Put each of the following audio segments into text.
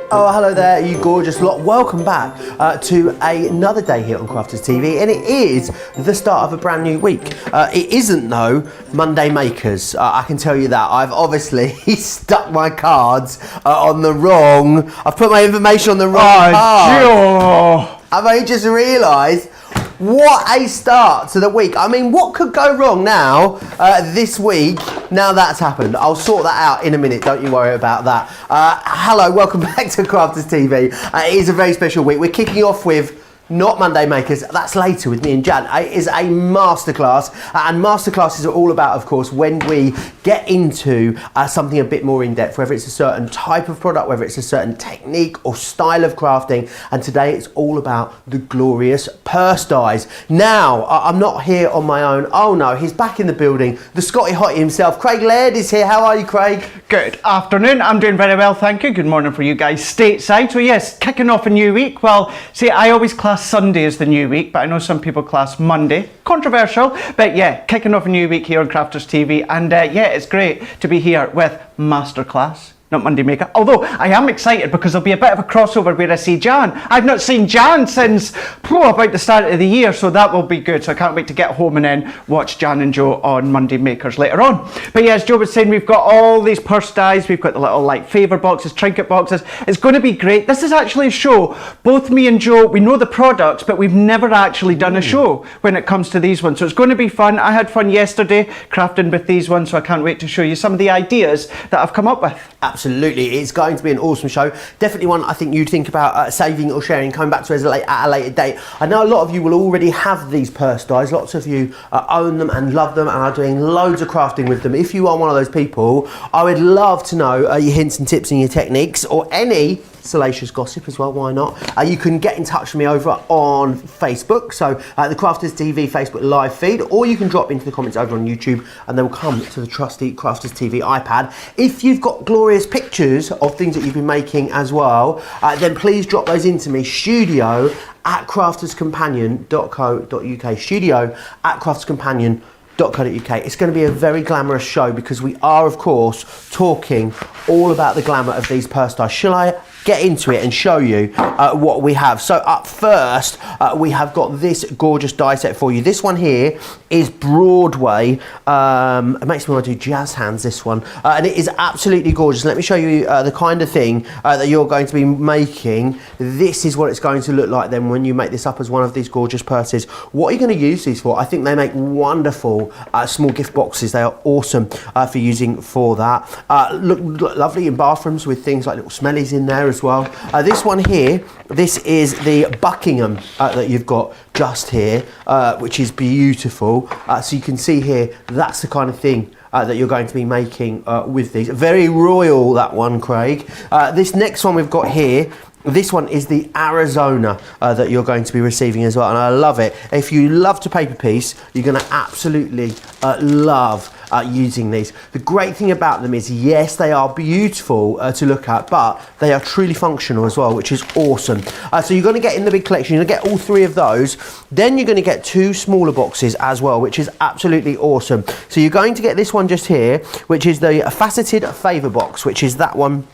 Oh, hello there, you gorgeous lot. Welcome back to another day here on Crafters TV, and it is the start of a brand new week. It isn't, though, Monday Makers. I can tell you that. I've obviously stuck my cards on the wrong... I've put my information on the wrong card. I've only just realised... What a start to the week. I mean, what could go wrong now, this week, now that's happened? I'll sort that out in a minute, don't you worry about that. Hello, welcome back to Crafters TV. It is a very special week. We're kicking off with not Monday Makers, that's later with me and Jan. It is a masterclass, and masterclasses are all about, of course, when we get into something a bit more in depth, whether it's a certain type of product, whether it's a certain technique or style of crafting, and today it's all about the glorious purse dies. Now, I'm not here on my own. Oh no, he's back in the building. The Scotty Hottie himself, Craig Laird, is here. How are you, Craig? Good afternoon, I'm doing very well, thank you. Good morning for you guys stateside. So yes, kicking off a new week. Well, see, I always class Sunday as the new week, but I know some people class Monday. Controversial, but yeah, kicking off a new week here on Crafters TV, and yeah, it's great to be here with Masterclass. Not Monday Maker, although I am excited because there'll be a bit of a crossover where I see Jan. I've not seen Jan since about the start of the year, so that will be good. So I can't wait to get home and then watch Jan and Joe on Monday Makers later on. But yeah, as Joe was saying, we've got all these purse dies, we've got the little like favour boxes, trinket boxes. It's going to be great. This is actually a show. Both me and Joe, we know the products, but we've never actually done a show when it comes to these ones. So it's going to be fun. I had fun yesterday crafting with these ones, so I can't wait to show you some of the ideas that I've come up with. Absolutely, it's going to be an awesome show. Definitely one I think you'd think about saving or sharing, coming back to us at a later date. I know a lot of you will already have these purse dies. Lots of you own them and love them and are doing loads of crafting with them. If you are one of those people, I would love to know your hints and tips and your techniques, or any salacious gossip as well, why not? You can get in touch with me over on Facebook, so the Crafters TV Facebook live feed, or you can drop into the comments over on YouTube and they will come to the trusty Crafters TV iPad. If you've got glorious pictures of things that you've been making as well, then please drop those into me, studio@crafterscompanion.co.uk, studio@crafterscompanion.co.uk. It's going to be a very glamorous show because we are, of course, talking all about the glamour of these purse dies. Shall I get into it and show you what we have? So up first, we have got this gorgeous die set for you. This one here is Broadway. It makes me want to do jazz hands, this one. And it is absolutely gorgeous. Let me show you the kind of thing that you're going to be making. This is what it's going to look like then when you make this up as one of these gorgeous purses. What are you going to use these for? I think they make wonderful small gift boxes. They are awesome for using for that. Look lovely in bathrooms with things like little smellies in there as well. This one here, this is the Buckingham that you've got just here, which is beautiful. So you can see here, that's the kind of thing that you're going to be making with these. Very royal, that one, Craig. This next one we've got here, this one is the Arizona that you're going to be receiving as well, and I love it. If you love to paper piece, you're going to absolutely love using these. The great thing about them is, yes, they are beautiful to look at, but they are truly functional as well, which is awesome. So you're going to get in the big collection, you're going to get all three of those. Then you're going to get two smaller boxes as well, which is absolutely awesome. So you're going to get this one just here, which is the faceted favour box, which is that one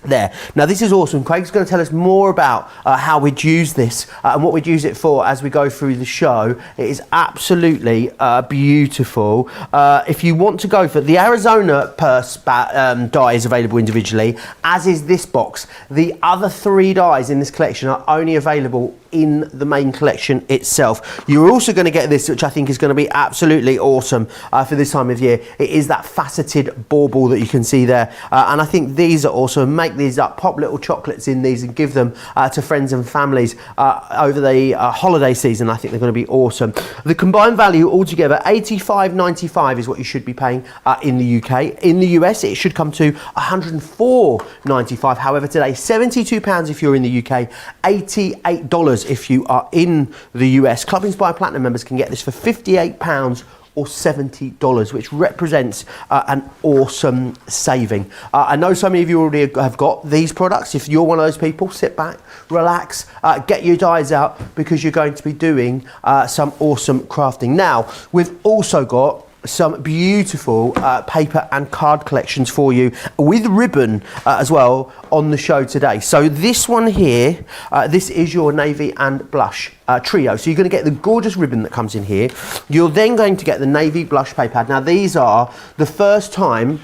there. Now this is awesome. Craig's going to tell us more about how we'd use this and what we'd use it for as we go through the show. It is absolutely beautiful. If you want to go for the Arizona purse die is available individually, as is this box. The other three dies in this collection are only available in the main collection itself. You're also going to get this, which I think is going to be absolutely awesome for this time of year. It is that faceted bauble that you can see there, and I think these are awesome. Make these up, pop little chocolates in these and give them to friends and families over the holiday season. I think they're going to be awesome. The combined value altogether, $85.95 is what you should be paying in the UK. In the US, it should come to $104.95. However, today, £72 if you're in the UK, $88 if you are in the US. Club Inspire Platinum members can get this for £58 or $70, which represents an awesome saving. I know some of you already have got these products. If you're one of those people, sit back, relax, get your dies out, because you're going to be doing some awesome crafting. Now, we've also got some beautiful paper and card collections for you with ribbon as well on the show today. So this one here, this is your navy and blush trio. So you're going to get the gorgeous ribbon that comes in here. You're then going to get the navy blush paper pad. Now these are the first time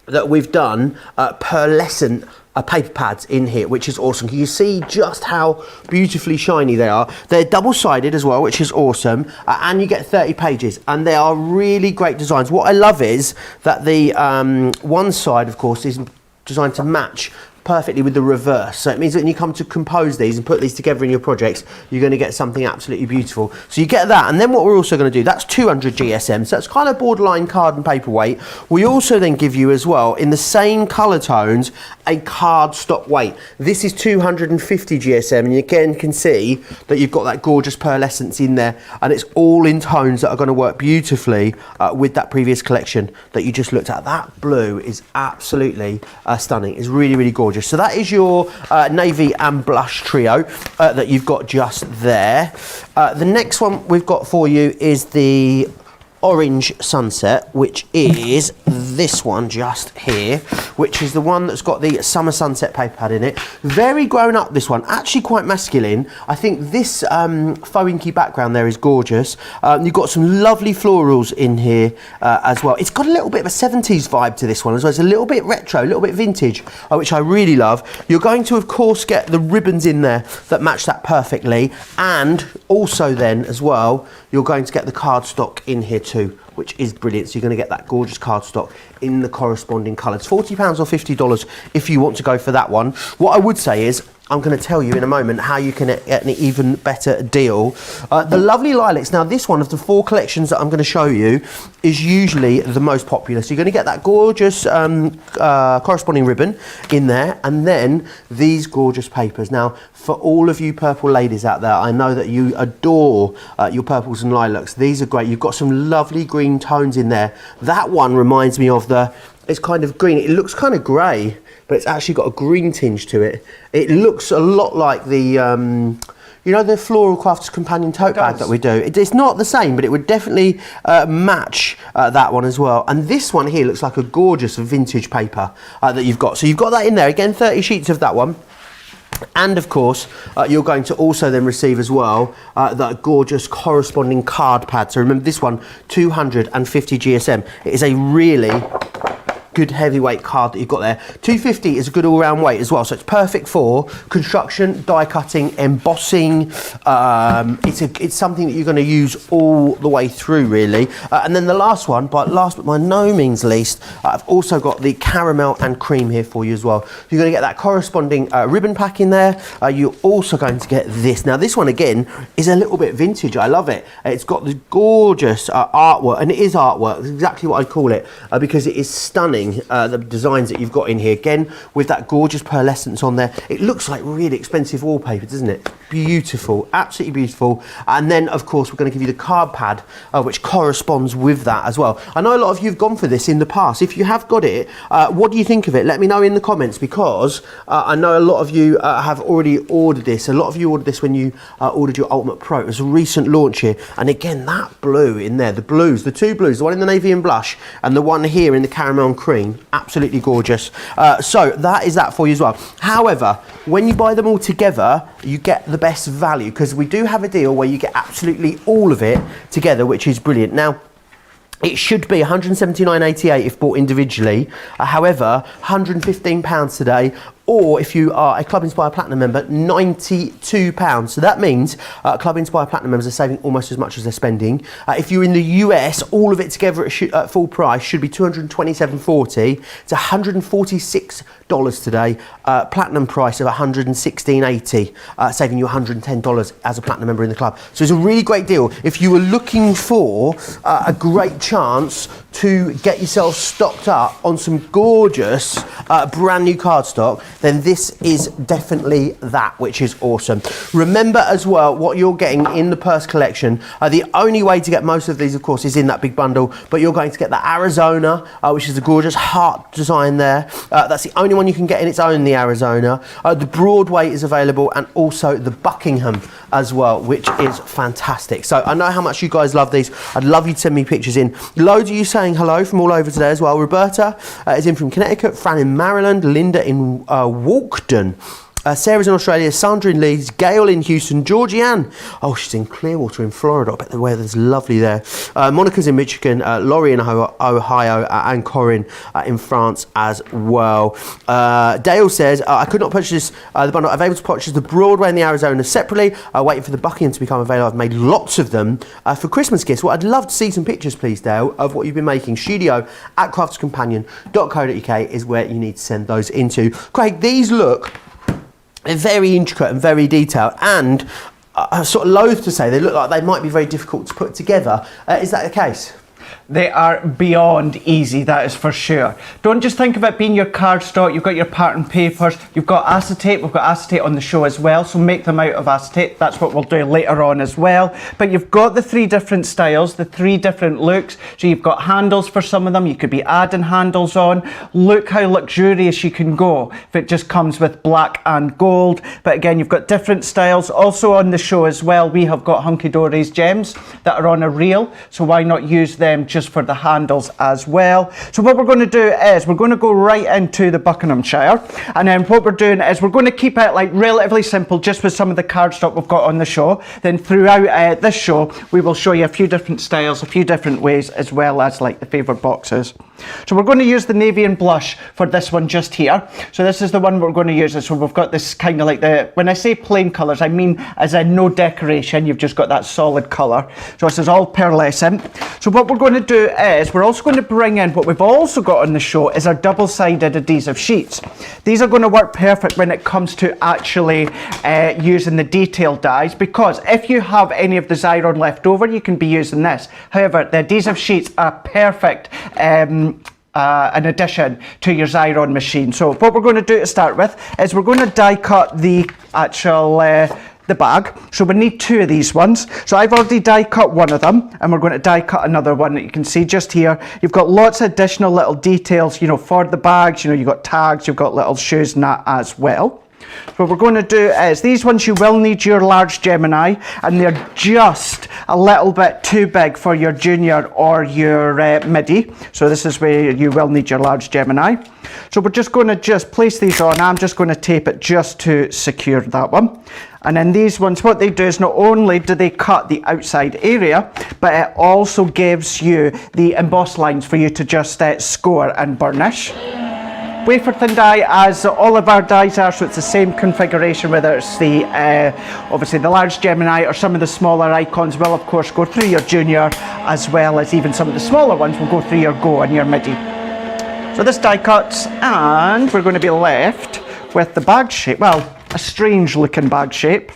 that we've done pearlescent paper pads in here, which is awesome. Can you see just how beautifully shiny they are? They're double-sided as well, which is awesome, and you get 30 pages, and they are really great designs. What I love is that the one side, of course, is designed to match perfectly with the reverse. So it means that when you come to compose these and put these together in your projects, you're going to get something absolutely beautiful. So you get that, and then what we're also going to do, that's 200 GSM, so that's kind of borderline card and paperweight. We also then give you as well, in the same colour tones, a card stock weight. This is 250 GSM, and you again can see that you've got that gorgeous pearlescence in there, and it's all in tones that are going to work beautifully with that previous collection that you just looked at. That blue is absolutely stunning. It's really, really gorgeous. So that is your navy and blush trio that you've got just there. The next one we've got for you is the orange sunset, which is this one just here, which is the one that's got the summer sunset paper pad in it. Very grown up, this one, actually quite masculine. I think this faux inky background there is gorgeous. You've got some lovely florals in here as well. It's got a little bit of a 70s vibe to this one as well. It's a little bit retro, a little bit vintage, which I really love. You're going to, of course, get the ribbons in there that match that perfectly, and also then as well, you're going to get the cardstock in here too, which is brilliant. So you're going to get that gorgeous cardstock in the corresponding colours. £40 or $50 if you want to go for that one. What I would say is, I'm going to tell you in a moment how you can get an even better deal. The lovely lilacs. Now this one of the 4 collections that I'm going to show you is usually the most popular. So you're going to get that gorgeous corresponding ribbon in there, and then these gorgeous papers. Now for all of you purple ladies out there, I know that you adore your purples and lilacs. These are great. You've got some lovely green tones in there. That one reminds me of it's kind of green. It looks kind of grey, but it's actually got a green tinge to it. It looks a lot like the, you know, the Floral Crafts Companion tote bag that we do. It's not the same, but it would definitely match that one as well. And this one here looks like a gorgeous vintage paper that you've got. So you've got that in there. Again, 30 sheets of that one. And of course, you're going to also then receive as well that gorgeous corresponding card pad. So remember this one, 250 GSM. It is a really good heavyweight card that you've got there. 250 is a good all-round weight as well, so it's perfect for construction, die cutting, embossing. It's something that you're going to use all the way through, really. And then the last one, but last but by no means least, I've also got the caramel and cream here for you as well. You're going to get that corresponding ribbon pack in there. You're also going to get this. Now this one again is a little bit vintage. I love it. It's got the gorgeous artwork, and it is artwork. It's exactly what I'd call it, because it is stunning. The designs that you've got in here, again with that gorgeous pearlescence on there. It looks like really expensive wallpaper, doesn't it? Beautiful, absolutely beautiful. And then of course we're going to give you the card pad which corresponds with that as well. I know a lot of you have gone for this in the past. If you have got it, what do you think of it? Let me know in the comments, because I know a lot of you have already ordered this. A lot of you ordered this when you ordered your Ultimate Pro. It was a recent launch here, and again that blue in there, the blues, the 2 blues, the one in the navy and blush and the one here in the caramel and cream, absolutely gorgeous. So that is that for you as well. However, when you buy them all together, you get the best value, because we do have a deal where you get absolutely all of it together, which is brilliant. Now it should be £179.88 if bought individually. However, £115 today, or if you are a Club Inspire Platinum member, £92. So that means Club Inspire Platinum members are saving almost as much as they're spending. If you're in the US, all of it together at full price should be $227.40. It's $146 today. Platinum price of $116.80, saving you $110 as a Platinum member in the club. So it's a really great deal. If you were looking for a great chance to get yourself stocked up on some gorgeous brand new cardstock, then this is definitely that, which is awesome. Remember as well what you're getting in the purse collection. The only way to get most of these, of course, is in that big bundle, but you're going to get the Arizona, which is a gorgeous heart design there. That's the only one you can get in its own, the Arizona. The Broadway is available, and also the Buckingham as well, which is fantastic. So I know how much you guys love these. I'd love you to send me pictures in. Loads of you saying hello from all over today as well. Roberta is in from Connecticut, Fran in Maryland, Linda in Walkden. Sarah's in Australia, Sandra in Leeds, Gail in Houston, Georgianne, oh, she's in Clearwater in Florida. I bet the weather's lovely there. Monica's in Michigan, Laurie in Ohio, and Corinne in France as well. Dale says, I could not purchase the bundle. I'm able to purchase the Broadway and the Arizona separately. Waiting for the Buckingham to become available. I've made lots of them for Christmas gifts. Well, I'd love to see some pictures, please, Dale, of what you've been making. studio@craftscompanion.co.uk is where you need to send those into. Craig, these look very intricate and very detailed, and I'm sort of loath to say they look like they might be very difficult to put together. Is that the case? They are beyond easy, that is for sure. Don't just think of it being your cardstock. You've got your pattern papers, you've got acetate. We've got acetate on the show as well, so make them out of acetate. That's what we'll do later on as well. But you've got the 3 different styles, the 3 different looks. So you've got handles for some of them. You could be adding handles on. Look how luxurious you can go if it just comes with black and gold. But again, you've got different styles. Also on the show as well, we have got Hunky Dory's gems that are on a reel. So why not use them just for the handles as well. So what we're going to do is we're going to go right into the Buckinghamshire, and then what we're doing is we're going to keep it like relatively simple just with some of the cardstock we've got on the show. Then throughout this show we will show you a few different styles, a few different ways, as well as like the favourite boxes. So we're going to use the navy and blush for this one just here. So this is the one we're going to use. So we've got this kind of like when I say plain colours, I mean as in no decoration, you've just got that solid colour. So this is all pearlescent. So what we're going to do is we're also going to bring in what we've also got on the show is our double-sided adhesive sheets. These are going to work perfect when it comes to actually using the detail dies, because if you have any of the Xyron left over, you can be using this. However, the adhesive sheets are perfect an addition to your Xyron machine. So what we're going to do to start with is we're going to die cut the actual the bag. So we need 2 of these ones. So I've already die cut one of them, and we're going to die cut another one that you can see just here. You've got lots of additional little details, you know, for the bags. You know, you've got tags, you've got little shoes and that as well. What we're going to do is these ones you will need your large Gemini, and they're just a little bit too big for your junior or your midi. So this is where you will need your large Gemini. So we're just going to place these on. I'm just going to tape it just to secure that one. And then these ones, what they do is not only do they cut the outside area, but it also gives you the embossed lines for you to just score and burnish. Wafer thin die, as all of our dies are, so it's the same configuration, whether it's the obviously the large Gemini or some of the smaller icons will of course go through your junior, as well as even some of the smaller ones will go through your go and your midi. So this die cuts, and we're going to be left with the bag shape. Well, a strange looking bag shape.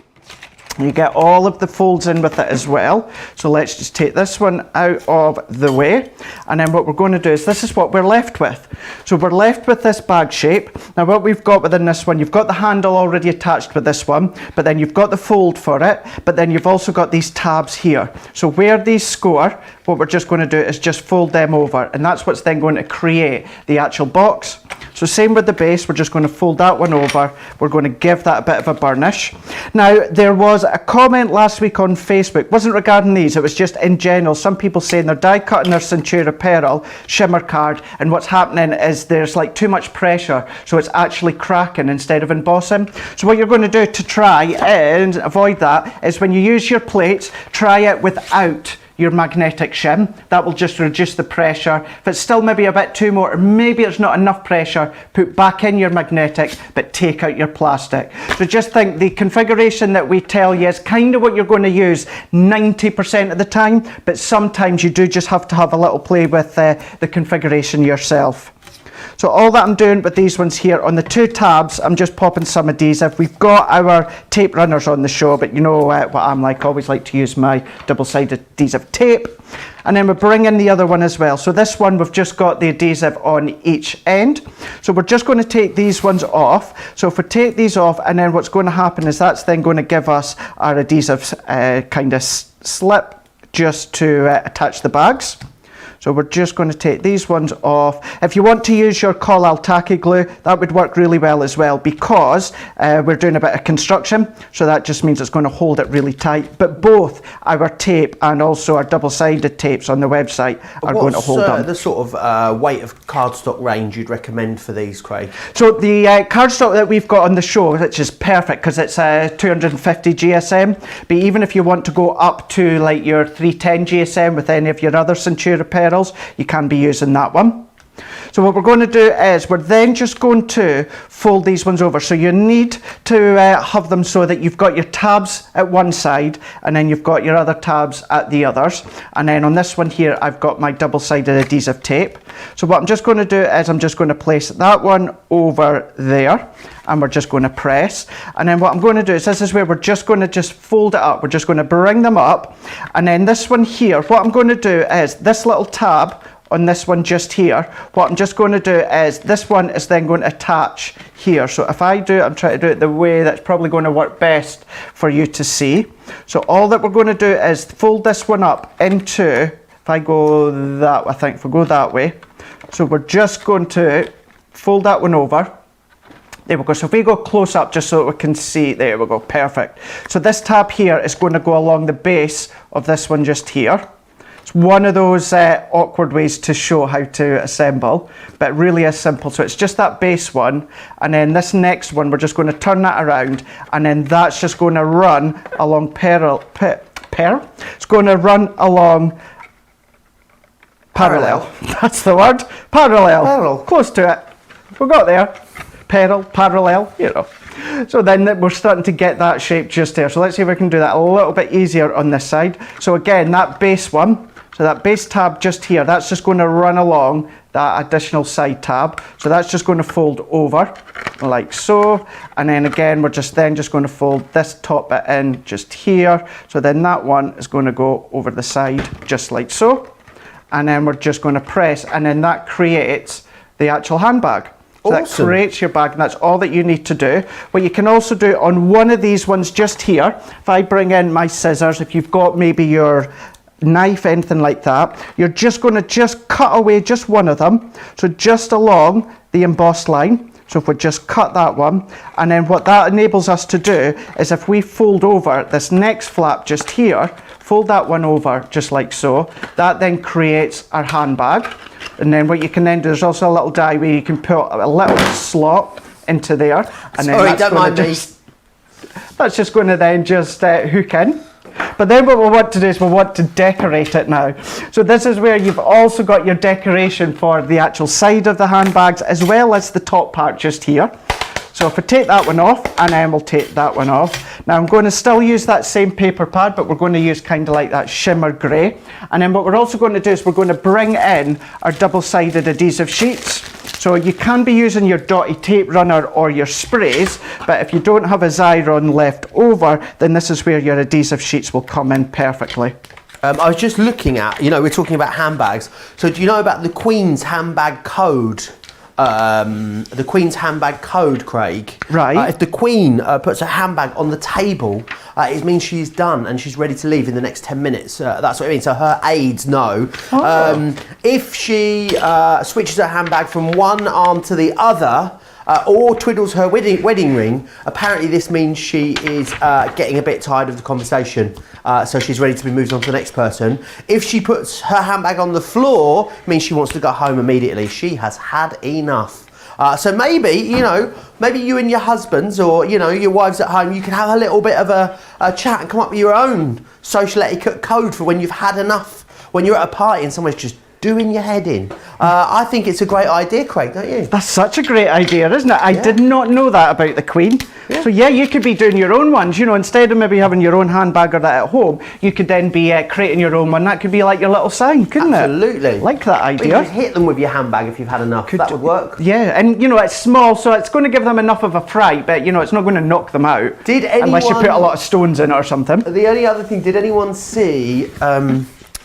You get all of the folds in with it as well. So let's just take this one out of the way. And then what we're going to do is this is what we're left with. So we're left with this bag shape. Now what we've got within this one, you've got the handle already attached with this one, but then you've got the fold for it, but then you've also got these tabs here. So where these score, what we're just going to do is just fold them over, and that's what's then going to create the actual box. So same with the base, we're just going to fold that one over. We're going to give that a bit of a burnish. Now there was a comment last week on Facebook, it wasn't regarding these, it was just in general. Some people saying they're die cutting their Centura Pearl shimmer card, and what's happening is there's like too much pressure, so it's actually cracking instead of embossing. So what you're going to do to try and avoid that is when you use your plates, try it without your magnetic shim. That will just reduce the pressure. If it's still maybe a bit too more, or maybe it's not enough pressure, put back in your magnetic, but take out your plastic. So just think the configuration that we tell you is kind of what you're going to use 90% of the time, but sometimes you do just have to have a little play with the configuration yourself. So all that I'm doing with these ones here on the 2 tabs, I'm just popping some adhesive. We've got our tape runners on the show, but you know what I'm like, I always like to use my double-sided adhesive tape. And then we're bringing the other one as well. So this one, we've just got the adhesive on each end. So we're just going to take these ones off. So if we take these off, and then what's going to happen is that's then going to give us our adhesive kind of slip just to attach the bags. So we're just going to take these ones off. If you want to use your Collal tacky glue, that would work really well as well, because we're doing a bit of construction, so that just means it's going to hold it really tight. But both our tape and also our double-sided tapes on the website are going to hold on. The sort of weight of cardstock range you'd recommend for these, Craig? So the cardstock that we've got on the show, which is perfect because it's 250 GSM, but even if you want to go up to like your 310 GSM with any of your other Centura perils, you can be using that one. So what we're going to do is we're then just going to fold these ones over. So you need to have them so that you've got your tabs at one side and then you've got your other tabs at the others. And then on this one here, I've got my double-sided adhesive tape. So what I'm just going to do is I'm just going to place that one over there, and we're just going to press. And then what I'm going to do is this is where we're just going to just fold it up. We're just going to bring them up. And then this one here, what I'm going to do is this little tab on this one just here, what I'm just going to do is this one is then going to attach here. So if I do it, I'm trying to do it the way that's probably going to work best for you to see. So all that we're going to do is fold this one up into, if I go that, I think if we go that way, so we're just going to fold that one over. There we go. So if we go close up just so that we can see, there we go, perfect. So this tab here is going to go along the base of this one just here. It's one of those awkward ways to show how to assemble, but it really is simple. So it's just that base one, and then this next one, we're just going to turn that around, and then that's just going to run along it's going to run along parallel. That's the word. Parallel. Close to it. We got there. Parallel, you know. So then we're starting to get that shape just there. So let's see if we can do that a little bit easier on this side. So again, that base one, so that base tab just here, that's just going to run along that additional side tab. So that's just going to fold over like so. And then again, we're just going to fold this top bit in just here. So then that one is going to go over the side just like so. And then we're just going to press, and then that creates the actual handbag. So that creates your bag, and that's all that you need to do. What you can also do on one of these ones just here, if I bring in my scissors, if you've got maybe your knife, anything like that, you're just going to just cut away just one of them. So just along the embossed line. So if we just cut that one, and then what that enables us to do is if we fold over this next flap just here, fold that one over just like so, that then creates our handbag. And then what you can then do, there's also a little die where you can put a little slot into there. And then that's just going to then just hook in. But then what we want to do is we want to decorate it now. So this is where you've also got your decoration for the actual side of the handbags as well as the top part just here. So if we take that one off, and then we'll take that one off. Now I'm going to still use that same paper pad, but we're going to use kind of like that shimmer grey. And then what we're also going to do is we're going to bring in our double-sided adhesive sheets. So you can be using your dotty tape runner or your sprays, but if you don't have a Xyron left over, then this is where your adhesive sheets will come in perfectly. I was just looking at, you know, we're talking about handbags. So do you know about the Queen's handbag code? The Queen's handbag code, Craig. Right. If the Queen puts a handbag on the table, it means she's done and she's ready to leave in the next 10 minutes. That's what it means. So her aides know. Oh. If she switches her handbag from one arm to the other, or twiddles her wedding ring, apparently this means she is getting a bit tired of the conversation, so she's ready to be moved on to the next person. If she puts her handbag on the floor, it means she wants to go home immediately. She has had enough. So maybe, you know, maybe you and your husbands or, you know, your wives at home, you can have a little bit of a chat and come up with your own social etiquette code for when you've had enough. When you're at a party and someone's just doing your head in. I think it's a great idea, Craig, don't you? That's such a great idea, isn't it? I did not know that about the Queen. Yeah. So yeah, you could be doing your own ones, you know, instead of maybe having your own handbag or that at home, you could then be creating your own one. That could be like your little sign, couldn't Absolutely. it? Like that You idea. just hit them with your handbag if you've had enough. That would work. Yeah, and you know, it's small, so it's going to give them enough of a fright, but you know, it's not going to knock them out. Unless you put a lot of stones in it or something. The only other thing, did anyone see...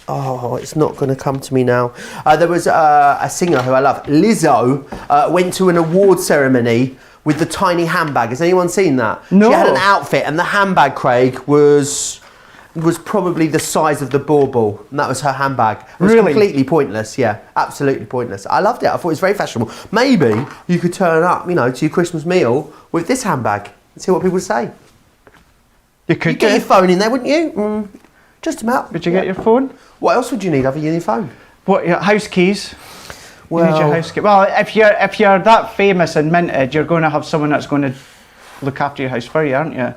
oh, it's not going to come to me now. There was a singer who I love, Lizzo, went to an award ceremony with the tiny handbag. Has anyone seen that? No. She had an outfit, and the handbag, Craig, was probably the size of the bauble, and that was her handbag. It was Really? completely pointless, yeah, absolutely pointless. I loved it. I thought it was very fashionable. Maybe you could turn up, you know, to your Christmas meal with this handbag and see what people say. You could You'd get your phone in there, wouldn't you? Just about. Would you get your phone? What else would you need other than your phone? What, your house keys? Well, you need your house key. Well, if you're that famous and minted, you're going to have someone that's going to look after your house for you, aren't you?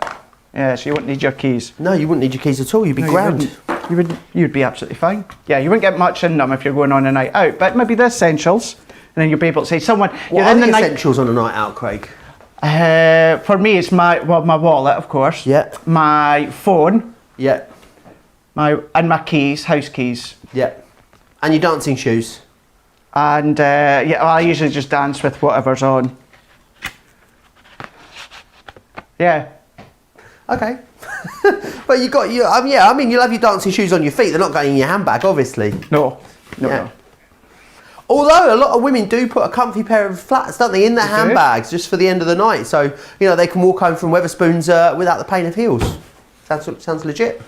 Yeah, so you wouldn't need your keys. no, you wouldn't need your keys at all. You'd be No, grand. You'd be absolutely fine. Yeah, you wouldn't get much in them if you're going on a night out, but maybe the essentials, and then you'll be able to say someone. What you're are in the the night. essentials on a night out, Craig? For me, it's my wallet, of course. Yeah. My phone, Yeah, my keys, house keys. yeah. And your dancing shoes. And yeah, well, I usually just dance with whatever's on. Yeah. Okay. But you got your, yeah, I mean, you'll have your dancing shoes on your feet. They're not going in your handbag, obviously. No. Yeah. Although a lot of women do put a comfy pair of flats, don't they, in their They do. handbags just for the end of the night. So, you know, they can walk home from Weatherspoons without the pain of heels. Sounds legit.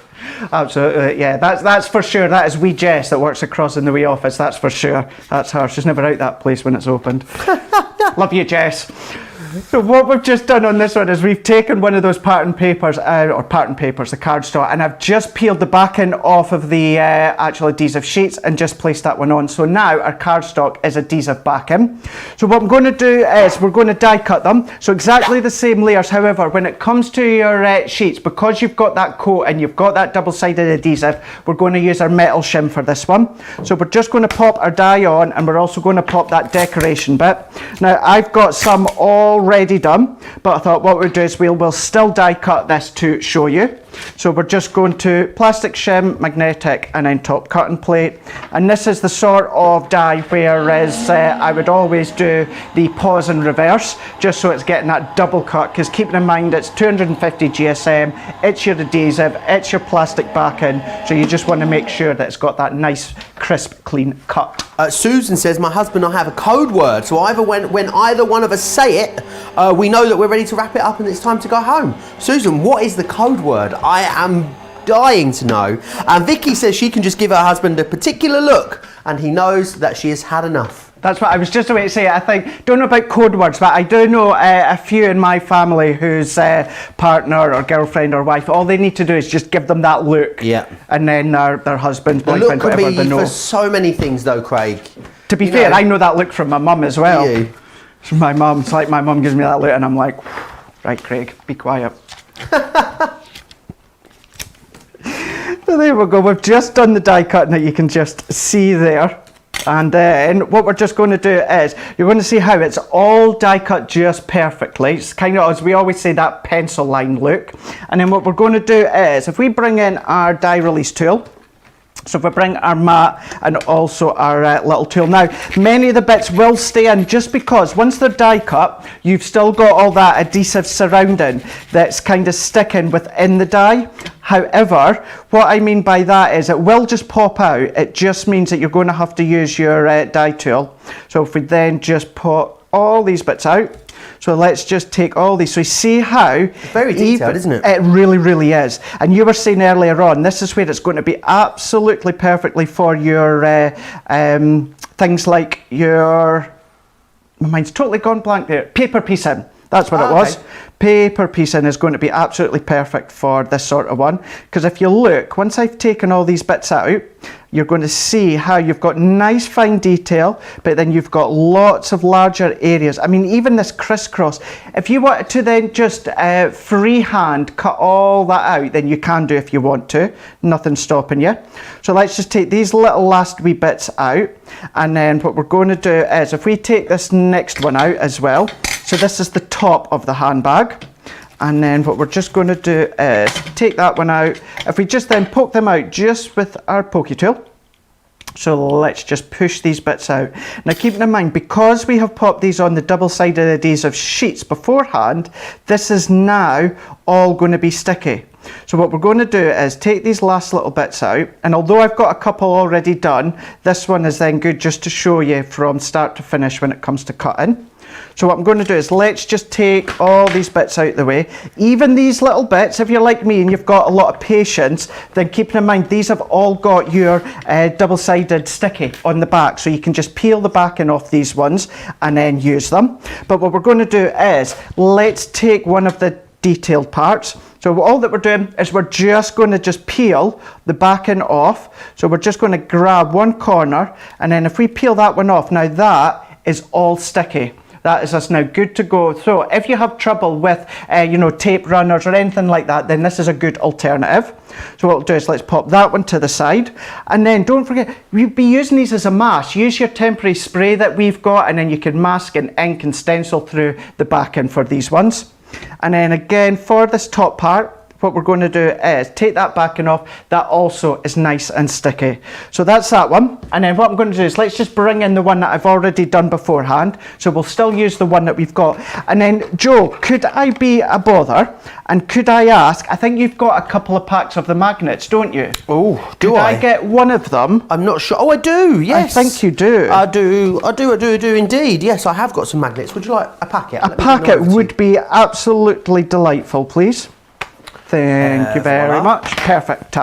Absolutely, yeah. That's for sure. That is wee Jess that works across in the wee office. That's for sure. That's her. She's never out that place when it's opened. Love you, Jess. So what we've just done on this one is we've taken one of those pattern papers, the cardstock, and I've just peeled the backing off of the actual adhesive sheets and just placed that one on. So now our cardstock is adhesive backing. So what I'm going to do is we're going to die cut them. So exactly the same layers. However, when it comes to your sheets, because you've got that coat and you've got that double-sided adhesive, we're going to use our metal shim for this one. So we're just going to pop our die on, and we're also going to pop that decoration bit. Now I've got some already done, but I thought what we'll do is we'll still die cut this to show you. So we're just going to plastic shim, magnetic, and then top cut and plate. And this is the sort of die whereas I would always do the pause and reverse, just so it's getting that double cut, because keeping in mind it's 250 GSM, it's your adhesive, it's your plastic backing, so you just want to make sure that it's got that nice, crisp, clean cut. Susan says, my husband and I have a code word, so when either one of us say it, we know that we're ready to wrap it up and it's time to go home. Susan, what is the code word? I am dying to know. And Vicky says she can just give her husband a particular look and he knows that she has had enough. That's what I was just about to say. I think, don't know about code words, but I do know a few in my family whose partner or girlfriend or wife, all they need to do is just give them that look. Yeah. And then their husband, The boyfriend, look could whatever, they be know. for so many things though, Craig. To be You fair, know. I know that look from my mum as well. Do you? So my mum, it's like my mum gives me that look and I'm like, right, Craig, be quiet. So there we go, we've just done the die cutting that you can just see there. And then what we're just going to do is, you're going to see how it's all die cut just perfectly. It's kind of, as we always say, that pencil line look. And then what we're going to do is, if we bring in our die release tool, so if we bring our mat and also our little tool. Now, many of the bits will stay in just because once they're die cut, you've still got all that adhesive surrounding that's kind of sticking within the die. However, what I mean by that is it will just pop out. It just means that you're going to have to use your die tool. So if we then just put all these bits out. So let's just take all these. So you see how... Very detailed, isn't it? It really, really is. And you were saying earlier on, this is where it's going to be absolutely perfectly for your things like your... My mind's totally gone blank there. Paper piecing. That's what it was. Okay. Paper piecing is going to be absolutely perfect for this sort of one. Because if you look, once I've taken all these bits out, you're going to see how you've got nice fine detail, but then you've got lots of larger areas. I mean, even this crisscross, if you wanted to then just freehand cut all that out, then you can do if you want to. Nothing's stopping you. So let's just take these little last wee bits out. And then what we're going to do is, if we take this next one out as well, so this is the top of the handbag. And then what we're just going to do is take that one out. If we just then poke them out just with our pokey tool. So let's just push these bits out. Now keeping in mind, because we have popped these on the double-sided adhesive sheets beforehand, this is now all going to be sticky. So what we're going to do is take these last little bits out, and although I've got a couple already done, this one is then good just to show you from start to finish when it comes to cutting. So what I'm going to do is let's just take all these bits out of the way. Even these little bits, if you're like me and you've got a lot of patience, then keeping in mind these have all got your double-sided sticky on the back. So you can just peel the backing off these ones and then use them. But what we're going to do is let's take one of the detailed parts. So all that we're doing is we're just going to just peel the backing off. So we're just going to grab one corner, and then if we peel that one off, now that is all sticky. That is us now good to go. So if you have trouble with, tape runners or anything like that, then this is a good alternative. So what we'll do is let's pop that one to the side. And then don't forget, we'll be using these as a mask. Use your temporary spray that we've got, and then you can mask and ink and stencil through the backing for these ones. And then again, for this top part, what we're going to do is take that backing off. That also is nice and sticky. So that's that one. And then what I'm going to do is let's just bring in the one that I've already done beforehand. So we'll still use the one that we've got. And then Joe, could I be a bother? And could I ask, I think you've got a couple of packs of the magnets, don't you? Oh, do I get one of them? I'm not sure. Oh, I do, yes. I think you do. I do indeed. Yes, I have got some magnets. Would you like a packet? A packet would be absolutely delightful, please. Thank you very much. Perfect.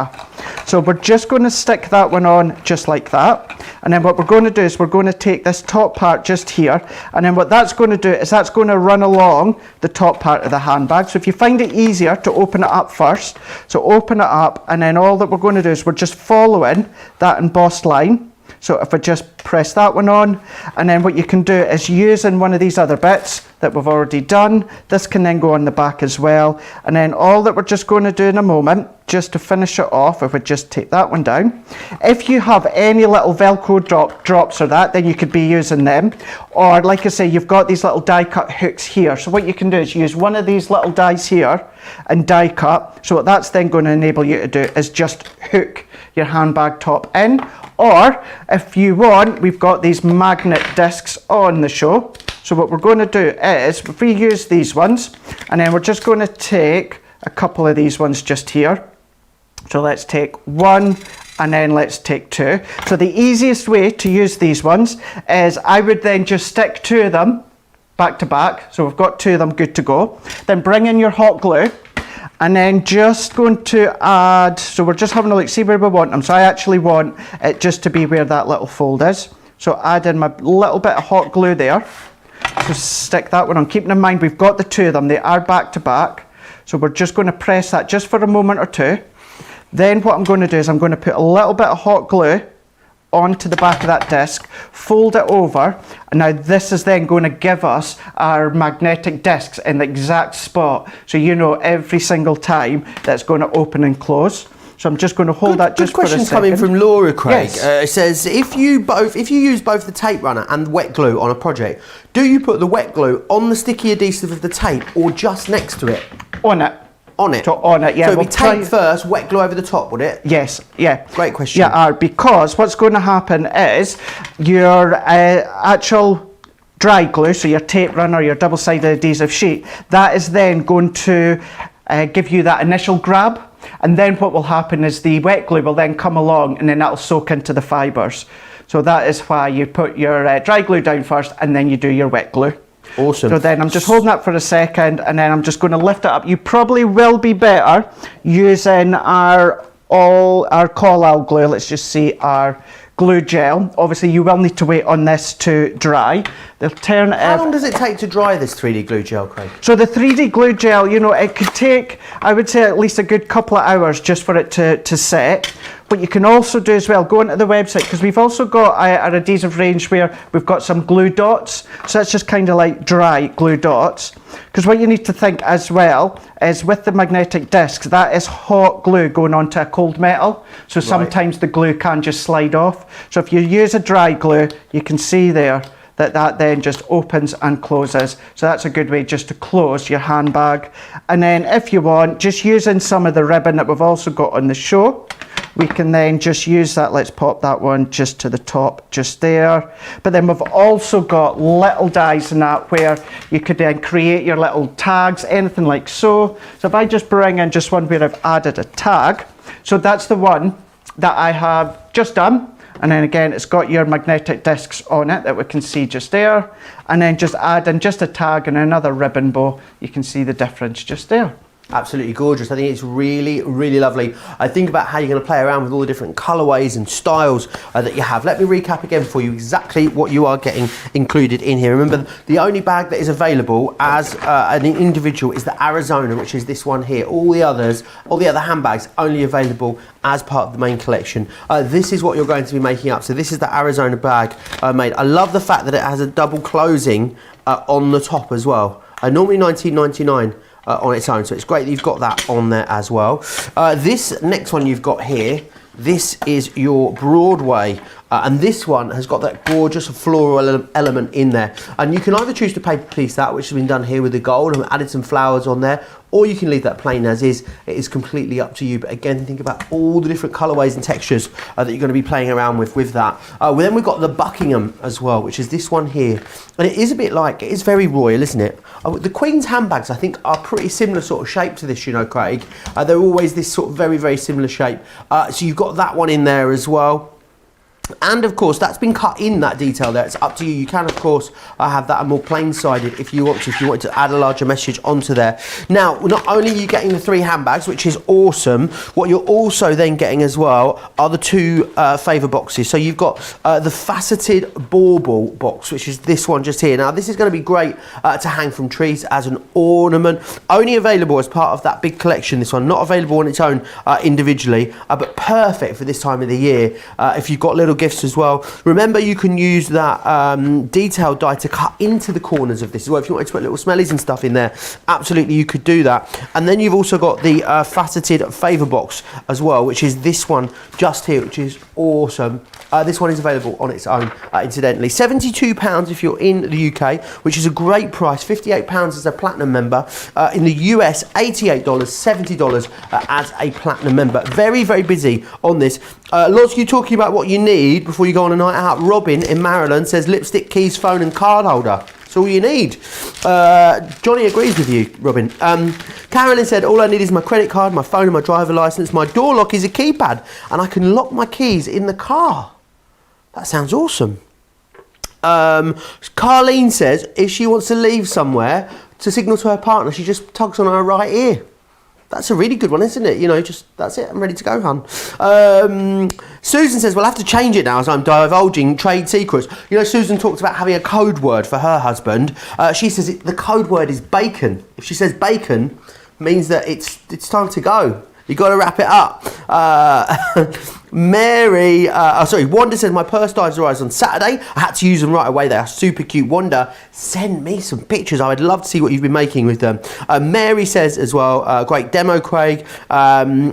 So we're just going to stick that one on just like that. And then what we're going to do is we're going to take this top part just here. And then what that's going to do is that's going to run along the top part of the handbag. So if you find it easier to open it up first, so open it up. And then all that we're going to do is we're just following that embossed line. So if I just press that one on, and then what you can do is using one of these other bits that we've already done, this can then go on the back as well. And then all that we're just going to do in a moment, just to finish it off, if we just take that one down. If you have any little Velcro drops or that, then you could be using them. Or like I say, you've got these little die cut hooks here. So what you can do is use one of these little dies here and die cut. So what that's then going to enable you to do is just hook your handbag top in. Or if you want, we've got these magnet discs on the show. So what we're going to do is if we use these ones, and then we're just going to take a couple of these ones just here. So let's take one, and then let's take two. So the easiest way to use these ones is I would then just stick two of them back to back. So we've got two of them good to go. Then bring in your hot glue. And then just going to add, so we're just having a look, see where we want them. So I actually want it just to be where that little fold is. So add in my little bit of hot glue there. So stick that one on. Keeping in mind, we've got the two of them. They are back to back. So we're just going to press that just for a moment or two. Then what I'm going to do is I'm going to put a little bit of hot glue onto the back of that disc, fold it over, and now this is then going to give us our magnetic discs in the exact spot, so you know every single time that's going to open and close. So I'm just going to hold that just for a second. Good question coming from Laura Craig. Yes. It says, if you use both the tape runner and wet glue on a project, do you put the wet glue on the sticky adhesive of the tape or just next to it? On it. On it? So on it, yeah. So it'd be tape first, wet glue over the top, would it? Yes, yeah. Great question. Yeah, because what's going to happen is your actual dry glue, so your tape runner, your double-sided adhesive sheet, that is then going to give you that initial grab. And then what will happen is the wet glue will then come along and then that'll soak into the fibres. So that is why you put your dry glue down first and then you do your wet glue. Awesome. So then I'm just holding that for a second and then I'm just going to lift it up. You probably will be better using our call-out glue. Let's just see our glue gel. Obviously you will need to wait on this to dry. The alternative. How long does it take to dry this 3D glue gel, Craig? So the 3D glue gel, you know, it could take I would say at least a good couple of hours just for it to set. What you can also do as well, go onto the website, because we've also got our adhesive range where we've got some glue dots. So that's just kind of like dry glue dots. Because what you need to think as well is with the magnetic discs, that is hot glue going onto a cold metal. So sometimes the glue can just slide off. So if you use a dry glue, you can see there that then just opens and closes. So that's a good way just to close your handbag. And then if you want, just using some of the ribbon that we've also got on the show, we can then just use that. Let's pop that one just to the top, just there. But then we've also got little dies in that where you could then create your little tags, anything like so. So if I just bring in just one where I've added a tag. So that's the one that I have just done. And then again, it's got your magnetic discs on it that we can see just there. And then just add in just a tag and another ribbon bow. You can see the difference just there. Absolutely gorgeous. I think it's really, really lovely. I think about how you're going to play around with all the different colorways and styles that you have. Let me recap again for you exactly what you are getting included in here. Remember, the only bag that is available as an individual is the Arizona, which is this one here. All the other handbags only available as part of the main collection. This is what you're going to be making up. So this is the Arizona bag made. I love the fact that it has a double closing on the top as well. Normally $19.99. On its own, so it's great that you've got that on there as well. This next one you've got here, this is your Broadway, and this one has got that gorgeous floral element in there, and you can either choose to paper piece that, which has been done here with the gold, and added some flowers on there, or you can leave that plain as is. It is completely up to you, but again, think about all the different colorways and textures that you're going to be playing around with that. Then we've got the Buckingham as well, which is this one here, and it is a bit like, it is very royal, isn't it? The Queen's handbags, I think, are pretty similar sort of shape to this, you know, Craig. They're always this sort of very, very similar shape. So you've got that one in there as well. And of course, that's been cut in, that detail there. It's up to you. You can, of course, have that more plain-sided if you want to. If you want to add a larger message onto there. Now, not only are you getting the 3 handbags, which is awesome, what you're also then getting as well are the 2 favour boxes. So you've got the faceted bauble box, which is this one just here. Now, this is going to be great to hang from trees as an ornament. Only available as part of that big collection, this one. Not available on its own individually, but perfect for this time of the year if you've got little gifts as well. Remember, you can use that detail die to cut into the corners of this as well. If you wanted to put little smellies and stuff in there, absolutely you could do that. And then you've also got the faceted favour box as well, which is this one just here, which is awesome. This one is available on its own, incidentally. £72 if you're in the UK, which is a great price. £58 as a platinum member. In the US, $88, $70 as a platinum member. Very, very busy on this. Lots of you talking about what you need before you go on a night out. Robin in Maryland says lipstick, keys, phone and card holder. That's all you need. Johnny agrees with you, Robin. Carolyn said, all I need is my credit card, my phone and my driver licence. My door lock is a keypad and I can lock my keys in the car. That sounds awesome. Carlene says if she wants to leave somewhere to signal to her partner, she just tugs on her right ear. That's a really good one, isn't it? You know, just, that's it, I'm ready to go, hon. Susan says, we'll have to change it now as I'm divulging trade secrets. You know, Susan talked about having a code word for her husband. She says the code word is bacon. If she says bacon, means that it's time to go. You've got to wrap it up. Wanda says, my purse dives arrives on Saturday. I had to use them right away. They are super cute. Wanda, send me some pictures. I would love to see what you've been making with them. Mary says as well, great demo, Craig.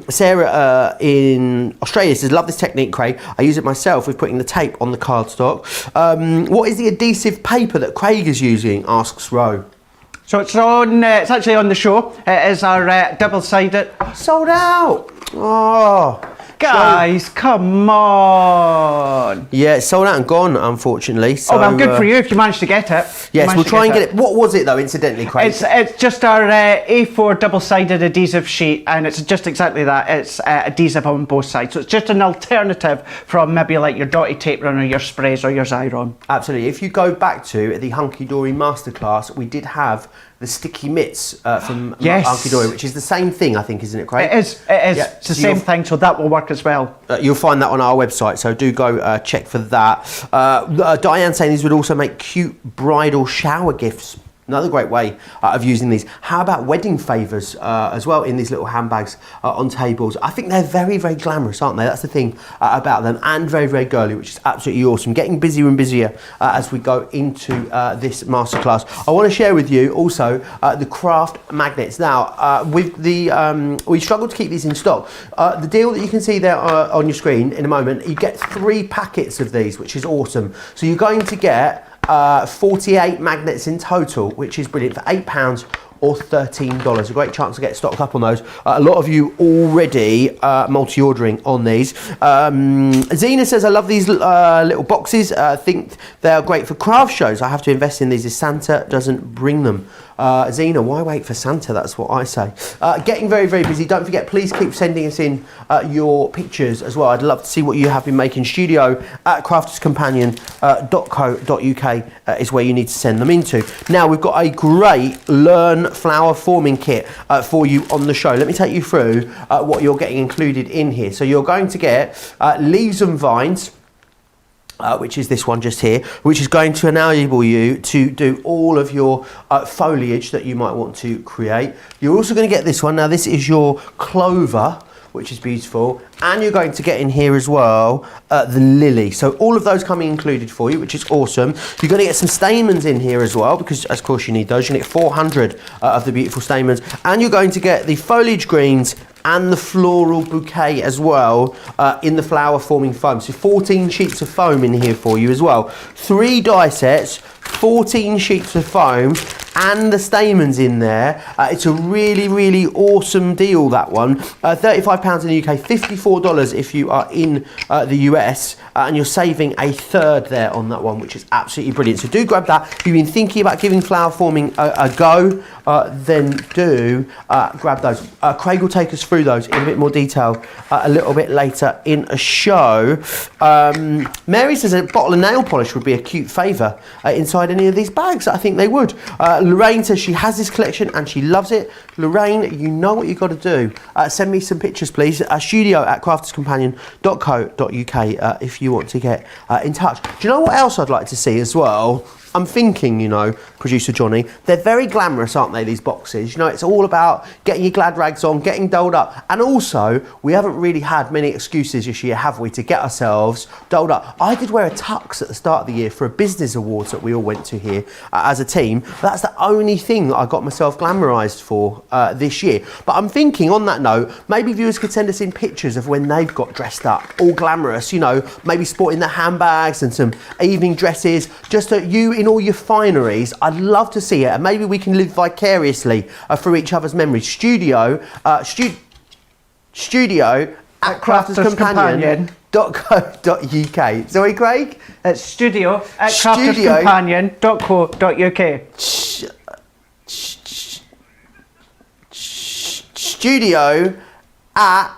Sarah in Australia says, love this technique, Craig. I use it myself with putting the tape on the cardstock. What is the adhesive paper that Craig is using, asks Ro. So it's on. It's actually on the show. It is our double-sided. Sold out. Oh, guys, come on. Yeah, it's sold out and gone, unfortunately. So, oh well, good for you if you managed to get it. Yes, we'll try and get it. What was it though, incidentally, Craig? It's just our A4 double-sided adhesive sheet, and it's just exactly that. It's adhesive on both sides, so it's just an alternative from maybe like your dotty tape run or your sprays or your Xyron. Absolutely. If you go back to the Hunky Dory Masterclass, we did have the sticky mitts from Hunky Dory, which is the same thing, I think, isn't it, Craig? It is. Yeah, it's the same thing, so that will work as well. You'll find that on our website, so do go check for that. Diane saying these would also make cute bridal shower gifts. Another great way of using these. How about wedding favours as well in these little handbags on tables? I think they're very, very glamorous, aren't they? That's the thing about them, and very, very girly, which is absolutely awesome. Getting busier and busier as we go into this masterclass. I want to share with you also the craft magnets. Now, with the we struggled to keep these in stock. The deal that you can see there on your screen in a moment, you get 3 packets of these, which is awesome. So you're going to get 48 magnets in total, which is brilliant, for £8 or $13. A great chance to get stocked up on those. A lot of you already multi-ordering on these. Zena says, I love these little boxes. I think they're great for craft shows. I have to invest in these if Santa doesn't bring them. Zena, why wait for Santa? That's what I say. Getting very, very busy. Don't forget, please keep sending us in your pictures as well. I'd love to see what you have been making. Studio at crafterscompanion.co.uk is where you need to send them into. Now, we've got a great Learn Flower Forming kit for you on the show. Let me take you through what you're getting included in here. So you're going to get leaves and vines, which is this one just here, which is going to enable you to do all of your foliage that you might want to create. You're also going to get this one. Now, this is your clover, which is beautiful, and you're going to get in here as well the lily. So all of those coming included for you, which is awesome. You're going to get some stamens in here as well, because of course you need those. You're going to get 400 of the beautiful stamens, and you're going to get the foliage greens and the floral bouquet as well in the flower forming foam. So 14 sheets of foam in here for you as well. 3 die sets, 14 sheets of foam, and the stamens in there. It's a really, really awesome deal, that one. £35 in the UK, $54 if you are in the US, and you're saving a third there on that one, which is absolutely brilliant. So do grab that. If you've been thinking about giving flower forming a go, then do grab those. Craig will take us through those in a bit more detail a little bit later in a show. Mary says a bottle of nail polish would be a cute favour inside any of these bags. I think they would. Lorraine says she has this collection and she loves it. Lorraine, you know what you've got to do. Send me some pictures, please. Studio at crafterscompanion.co.uk if you want to get in touch. Do you know what else I'd like to see as well? I'm thinking, you know, producer Johnny, they're very glamorous, aren't they, these boxes? You know, it's all about getting your glad rags on, getting dolled up. And also, we haven't really had many excuses this year, have we, to get ourselves dolled up. I did wear a tux at the start of the year for a business awards that we all went to here as a team. But that's the only thing that I got myself glamorised for this year. But I'm thinking, on that note, maybe viewers could send us in pictures of when they've got dressed up, all glamorous, you know, maybe sporting their handbags and some evening dresses, just so you in all your fineries. I'd love to see it, and maybe we can live vicariously through each other's memories. Studio at crafterscompanion.co.uk. Sorry, Craig? It's studio at crafterscompanion.co.uk. Studio at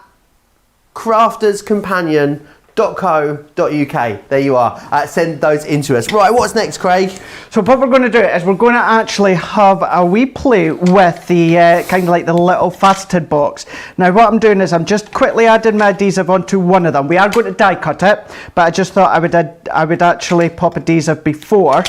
crafterscompanion.co.uk. There you are. Send those into us. Right, what's next, Craig? So what we're going to do is we're going to actually have a wee play with the kind of like the little faceted box. Now what I'm doing is I'm just quickly adding my adhesive onto one of them. We are going to die cut it, but I just thought I would actually pop adhesive before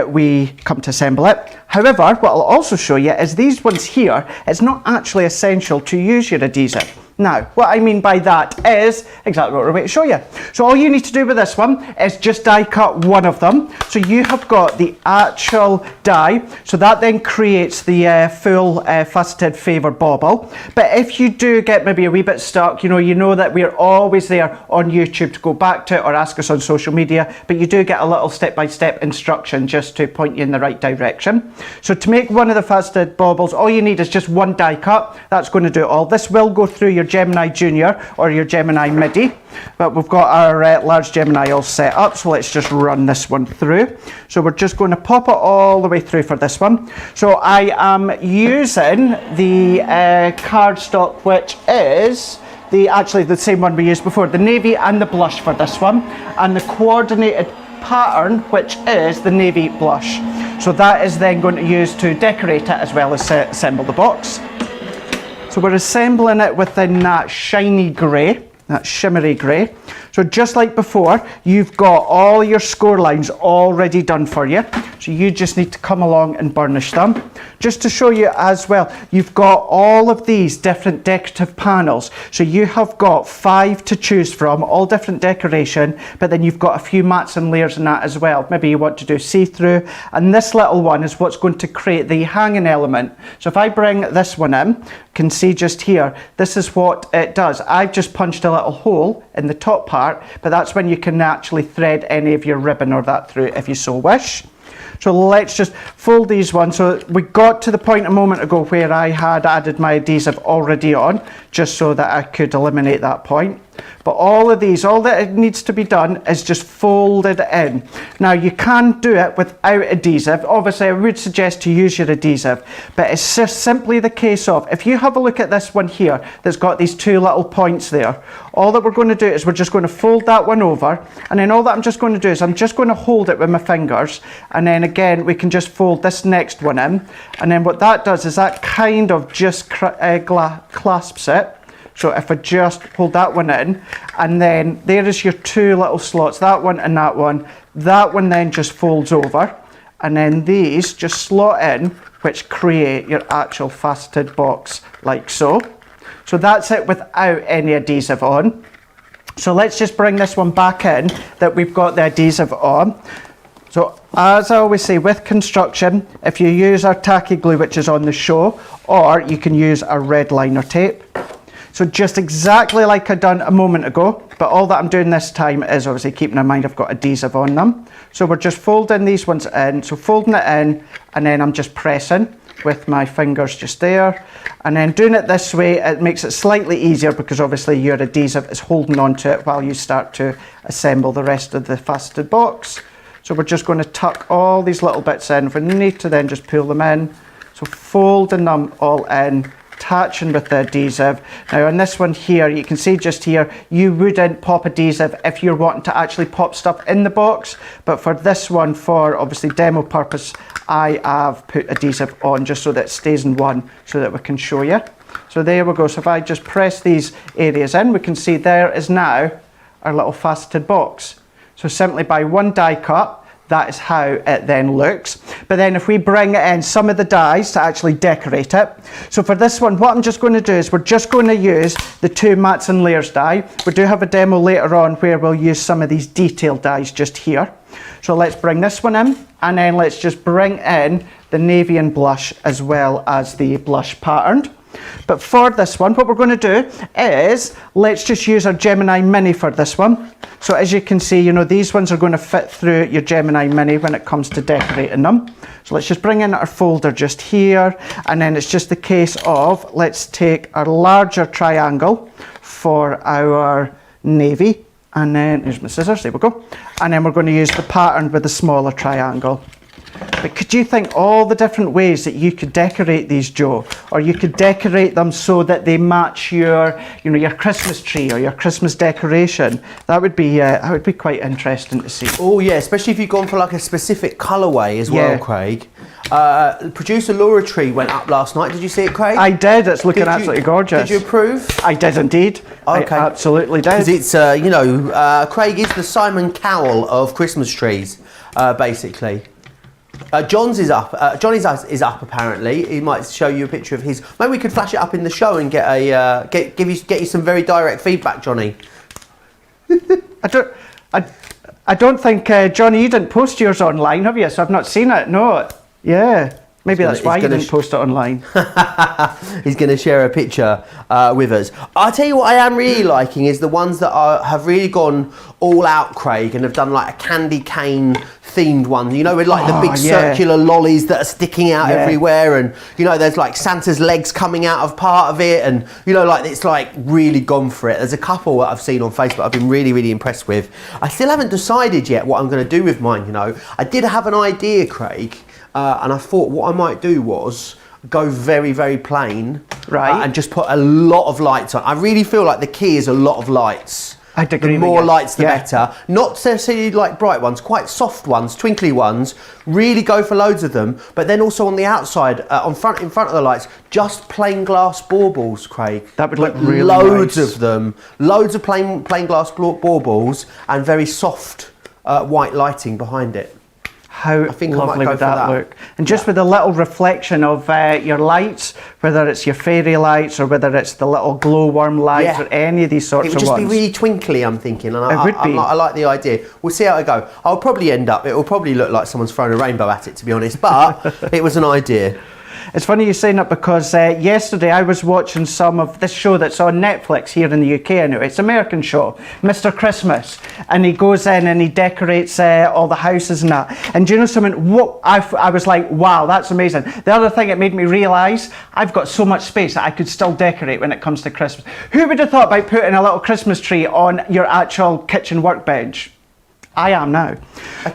we come to assemble it. However, what I'll also show you is these ones here, it's not actually essential to use your adhesive. Now, what I mean by that is exactly what we're going to show you. So all you need to do with this one is just die cut one of them. So you have got the actual die. So that then creates the full faceted favor bauble. But if you do get maybe a wee bit stuck, you know that we're always there on YouTube to go back to or ask us on social media. But you do get a little step-by-step instruction just to point you in the right direction. So to make one of the faceted baubles, all you need is just one die cut. That's going to do it all. This will go through your Gemini Junior or your Gemini Midi, but we've got our large Gemini all set up, so let's just run this one through. So we're just going to pop it all the way through for this one. So I am using the cardstock, which is actually the same one we used before, the navy and the blush for this one, and the coordinated pattern, which is the navy blush. So that is then going to use to decorate it as well as assemble the box. So we're assembling it within that shiny grey. that shimmery grey. So just like before, you've got all your score lines already done for you. So you just need to come along and burnish them. Just to show you as well, you've got all of these different decorative panels. So you have got 5 to choose from, all different decoration, but then you've got a few mats and layers in that as well. Maybe you want to do see-through, and this little one is what's going to create the hanging element. So if I bring this one in, you can see just here, this is what it does. I've just punched a little hole in the top part, but that's when you can actually thread any of your ribbon or that through if you so wish. So let's just fold these ones. So we got to the point a moment ago where I had added my adhesive already on, just so that I could eliminate that point. But all of these, all that it needs to be done is just folded in. Now you can do it without adhesive. Obviously I would suggest to use your adhesive, but it's just simply the case of, if you have a look at this one here that's got these 2 little points there, all that we're going to do is we're just going to fold that one over, and then all that I'm just going to do is I'm just going to hold it with my fingers, and then again we can just fold this next one in, and then what that does is that kind of just clasps it. So if I just hold that one in, and then there is your 2 little slots, that one and that one then just folds over, and then these just slot in, which create your actual faceted box like so. So that's it without any adhesive on. So let's just bring this one back in that we've got the adhesive on. So as I always say with construction, if you use our tacky glue, which is on the show, or you can use our red liner tape. So just exactly like I done a moment ago, but all that I'm doing this time is obviously keeping in mind I've got adhesive on them. So we're just folding these ones in, so folding it in, and then I'm just pressing with my fingers just there. And then doing it this way, it makes it slightly easier because obviously your adhesive is holding on to it while you start to assemble the rest of the faceted box. So we're just going to tuck all these little bits in. If we need to then just pull them in. So folding them all in, attaching with the adhesive. Now on this one here, you can see just here, you wouldn't pop adhesive if you're wanting to actually pop stuff in the box, but for this one, for obviously demo purpose, I have put adhesive on just so that it stays in one, so that we can show you. So there we go. So if I just press these areas in, we can see there is now our little faceted box. So simply by one die cut, that is how it then looks. But then if we bring in some of the dies to actually decorate it. So for this one, what I'm just going to do is we're just going to use the 2 mats and layers die. We do have a demo later on where we'll use some of these detailed dies just here. So let's bring this one in, and then let's just bring in the navy and blush as well as the blush patterned. But for this one, what we're going to do is let's just use our Gemini Mini for this one. So as you can see, you know, these ones are going to fit through your Gemini Mini when it comes to decorating them. So let's just bring in our folder just here, and then it's just the case of let's take our larger triangle for our navy, and then here's my scissors, there we go, and then we're going to use the pattern with the smaller triangle. But could you think all the different ways that you could decorate these, Joe? Or you could decorate them so that they match your, you know, your Christmas tree or your Christmas decoration. That would be quite interesting to see. Oh yeah, especially if you've gone for like a specific colourway as well, Yeah. Craig. Producer Laura Tree went up last night. Did you see it, Craig? I did. It's looking absolutely gorgeous. Did you approve? I did indeed. Okay. I absolutely did. Because it's, you know, Craig is the Simon Cowell of Christmas trees, basically. John's is up. Johnny's is up apparently. He might show you a picture of his. Maybe we could flash it up in the show and get a get you some very direct feedback, Johnny. I don't think Johnny, you didn't post yours online, have you? So I've not seen it. No. Yeah. Maybe that's why you didn't post it online. He's going to share a picture with us. I'll tell you what I am really liking is the ones that have really gone all out, Craig, and have done like a candy cane themed one. You know, with like the big circular lollies that are sticking out everywhere, and you know, there's like Santa's legs coming out of part of it, and you know, like it's like really gone for it. There's a couple that I've seen on Facebook I've been really, really impressed with. I still haven't decided yet what I'm going to do with mine. You know, I did have an idea, Craig. And I thought what I might do was go very, very plain, right, and just put a lot of lights on. I really feel like the key is a lot of lights. I'd agree The with more you. lights, the Yeah. better. Not necessarily like bright ones, quite soft ones, twinkly ones. Really go for loads of them. But then also on the outside, in front of the lights, just plain glass baubles, Craig. That would look But really loads nice. of them. Loads of plain glass baubles and very soft white lighting behind it. How think I might lovely go would for that that. look? And just with a little reflection of your lights, whether it's your fairy lights or whether it's the little glowworm lights Yeah. or any of these sorts It of would just ones. be really twinkly, I'm thinking, and It would be. I like the idea. We'll see how it go. I'll probably end up. It will probably look like someone's thrown a rainbow at it, to be honest. But it was an idea. It's funny you saying that because yesterday I was watching some of this show that's on Netflix here in the UK anyway. It's an American show, Mr. Christmas. And he goes in and he decorates all the houses and that. And do you know something? What I was like, wow, that's amazing. The other thing it made me realise, I've got so much space that I could still decorate when it comes to Christmas. Who would have thought about putting a little Christmas tree on your actual kitchen workbench? I am now. A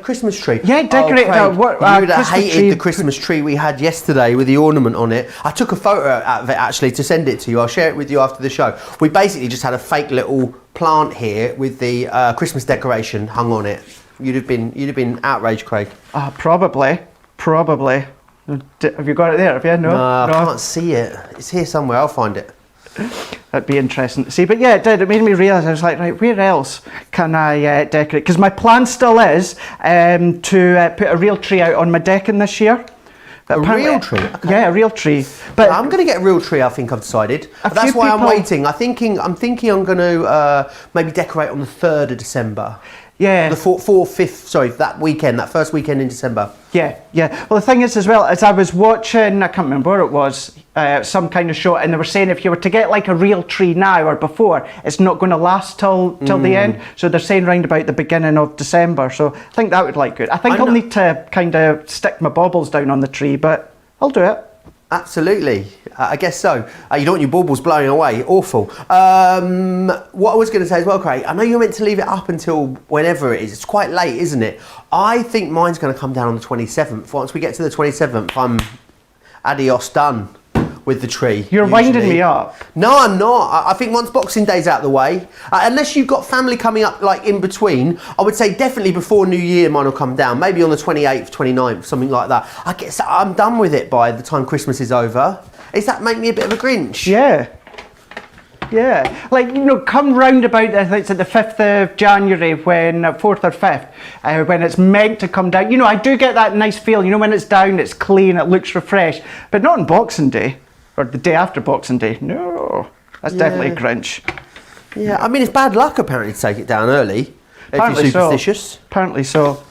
Christmas tree. Yeah, decorate Craig, the you would have Christmas hated tree. the Christmas tree we had yesterday with the ornament on it. I took a photo of it actually to send it to you. I'll share it with you after the show. We basically just had a fake little plant here with the Christmas decoration hung on it. You'd have been outraged, Craig. Probably. Have you got it there? Have you? No, I can't see it. It's here somewhere. I'll find it. That'd be interesting to see. But yeah, it did. It made me realise, I was like, right, where else can I decorate? Because my plan still is to put a real tree out on my decking this year. But A real tree? Okay. Yeah, a real tree. But I'm going to get a real tree, I think I've decided. A That's few why I'm people- waiting. I'm thinking I'm going to maybe decorate on the 3rd of December. yeah. The 4th, sorry, that first weekend in December. Yeah. Well, the thing is, as well, as I was watching, I can't remember where it was, some kind of show, and they were saying if you were to get like a real tree now or before, it's not going to last till the end. So they're saying round about the beginning of December. So I think that would like good. I think I'll need to kind of stick my baubles down on the tree, but I'll do it. Absolutely, I guess so. You don't want your baubles blowing away, awful. What I was going to say as well, Craig, I know you're meant to leave it up until whenever it is. It's quite late, isn't it? I think mine's going to come down on the 27th. Once we get to the 27th, I'm adios done with the tree. You're winding usually. me up. No, I'm not. I think once Boxing Day's out of the way, unless you've got family coming up like in between, I would say definitely before New Year mine will come down. Maybe on the 28th, 29th, something like that. I guess I'm done with it by the time Christmas is over. Does that make me a bit of a Grinch? Yeah, like, you know, come round about, I think it's the 5th of January, when 4th or 5th, when it's meant to come down. You know, I do get that nice feel, you know, when it's down, it's clean, it looks refreshed, but not on Boxing Day, or the day after Boxing Day. No, that's definitely a Grinch. Yeah, I mean, it's bad luck apparently to take it down early, Apparently if you're superstitious. Apparently so.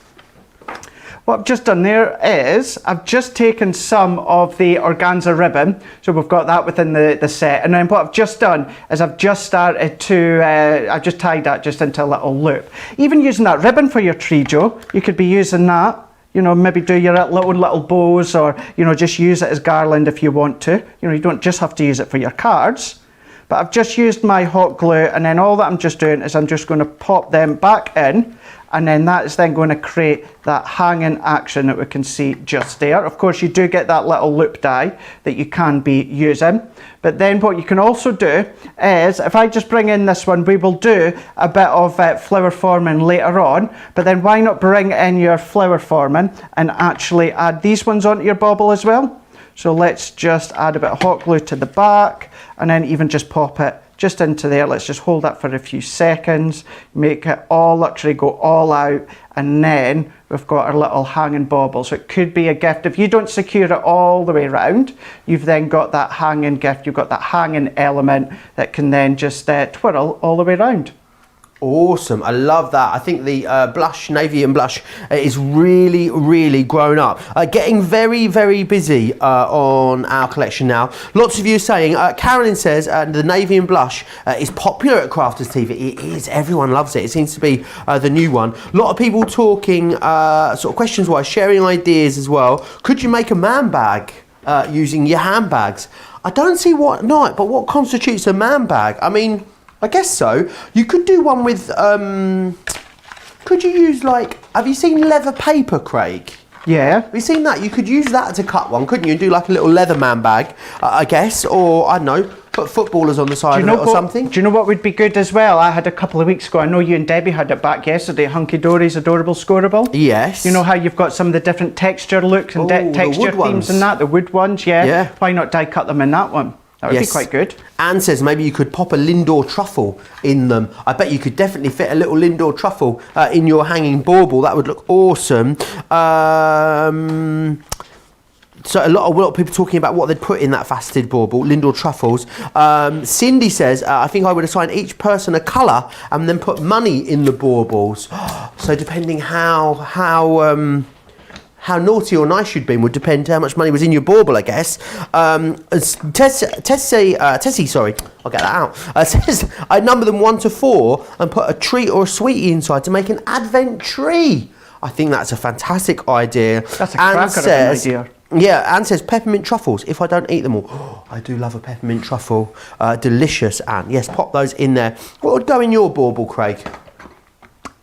What I've just done there is I've just taken some of the organza ribbon, so we've got that within the set, and then what I've just done is I've just started to I've just tied that just into a little loop. Even using that ribbon for your tree, Joe, you could be using that, you know, maybe do your little bows, or, you know, just use it as garland if you want to. You know, you don't just have to use it for your cards. But I've just used my hot glue, and then all that I'm just doing is I'm just going to pop them back in, and then that is then going to create that hanging action that we can see just there. Of course, you do get that little loop die that you can be using. But then what you can also do is, if I just bring in this one, we will do a bit of flower forming later on, but then why not bring in your flower forming and actually add these ones onto your bauble as well? So let's just add a bit of hot glue to the back, and then even just pop it just into there. Let's just hold that for a few seconds, make it all luxury, go all out, and then we've got our little hanging bauble. So it could be a gift. If you don't secure it all the way around, you've then got that hanging gift, you've got that hanging element that can then just twirl all the way around. Awesome, I love that. I think the blush, navy and blush, is really, really grown up. Getting very, very busy on our collection now. Lots of you saying, Carolyn says the navy and blush is popular at Crafters TV. It is, everyone loves it. It seems to be the new one. A lot of people talking, sort of questions-wise, sharing ideas as well. Could you make a man bag using your handbags? I don't see what not, but what constitutes a man bag? I mean, I guess so. You could do one with, could you use like, have you seen leather paper, Craig? Yeah. Have you seen that? You could use that to cut one, couldn't you? And do like a little leather man bag, I guess, or I don't know, Put footballers on the side of it or something. Do you know what would be good as well? I had a couple of weeks ago, I know you and Debbie had it back yesterday, Hunky Dory's Adorable Scoreable. Yes. You know how you've got some of the different texture looks and texture themes and that, the wood ones, Yeah. Why not die cut them in that one? That would be quite good. Anne says maybe you could pop a Lindor truffle in them. I bet you could definitely fit a little Lindor truffle in your hanging bauble. That would look awesome. So a lot of people talking about what they'd put in that faceted bauble, Lindor truffles. Cindy says, I think I would assign each person a colour and then put money in the baubles. So depending how naughty or nice you'd been would depend how much money was in your bauble, I guess. Tessie, sorry, I'll get that out. Says I'd number them 1 to 4 and put a treat or a sweetie inside to make an advent tree. I think that's a fantastic idea. That's a cracker of an idea. Yeah, Anne says peppermint truffles, if I don't eat them all. Oh, I do love a peppermint truffle. Delicious, Anne. Yes, pop those in there. What would go in your bauble, Craig?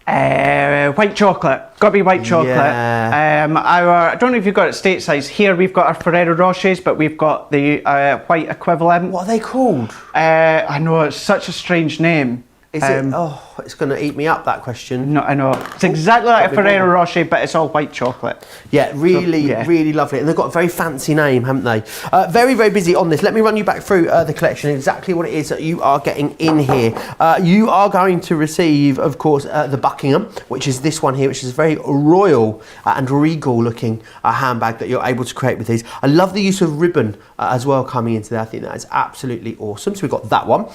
White chocolate. Got to be white chocolate. Yeah. I don't know if you've got it stateside. Here we've got our Ferrero Rochers, but we've got the white equivalent. What are they called? I know, it's such a strange name. Is it? Oh, it's going to eat me up, that question. No, I know. It's exactly like a Ferrero Rocher, but it's all white chocolate. Yeah, really lovely. And they've got a very fancy name, haven't they? Very, very busy on this. Let me run you back through the collection, exactly what it is that you are getting in here. You are going to receive, of course, the Buckingham, which is this one here, which is a very royal and regal looking handbag that you're able to create with these. I love the use of ribbon as well coming into there. I think that is absolutely awesome. So we've got that one.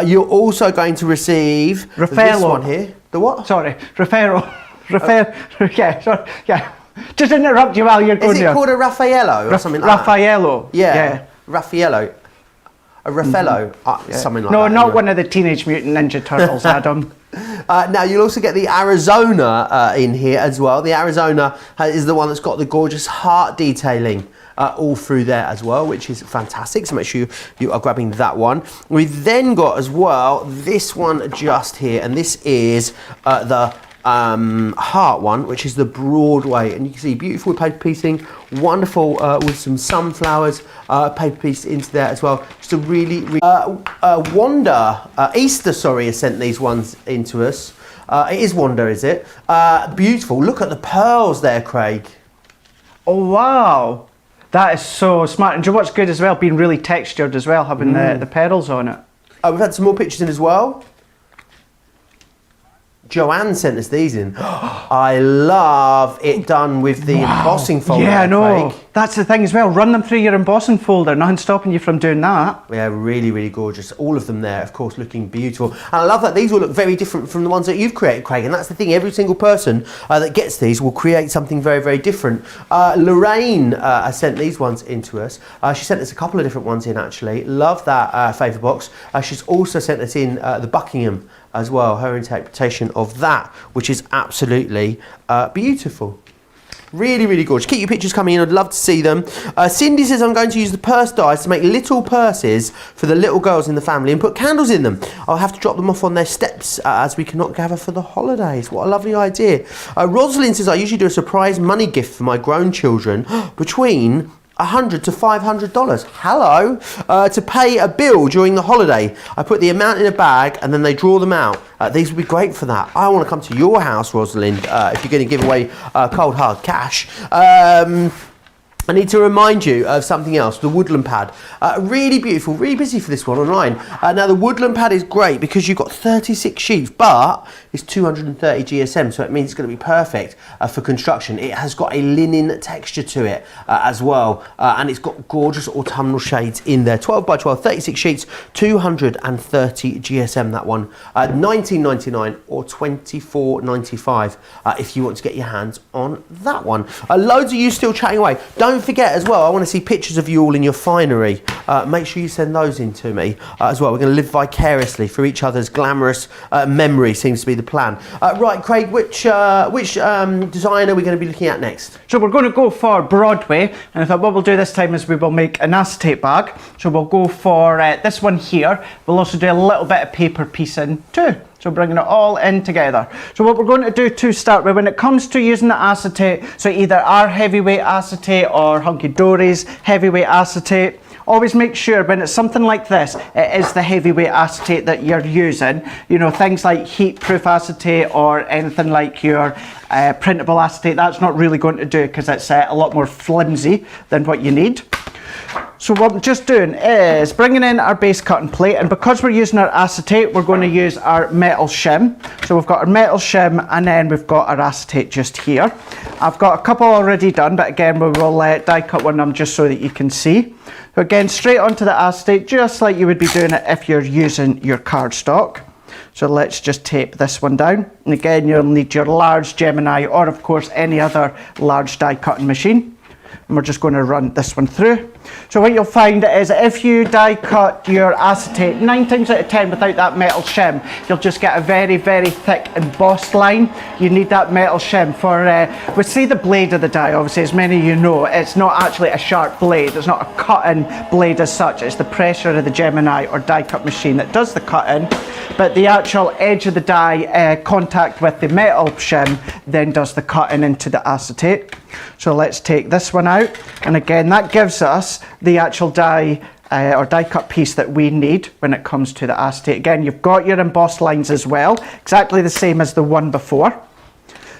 You're also going to receive this one here. The what? Sorry, Raffaello. Yeah, sorry. Yeah. Just interrupt you while you're going there. Is it called a Raffaello or something like Raffaello. that? Yeah. Raffaello. A Raffaello, something like that. No, not one of the Teenage Mutant Ninja Turtles, Adam. Now you'll also get the Arizona in here as well. The Arizona is the one that's got the gorgeous heart detailing all through there as well, which is fantastic. So make sure you are grabbing that one. We've then got as well this one just here, and this is the heart one, which is the Broadway, and you can see beautiful paper piecing, wonderful with some sunflowers paper piece into there as well. Just a really Easter has sent these ones into us. It is Wanda, is it? Beautiful. Look at the pearls there, Craig. Oh wow, that is so smart. And do you know what's good as well? Being really textured as well, having the pearls on it. We've had some more pictures in as well. Joanne sent us these in. I love it done with the embossing folder. Yeah, I know. Craig. That's the thing as well. Run them through your embossing folder. Nothing stopping you from doing that. Yeah, really, really gorgeous. All of them there, of course, looking beautiful. And I love that these will look very different from the ones that you've created, Craig. And that's the thing. Every single person that gets these will create something very, very different. Lorraine has sent these ones into us. She sent us a couple of different ones in, actually. Love that favour box. She's also sent us in the Buckingham as well, her interpretation of that, which is absolutely beautiful. Really, really gorgeous. Keep your pictures coming in. I'd love to see them. Cindy says, I'm going to use the purse dies to make little purses for the little girls in the family and put candles in them. I'll have to drop them off on their steps as we cannot gather for the holidays. What a lovely idea. Rosalind says, I usually do a surprise money gift for my grown children between $100 to $500. Hello. To pay a bill during the holiday. I put the amount in a bag and then they draw them out. These would be great for that. I want to come to your house, Rosalind, if you're going to give away cold hard cash. I need to remind you of something else, the Woodland Pad. Really beautiful, really busy for this one online. Now the Woodland Pad is great because you've got 36 sheets, but it's 230 GSM, so it means it's going to be perfect for construction. It has got a linen texture to it as well, and it's got gorgeous autumnal shades in there. 12 by 12, 36 sheets, 230 GSM, that one. $19.99 or $24.95 if you want to get your hands on that one. Loads of you still chatting away. Don't forget as well, I want to see pictures of you all in your finery. Make sure you send those in to me as well. We're going to live vicariously through each other's glamorous memory, seems to be the plan. Right, Craig, which design are we going to be looking at next? So we're going to go for Broadway, and I thought what we'll do this time is we will make an acetate bag. So we'll go for this one here. We'll also do a little bit of paper piecing too. So bringing it all in together. So what we're going to do to start with, when it comes to using the acetate, so either our heavyweight acetate or Hunky Dory's heavyweight acetate, always make sure when it's something like this, it is the heavyweight acetate that you're using. You know, things like heat-proof acetate or anything like your printable acetate, that's not really going to do because it's a lot more flimsy than what you need. So what I'm just doing is bringing in our base cutting plate, and because we're using our acetate, we're going to use our metal shim. So we've got our metal shim and then we've got our acetate just here. I've got a couple already done, but again we will die cut one of them just so that you can see. So again, straight onto the acetate, just like you would be doing it if you're using your cardstock. So let's just tape this one down. And again, you'll need your large Gemini or of course any other large die cutting machine. And we're just going to run this one through. So what you'll find is if you die cut your acetate 9 times out of 10 without that metal shim, you'll just get a very, very thick embossed line. You need that metal shim for, we see the blade of the die, obviously, as many of you know, it's not actually a sharp blade, it's not a cutting blade as such, it's the pressure of the Gemini or die cut machine that does the cutting, but the actual edge of the die contact with the metal shim then does the cutting into the acetate. So let's take this one out, and again that gives us the actual die or die cut piece that we need when it comes to the acetate. Again, you've got your embossed lines as well, exactly the same as the one before.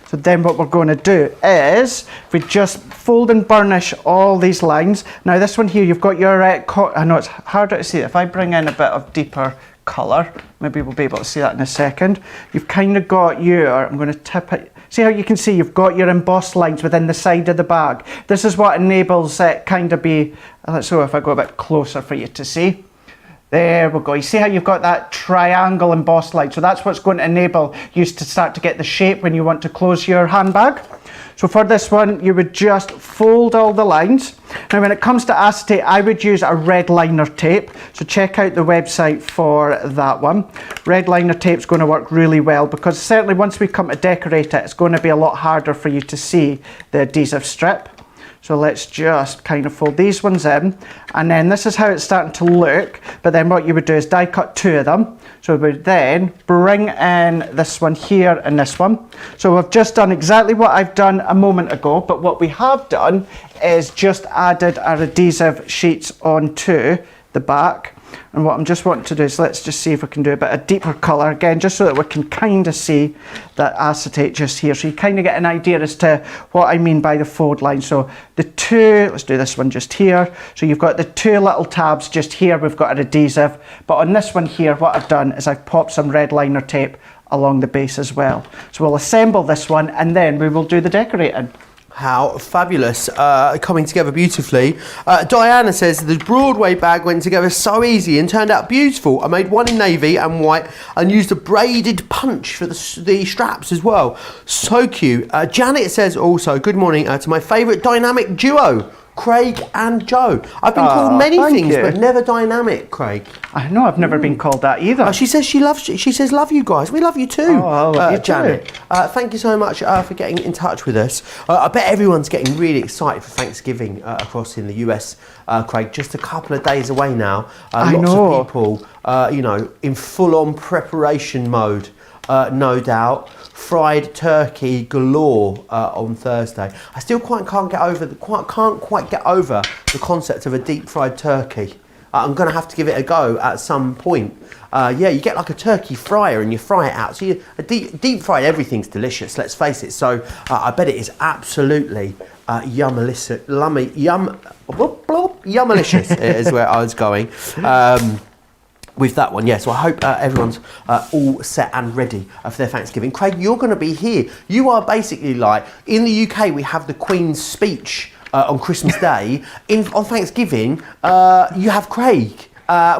So then what we're going to do is we just fold and burnish all these lines. Now this one here, you've got your I know it's harder to see. If I bring in a bit of deeper colour, maybe we'll be able to see that in a second. You've kind of got your, I'm going to tip it. See how you can see you've got your embossed lines within the side of the bag. This is what enables it kind of be, let's see if I go a bit closer for you to see. There we go. You see how you've got that triangle embossed line? So that's what's going to enable you to start to get the shape when you want to close your handbag. So for this one, you would just fold all the lines. Now when it comes to acetate, I would use a red liner tape. So check out the website for that one. Red liner tape is going to work really well because certainly once we come to decorate it, it's going to be a lot harder for you to see the adhesive strip. So let's just kind of fold these ones in, and then this is how it's starting to look, but then what you would do is die cut 2 of them. So we would then bring in this one here and this one. So we've just done exactly what I've done a moment ago, but what we have done is just added our adhesive sheets onto the back. And what I'm just wanting to do is let's just see if we can do a bit of deeper colour again, just so that we can kind of see that acetate just here. So you kind of get an idea as to what I mean by the fold line. So the 2, let's do this one just here. So you've got the 2 little tabs just here, we've got an adhesive. But on this one here, what I've done is I've popped some red liner tape along the base as well. So we'll assemble this one and then we will do the decorating. How fabulous, coming together beautifully. Diana says the Broadway bag went together so easy and turned out beautiful. I made one in navy and white and used a braided punch for the straps as well. So cute. Janet says also, good morning to my favourite dynamic duo, Craig and Joe. I've been called many things, but never dynamic, Craig. I know, I've never been called that either. She says she loves you. She says, love you guys. We love you too. Oh, I love you Janet. too. Thank you so much for getting in touch with us. I bet everyone's getting really excited for Thanksgiving across in the US, Craig. Just a couple of days away now. Lots of people, you know, in full-on preparation mode, no doubt. Fried turkey galore on Thursday. I still can't quite get over the concept of a deep fried turkey. I'm going to have to give it a go at some point. Yeah, you get like a turkey fryer and you fry it out. So deep fried, everything's delicious. Let's face it. So I bet it is absolutely yummalicious. Yummalicious is where I was going. With that one, yeah. So I hope everyone's all set and ready for their Thanksgiving. Craig, you're going to be here. You are basically like, in the UK, we have the Queen's speech on Christmas Day. On Thanksgiving, you have Craig.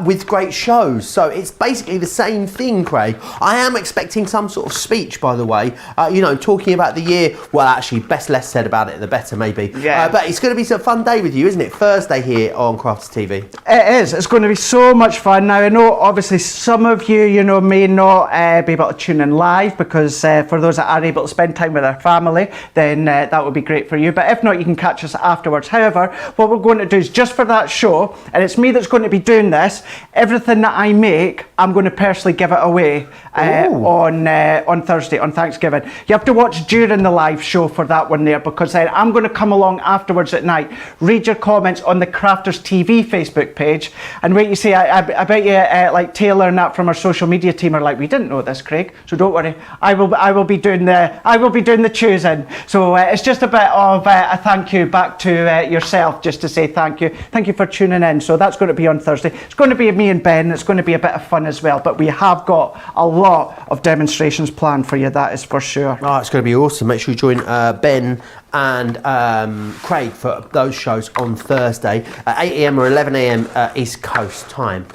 With great shows, so it's basically the same thing, Craig. I am expecting some sort of speech, by the way, you know, talking about the year. Well, actually, best less said about it, the better, maybe. Yeah. But it's going to be a fun day with you, isn't it? Thursday here on Crafts TV. It is. It's going to be so much fun. Now, I know, obviously, some of you, you know, may not be able to tune in live because for those that are able to spend time with their family, then that would be great for you. But if not, you can catch us afterwards. However, what we're going to do is just for that show, and it's me that's going to be doing this, everything that I make, I'm going to personally give it away on Thursday, on Thanksgiving. You have to watch during the live show for that one there, because then I'm going to come along afterwards at night, read your comments on the Crafters TV Facebook page, and wait, you see, I bet you like Taylor and that from our social media team are like, we didn't know this, Craig, so don't worry, I will be doing the choosing. So it's just a bit of a thank you back to yourself, just to say thank you for tuning in. So that's going to be on Thursday. It's going to be me and Ben. It's going to be a bit of fun as well, but we have got a lot of demonstrations planned for you, that is for sure. Oh, it's going to be awesome. Make sure you join Ben and Craig for those shows on Thursday at 8 a.m. or 11 a.m. East Coast time.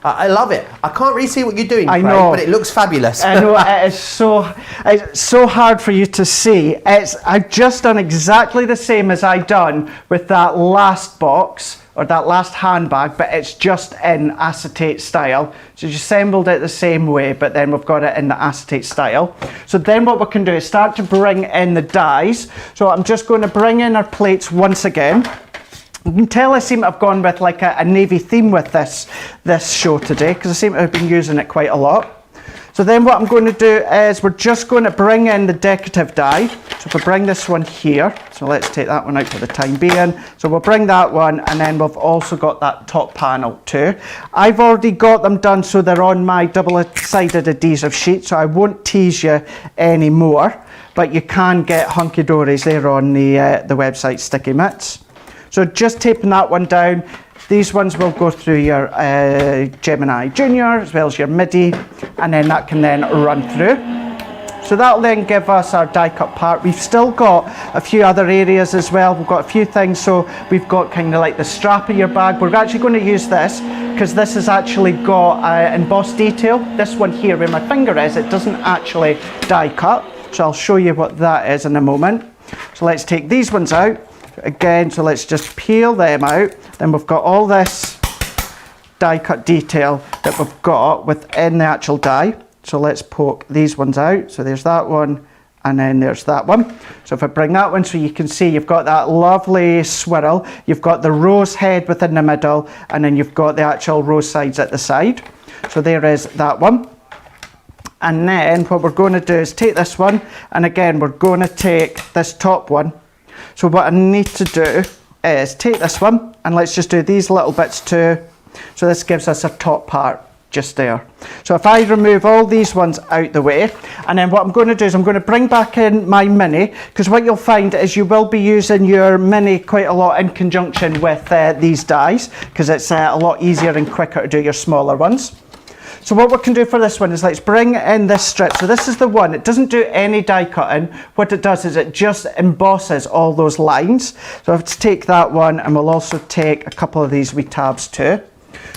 I love it. I can't really see what you're doing, Craig, but it looks fabulous. I know, it's so hard for you to see. I've just done exactly the same as I done with that last box, or that last handbag, but it's just in acetate style. So you assembled it the same way, but then we've got it in the acetate style. So then what we can do is start to bring in the dies. So I'm just going to bring in our plates once again. You can tell I seem to have gone with like a navy theme with this show today, because I seem to have been using it quite a lot. So then what I'm going to do is we're just going to bring in the decorative die. So if we bring this one here, so let's take that one out for the time being. So we'll bring that one, and then we've also got that top panel too. I've already got them done so they're on my double-sided adhesive sheet, so I won't tease you anymore, but you can get hunky-dories there on the website Sticky Mitts. So just taping that one down. These ones will go through your Gemini Junior as well as your MIDI, and then that can then run through. So that'll then give us our die cut part. We've still got a few other areas as well. We've got a few things. So we've got kind of like the strap of your bag. We're actually going to use this because this has actually got embossed detail. This one here where my finger is, it doesn't actually die cut. So I'll show you what that is in a moment. So let's take these ones out. Again, so let's just peel them out. Then we've got all this die cut detail that we've got within the actual die. So let's poke these ones out. So there's that one, and then there's that one. So if I bring that one, so you can see you've got that lovely swirl, you've got the rose head within the middle, and then you've got the actual rose sides at the side. So there is that one. And then what we're going to do is take this one, and again we're going to take this top one. So what I need to do is take this one, and let's just do these little bits too. So this gives us a top part just there. So if I remove all these ones out the way, and then what I'm going to do is I'm going to bring back in my Mini, because what you'll find is you will be using your Mini quite a lot in conjunction with these dies, because it's a lot easier and quicker to do your smaller ones. So what we can do for this one is let's bring in this strip. So this is the one, it doesn't do any die cutting. What it does is it just embosses all those lines. So I have to take that one, and we'll also take a couple of these wee tabs too.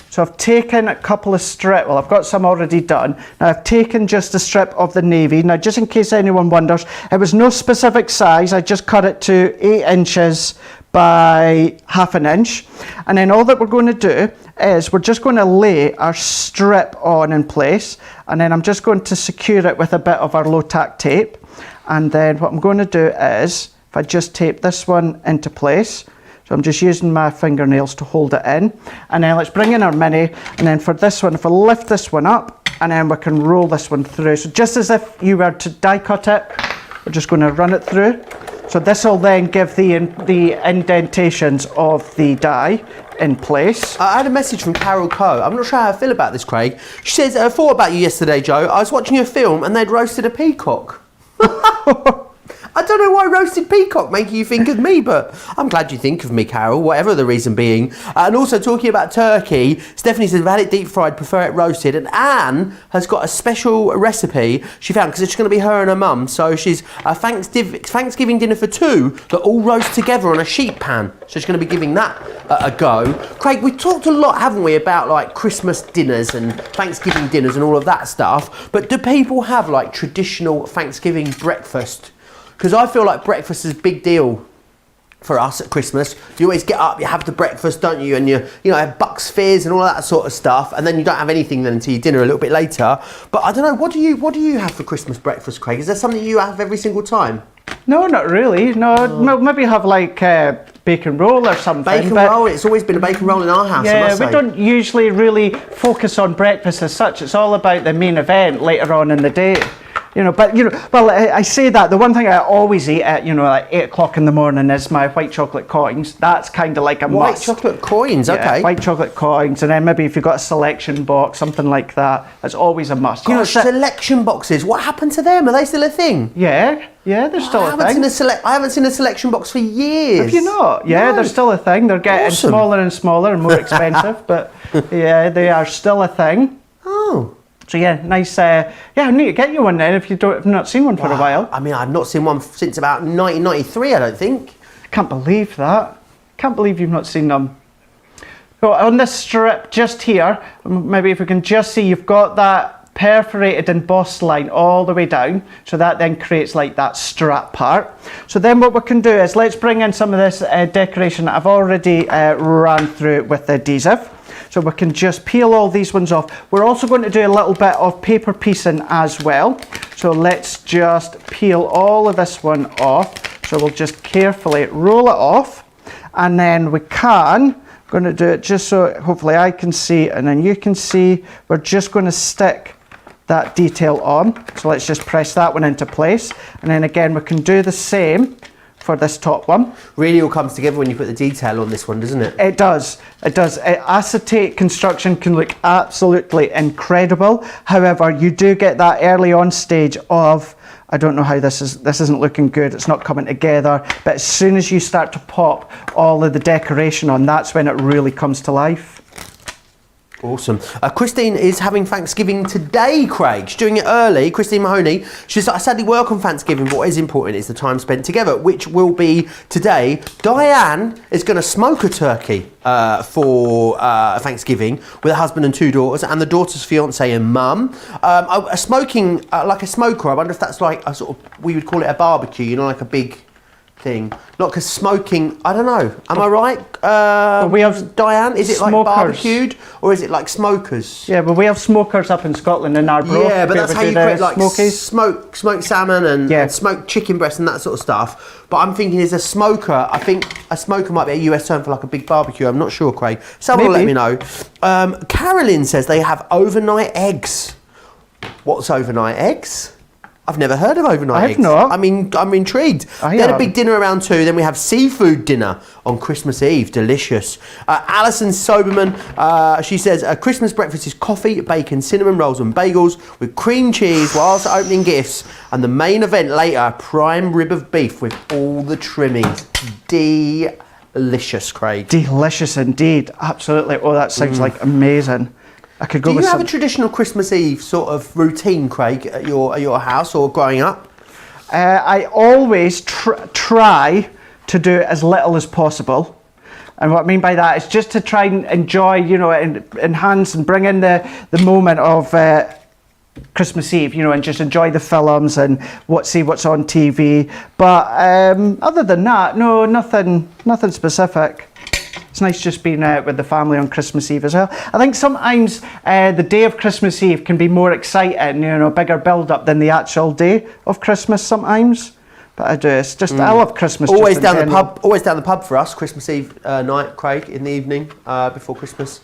So I've taken a couple of strip, well I've got some already done. Now I've taken just a strip of the navy. Now just in case anyone wonders, it was no specific size, I just cut it to 8 inches by half an inch. And then all that we're going to do is we're just going to lay our strip on in place, and then I'm just going to secure it with a bit of our low tack tape. And then what I'm going to do is, if I just tape this one into place, so I'm just using my fingernails to hold it in, and then let's bring in our Mini, and then for this one, if I lift this one up, and then we can roll this one through. So just as if you were to die cut it, we're just going to run it through. So this will then give the indentations of the die in place. I had a message from Carol Coe. I'm not sure how I feel about this, Craig. She says, I thought about you yesterday, Joe. I was watching a film and they'd roasted a peacock. I don't know why roasted peacock making you think of me, but I'm glad you think of me, Carol, whatever the reason being. And also talking about turkey, Stephanie says, I've had it deep fried, prefer it roasted. And Anne has got a special recipe she found, because it's going to be her and her mum. So she's a Thanksgiving dinner for two that all roast together on a sheet pan. So she's going to be giving that a go. Craig, we talked a lot, haven't we, about like Christmas dinners and Thanksgiving dinners and all of that stuff. But do people have like traditional Thanksgiving breakfast? Because I feel like breakfast is a big deal for us at Christmas. You always get up, you have the breakfast, don't you? And you have Bucks Fizz and all that sort of stuff. And then you don't have anything then until your dinner a little bit later. But I don't know, what do you have for Christmas breakfast, Craig? Is there something you have every single time? No, not really. No, maybe have like bacon roll or something. Bacon roll, it's always been a bacon roll in our house, I Yeah, must we say. don't usually really focus on breakfast as such. It's all about the main event later on in the day. Well, I say that the one thing I always eat at, like 8 o'clock in the morning is my white chocolate coins. That's kind of like a White must. chocolate coins, Yeah, okay. white chocolate coins, and then maybe if you've got a selection box, something like that, that's always a must. Selection boxes, what happened to them? Are they still a thing? Yeah, they're still a thing. I haven't seen a selection box for years. Have you not? Yeah, No. they're still a thing. They're getting Awesome. smaller and smaller and more expensive, but yeah, they are still a thing. Oh. So yeah, nice. I need to get you one then if you've not seen one for a while. I mean, I've not seen one since about 1993, I don't think. I can't believe that. Can't believe you've not seen them. So on this strip just here, maybe if we can just see, you've got that perforated embossed line all the way down. So that then creates like that strap part. So then what we can do is let's bring in some of this decoration that I've already ran through with the adhesive. So we can just peel all these ones off. We're also going to do a little bit of paper piecing as well. So let's just peel all of this one off. So we'll just carefully roll it off. And then we I'm going to do it just so hopefully I can see and then you can see. We're just going to stick that detail on. So let's just press that one into place. And then again, we can do the same for this top one. Really all comes together when you put the detail on this one, doesn't it? It does. Acetate construction can look absolutely incredible. However, you do get that early on stage of, I don't know how this isn't looking good, it's not coming together, but as soon as you start to pop all of the decoration on, that's when it really comes to life. Awesome. Christine is having Thanksgiving today, Craig. She's doing it early. Christine Mahoney. She's like, I sadly work on Thanksgiving, but what is important is the time spent together, which will be today. Diane is going to smoke a turkey for Thanksgiving with her husband and 2 daughters, and the daughter's fiance and mum. A smoking, like a smoker, I wonder if that's like a sort of, we would call it a barbecue, like a big thing. Not because smoking, I don't know. Am I right? We have Diane, is it smokers. like barbecued or is it like smokers? Yeah, but we have smokers up in Scotland in Arbroath. Yeah, but that's how you create like smokies. smoked salmon and smoked chicken breast and that sort of stuff. But I'm thinking is a smoker, I think a smoker might be a US term for like a big barbecue. I'm not sure, Craig. Someone will let me know. Carolyn says they have overnight eggs. What's overnight eggs? I've never heard of overnight eggs. not. I mean, I'm intrigued. Then a big dinner around 2. Then we have seafood dinner on Christmas Eve. Delicious. Alison Soberman, she says, Christmas breakfast is coffee, bacon, cinnamon rolls and bagels with cream cheese whilst opening gifts. And the main event later, a prime rib of beef with all the trimmings. Delicious, Craig. Delicious indeed. Absolutely. Oh, that sounds like amazing. I could go Do with you have some... a traditional Christmas Eve sort of routine, Craig, at your house or growing up? I always try to do as little as possible. And what I mean by that is just to try and enjoy, enhance and bring in the moment of Christmas Eve, and just enjoy the films and see what's on TV. But other than that, no, nothing specific. It's nice just being with the family on Christmas Eve as well. I think sometimes the day of Christmas Eve can be more exciting, a bigger build-up than the actual day of Christmas sometimes. But I do. It's just I love Christmas. Always down the pub. Always down the pub for us. Christmas Eve night, Craig, in the evening before Christmas.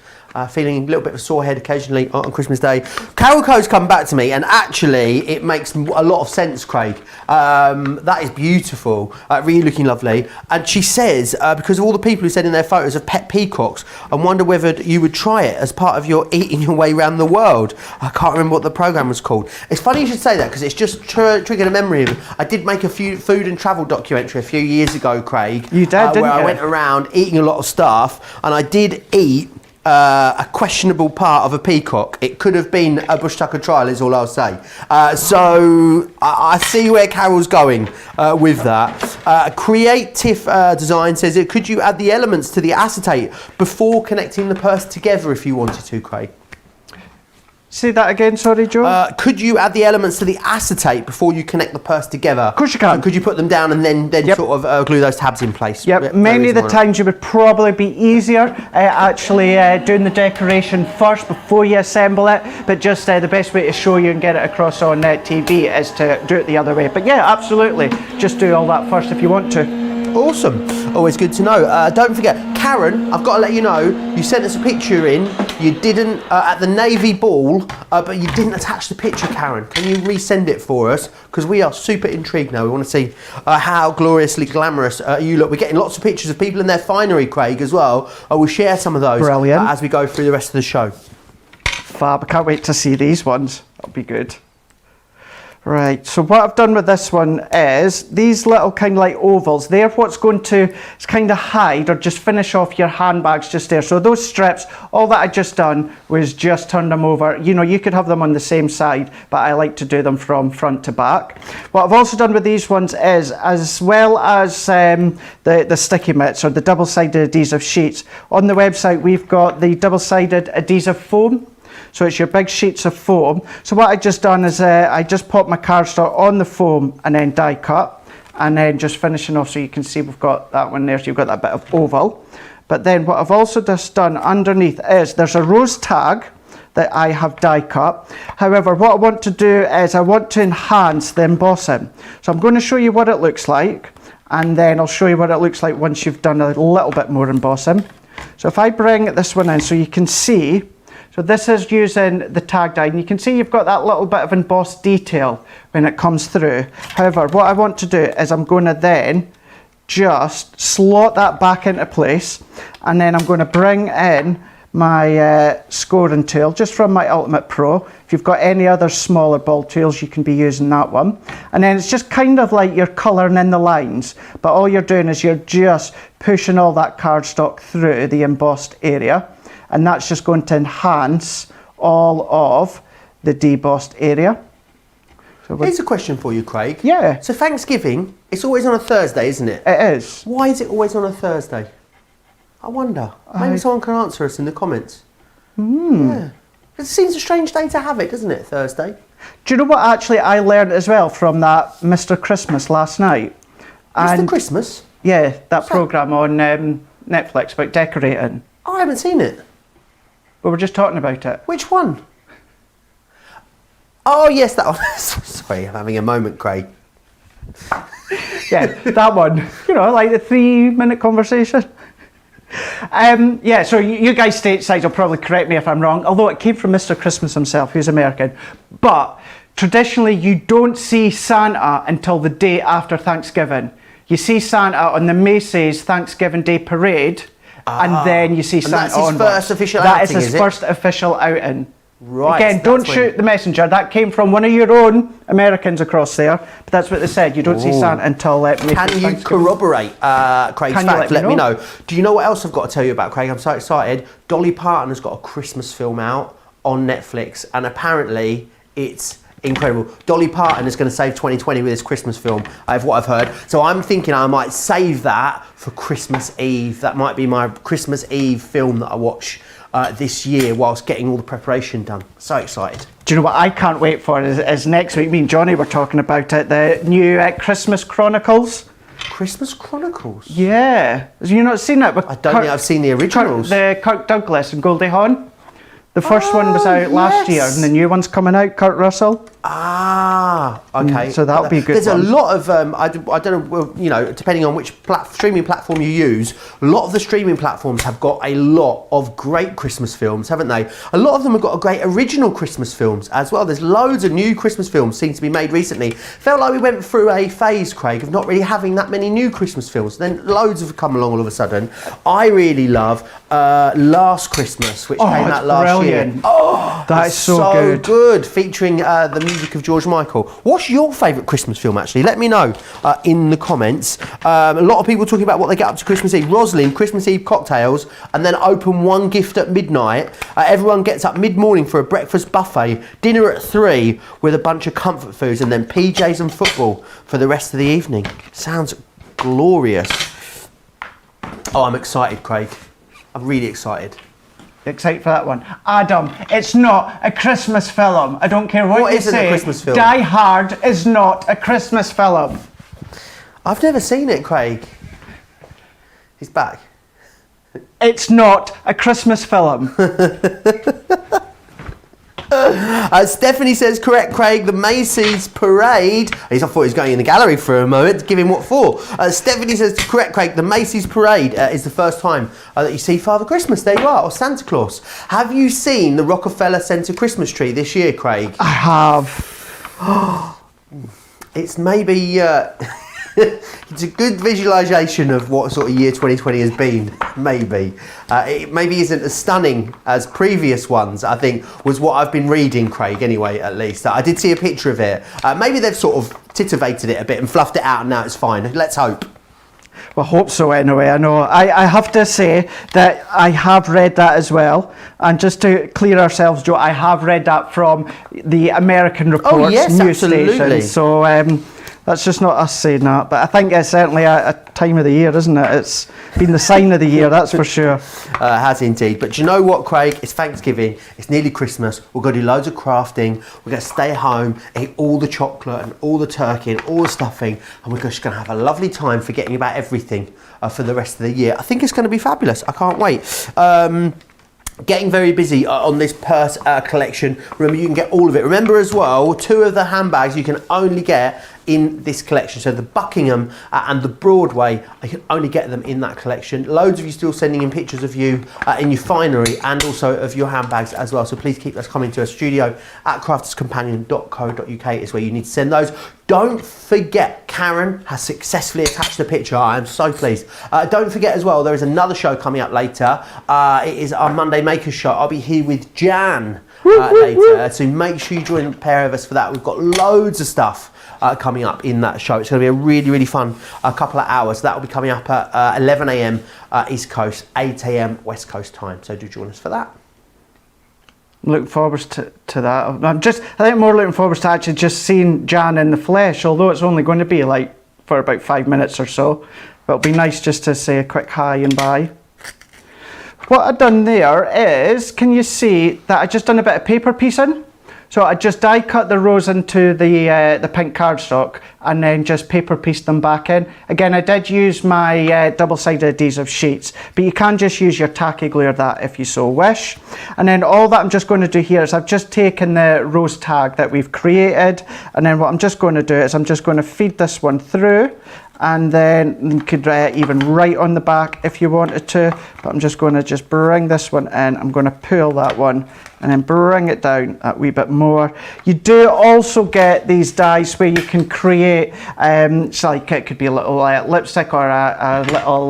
Feeling a little bit of a sore head occasionally on Christmas Day. Carol Coe's come back to me, and actually, it makes a lot of sense, Craig. That is beautiful, really looking lovely. And she says, because of all the people who send in their photos of pet peacocks, I wonder whether you would try it as part of your eating your way around the world. I can't remember what the programme was called. It's funny you should say that because it's just triggered a memory of it. I did make a few food and travel documentary a few years ago, Craig. You did, didn't you? Where I went around eating a lot of stuff, and I did eat a questionable part of a peacock. It could have been a bush tucker trial is all I'll say. So I see where Carol's going with that. Creative Design says, could you add the elements to the acetate before connecting the purse together if you wanted to, Craig? Say that again, sorry, Joe. Could you add the elements to the acetate before you connect the purse together? Of course you can. So could you put them down and then sort of glue those tabs in place? Yep, many of the times you would probably be easier actually doing the decoration first before you assemble it, but just the best way to show you and get it across on TV is to do it the other way. But yeah, absolutely, just do all that first if you want to. Awesome. Always good to know. Don't forget, Karen, I've got to let you know, you sent us a picture in. You didn't, at the Navy ball, but you didn't attach the picture, Karen. Can you resend it for us? Because we are super intrigued now. We want to see how gloriously glamorous you look. We're getting lots of pictures of people in their finery, Craig, as well. We'll share some of those as we go through the rest of the show. Fab. I can't wait to see these ones. That'll be good. Right, so what I've done with this one is these little kind of like ovals, they're what's going to kind of hide or just finish off your handbags just there. So those strips, all that I just done was just turn them over. You know, you could have them on the same side, but I like to do them from front to back. What I've also done with these ones is, as well as the sticky mitts or the double-sided adhesive sheets, on the website we've got the double-sided adhesive foam. So it's your big sheets of foam. So what I just done is I just popped my cardstock on the foam and then die cut, and then just finishing off, so you can see we've got that one there, so you've got that bit of oval. But then what I've also just done underneath is there's a rose tag that I have die cut. However, what I want to do is I want to enhance the embossing. So I'm going to show you what it looks like, and then I'll show you what it looks like once you've done a little bit more embossing. So if I bring this one in so you can see, so this is using the tag die, and you can see you've got that little bit of embossed detail when it comes through. However, what I want to do is I'm going to then just slot that back into place, and then I'm going to bring in my scoring tool just from my Ultimate Pro. If you've got any other smaller ball tools, you can be using that one. And then it's just kind of like you're colouring in the lines, but all you're doing is you're just pushing all that cardstock through the embossed area. And that's just going to enhance all of the debossed area. So here's a question for you, Craig. Yeah. So Thanksgiving, it's always on a Thursday, isn't it? It is. Why is it always on a Thursday? I wonder. Maybe someone can answer us in the comments. Yeah. It seems a strange day to have it, doesn't it, Thursday? Do you know what actually I learned as well from that Mr. Christmas last night? Mr. Christmas? Yeah, that programme on Netflix about decorating. Oh, I haven't seen it. We were just talking about it. Which one? Oh, yes, that one. Sorry, I'm having a moment, Craig. Yeah, that one. You know, like the 3-minute conversation. Yeah, so you guys stateside will probably correct me if I'm wrong, although it came from Mr. Christmas himself, who's American. But traditionally, you don't see Santa until the day after Thanksgiving. You see Santa on the Macy's Thanksgiving Day Parade. And then you see Santa on. That's his first official outing, That is his first official outing. Right. Again, don't shoot the messenger. That came from one of your own Americans across there. But that's what they said. You don't see Santa until Can you corroborate Craig's fact? Let me know. Do you know what else I've got to tell you about, Craig? I'm so excited. Dolly Parton has got a Christmas film out on Netflix, and apparently it's incredible. Dolly Parton is going to save 2020 with this Christmas film, what I've heard. So I'm thinking I might save that for Christmas Eve. That might be my Christmas Eve film that I watch this year whilst getting all the preparation done. So excited. Do you know what I can't wait for is next week? Me and Johnny were talking about it. The new Christmas Chronicles. Christmas Chronicles? Yeah. Have you not seen it? I don't think I've seen the originals. Kirk Douglas and Goldie Hawn. The first one was out last year, and the new one's coming out, Kurt Russell. Ah, okay. So that'll be a good There's a lot of, I don't know, you know, depending on which streaming platform you use, a lot of the streaming platforms have got a lot of great Christmas films, haven't they? A lot of them have got a great original Christmas films as well. There's loads of new Christmas films seem to be made recently. Felt like we went through a phase, Craig, of not really having that many new Christmas films. Then loads have come along all of a sudden. I really love Last Christmas, which came out last year. Oh, that's so good. Featuring the music of George Michael. What's your favourite Christmas film, actually? Let me know in the comments. A lot of people talking about what they get up to Christmas Eve. Rosalind, Christmas Eve cocktails, and then open one gift at midnight. Everyone gets up mid-morning for a breakfast buffet, dinner at 3 with a bunch of comfort foods, and then PJs and football for the rest of the evening. Sounds glorious. Oh, I'm excited, Craig. I'm really excited. Excited for that one. Adam, it's not a Christmas film. I don't care what you say. What isn't a Christmas film? Die Hard is not a Christmas film. I've never seen it, Craig. He's back. It's not a Christmas film. Stephanie says, correct, Craig, the Macy's parade. I thought he was going in the gallery for a moment. Give him what for. Stephanie says, correct, Craig, the Macy's parade is the first time that you see Father Christmas. There you are, or Santa Claus. Have you seen the Rockefeller Center Christmas tree this year, Craig? I have. It's maybe... it's a good visualisation of what sort of year 2020 has been, maybe. It maybe isn't as stunning as previous ones, I think, was what I've been reading, Craig, anyway, at least. I did see a picture of it. Maybe they've sort of titivated it a bit and fluffed it out and now it's fine. Let's hope. Well, hope so anyway. I know. I have to say that I have read that as well. And just to clear ourselves, Joe, I have read that from the American Reports news station. So that's just not us saying that. But I think it's certainly a time of the year, isn't it? It's been the sign of the year, that's for sure. Has indeed. But do you know what, Craig? It's Thanksgiving. It's nearly Christmas. We're going to do loads of crafting. We're going to stay home, eat all the chocolate and all the turkey and all the stuffing. And we're just going to have a lovely time forgetting about everything for the rest of the year. I think it's going to be fabulous. I can't wait. Getting very busy on this purse collection. Remember, you can get all of it. Remember as well, 2 of the handbags you can only get in this collection. So the Buckingham and the Broadway, I can only get them in that collection. Loads of you still sending in pictures of you in your finery and also of your handbags as well. So please keep those coming to us. studio@crafterscompanion.co.uk is where you need to send those. Don't forget, Karen has successfully attached a picture. I am so pleased. Don't forget as well, there is another show coming up later. It is our Monday Makers show. I'll be here with Jan later. So make sure you join a pair of us for that. We've got loads of stuff coming up in that show. It's going to be a really, really fun couple of hours. That will be coming up at 11 a.m. East Coast, 8 a.m. West Coast time. So do join us for that. Looking forward to that. I think more looking forward to actually just seeing Jan in the flesh, although it's only going to be like for about 5 minutes or so. But it'll be nice just to say a quick hi and bye. What I've done there is, can you see that I just done a bit of paper piecing? So I just die cut the rows into the pink cardstock and then just paper pieced them back in. Again, I did use my double-sided adhesive sheets, but you can just use your tacky glue or that if you so wish. And then all that I'm just going to do here is I've just taken the rose tag that we've created, and then what I'm just going to do is I'm just going to feed this one through, and then you could even write on the back if you wanted to, but I'm just going to just bring this one in. I'm going to pull that one and then bring it down a wee bit more. You do also get these dies where you can create, it's like it could be a little lipstick or a little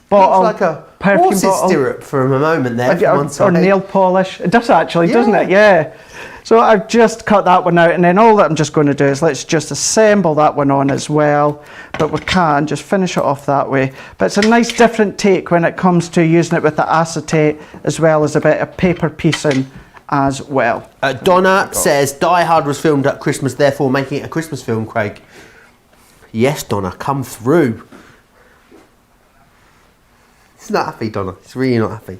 bottle. Looks like a perfume horse's bottle. stirrup for a moment there. Or nail polish. It does actually, doesn't it? Yeah. So I've just cut that one out, and then all that I'm just going to do is let's just assemble that one on as well. But we can just finish it off that way. But it's a nice different take when it comes to using it with the acetate as well as a bit of paper piecing as well. Donna says Die Hard was filmed at Christmas, therefore making it a Christmas film, Craig. Yes, Donna, come through. It's not happy, Donna. It's really not happy.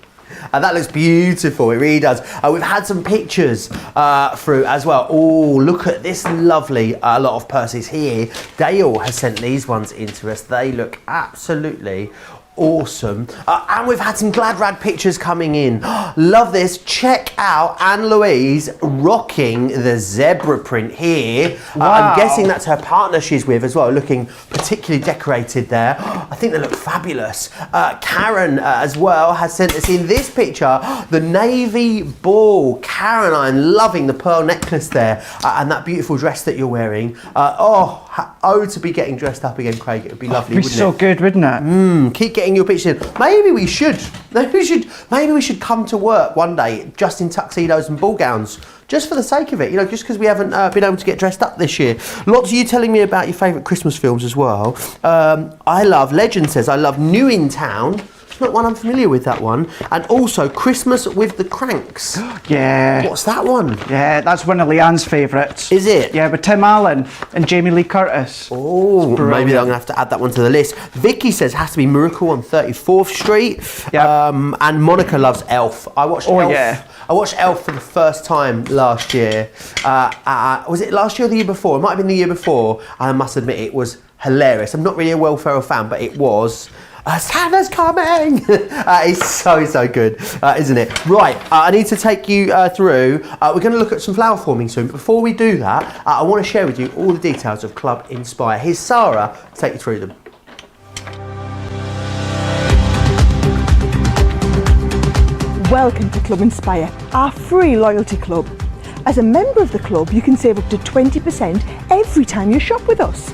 That looks beautiful, it really does. We've had some pictures through as well. Oh, look at this lovely lot of purses here. Dale has sent these ones in to us. They look absolutely awesome. And we've had some Glad Rad pictures coming in. Love this. Check out Anne-Louise rocking the zebra print here. Wow. I'm guessing that's her partner she's with as well, looking particularly decorated there. I think they look fabulous. Karen as well has sent us in this picture, the navy ball. Karen, I'm loving the pearl necklace there and that beautiful dress that you're wearing. To be getting dressed up again, Craig. It would be lovely, wouldn't it? It'd be so good, wouldn't it? Keep getting your pictures in. Maybe we should come to work one day just in tuxedos and ball gowns, just for the sake of it, just because we haven't been able to get dressed up this year. Lots of you telling me about your favourite Christmas films as well. Legend says, I love New in Town. Not one I'm familiar with, that one. And also Christmas with the Cranks. Yeah. What's that one? Yeah, that's one of Leanne's favourites. Is it? Yeah, with Tim Allen and Jamie Lee Curtis. Oh, maybe I'm going to have to add that one to the list. Vicky says has to be Miracle on 34th Street. Yep. And Monica loves Elf. I watched Elf. Yeah. I watched Elf for the first time last year. Was it last year or the year before? It might have been the year before. I must admit it was hilarious. I'm not really a Will Ferrell fan, but it was. Santa's coming. It's so good, isn't it? Right, I need to take you through. We're going to look at some flower forming soon, but before we do that, I want to share with you all the details of Club Inspire. Here's Sarah to take you through them. Welcome to Club Inspire, our free loyalty club. As a member of the club, you can save up to 20% every time you shop with us.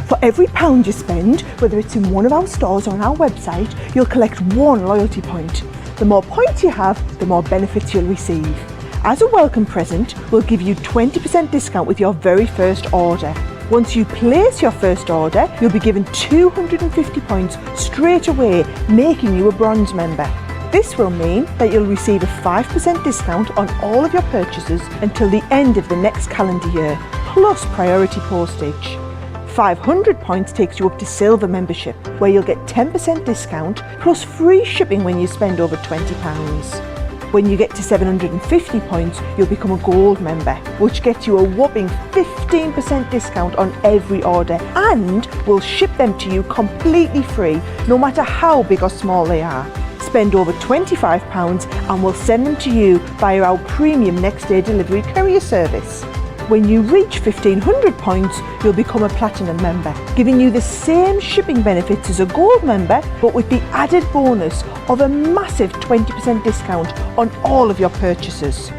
For every £1 you spend, whether it's in one of our stores or on our website, you'll collect 1 loyalty point. The more points you have, the more benefits you'll receive. As a welcome present, we'll give you 20% discount with your very first order. Once you place your first order, you'll be given 250 points straight away, making you a bronze member. This will mean that you'll receive a 5% discount on all of your purchases until the end of the next calendar year, plus priority postage. 500 points takes you up to silver membership, where you'll get 10% discount plus free shipping when you spend over £20. When you get to 750 points, you'll become a gold member, which gets you a whopping 15% discount on every order, and we'll ship them to you completely free, no matter how big or small they are. Spend over £25 and we'll send them to you via our premium next day delivery courier service. When you reach 1500 points, you'll become a platinum member, giving you the same shipping benefits as a gold member, but with the added bonus of a massive 20% discount on all of your purchases.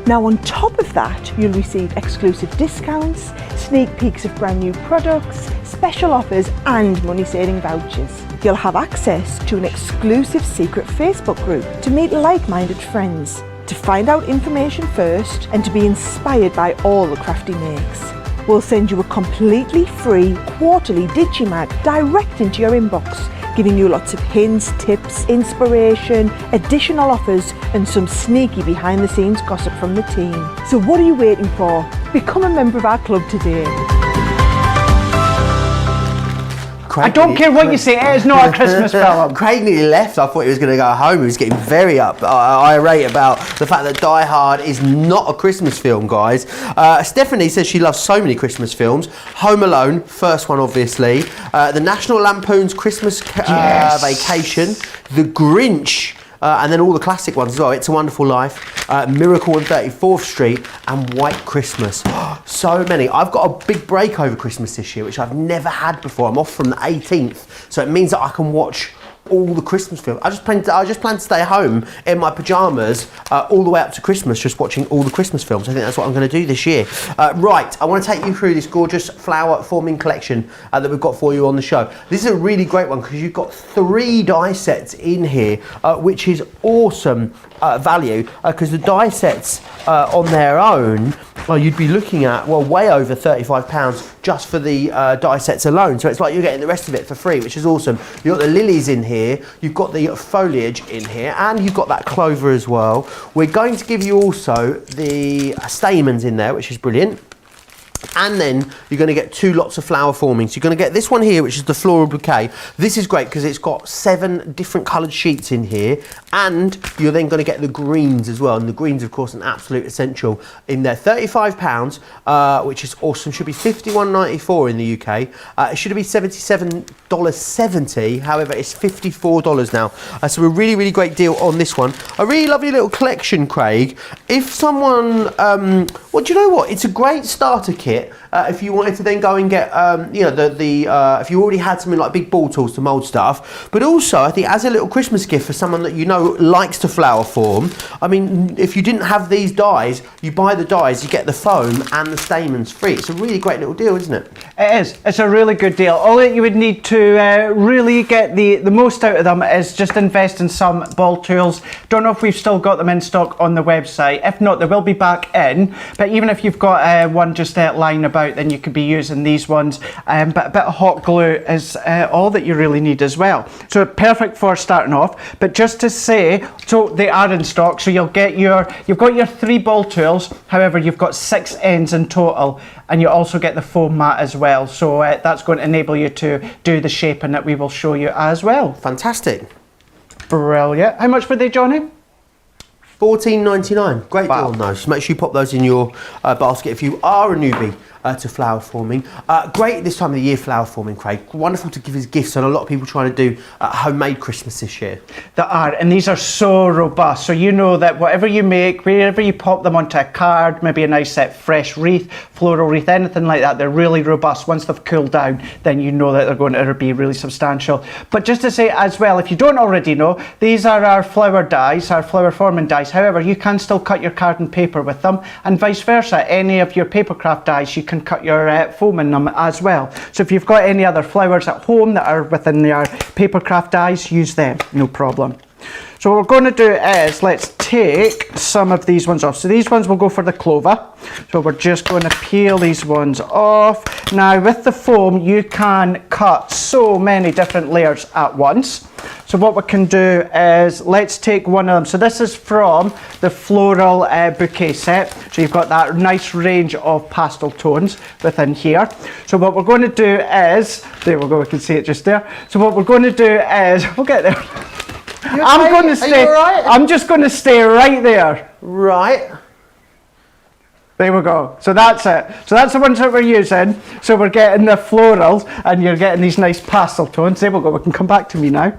Now on top of that, you'll receive exclusive discounts, sneak peeks of brand new products, special offers and money-saving vouchers. You'll have access to an exclusive secret Facebook group to meet like-minded friends, to find out information first and to be inspired by all the crafty makes. We'll send you a completely free quarterly Digimag direct into your inbox, giving you lots of hints, tips, inspiration, additional offers and some sneaky behind the scenes gossip from the team. So what are you waiting for? Become a member of our club today. I don't care what you say, it is not a Christmas film. Craig nearly left. I thought he was going to go home. He was getting very irate about the fact that Die Hard is not a Christmas film, guys. Stephanie says she loves so many Christmas films. Home Alone, first one obviously. The National Lampoon's Christmas Vacation. The Grinch. And then all the classic ones as well. It's a Wonderful Life, Miracle on 34th Street, and White Christmas. So many. I've got a big break over Christmas this year, which I've never had before. I'm off from the 18th, so it means that I can watch all the Christmas films. I just plan to stay home in my pyjamas all the way up to Christmas, just watching all the Christmas films. I think that's what I'm going to do this year. Right, I want to take you through this gorgeous flower forming collection that we've got for you on the show. This is a really great one because you've got 3 die sets in here, which is awesome value because the die sets on their own, you'd be looking at, well, way over £35 just for the die sets alone. So it's like you're getting the rest of it for free, which is awesome. You've got the lilies in here, you've got the foliage in here, and you've got that clover as well. We're going to give you also the stamens in there, which is brilliant. And then you're going to get 2 lots of flower forming. So you're going to get this one here, which is the floral bouquet. This is great because it's got 7 different coloured sheets in here, and you're then going to get the greens as well. And the greens, of course, an absolute essential in there. £35, which is awesome. Should be $51.94 in the UK. It should be $77.70. However, it's $54 now. So a really, really great deal on this one. A really lovely little collection, Craig. If someone, well, do you know what? It's a great starter kit. If you wanted to then go and get, you know, if you already had something like big ball tools to mould stuff, but also I think as a little Christmas gift for someone that you know likes to flower form. I mean, if you didn't have these dies, you buy the dies, you get the foam and the stamens free. It's a really great little deal, isn't it? It is. It's a really good deal. All that you would need to really get the most out of them is just invest in some ball tools. Don't know if we've still got them in stock on the website. If not, they will be back in. But even if you've got one just lying about, then you could be using these ones. But a bit of hot glue is all that you really need as well. So perfect for starting off. But just to say, so they are in stock. So you'll get you've got your 3 ball tools. However, you've got 6 ends in total, and you also get the foam mat as well. So that's going to enable you to do the shaping that we will show you as well. Fantastic. Brilliant. How much were they, Johnny? 14.99. Great Wow. deal on those. So make sure you pop those in your basket if you are a newbie to flower forming. Great this time of the year, flower forming, Craig. Wonderful to give as gifts, and a lot of people trying to do homemade Christmas this year. They are, and these are so robust. So you know that whatever you make, wherever you pop them onto a card, maybe a nice fresh wreath, floral wreath, anything like that, they're really robust. Once they've cooled down, then you know that they're going to be really substantial. But just to say as well, if you don't already know, these are our flower dies, our flower forming dies. However, you can still cut your card and paper with them, and vice versa. Any of your papercraft dies, you can cut your foam in them as well. So if you've got any other flowers at home that are within your papercraft dies, use them, no problem. So what we're going to do is, let's take some of these ones off. So these ones will go for the clover. So we're just going to peel these ones off. Now with the foam, you can cut so many different layers at once. So what we can do is, let's take one of them. So this is from the floral bouquet set. So you've got that nice range of pastel tones within here. So what we're going to do is, there we go, we can see it just there. So what we're going to do is, we'll get there. I'm going to stay. Right? I'm just going to stay right there. Right. There we go. So that's it. So that's the ones that we're using. So we're getting the florals, and you're getting these nice pastel tones. There we go. We can come back to me now.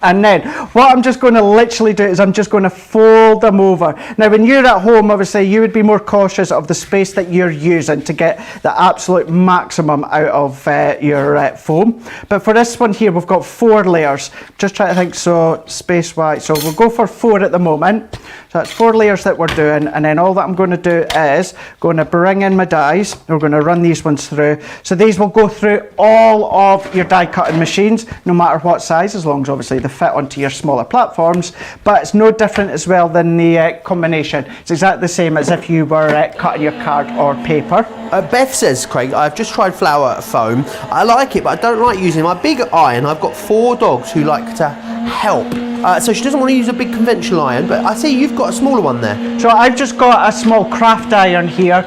And then what I'm just going to literally do is I'm just going to fold them over. Now when you're at home, obviously you would be more cautious of the space that you're using to get the absolute maximum out of your foam. But for this one here, we've got 4 layers. Just trying to think, so space-wise. So we'll go for 4 at the moment. So that's 4 layers that we're doing. And then all that I'm going to do is going to bring in my dies. We're going to run these ones through. So these will go through all of your die cutting machines, no matter what size, as long as obviously they fit onto your smaller platforms. But it's no different as well than the combination. It's exactly the same as if you were cutting your card or paper. Beth says, Craig, I've just tried flower foam. I like it, but I don't like using my big iron. I've got 4 dogs who like to help. So she doesn't want to use a big conventional iron, but I see you've got a smaller one there. So I've just got a small craft iron here.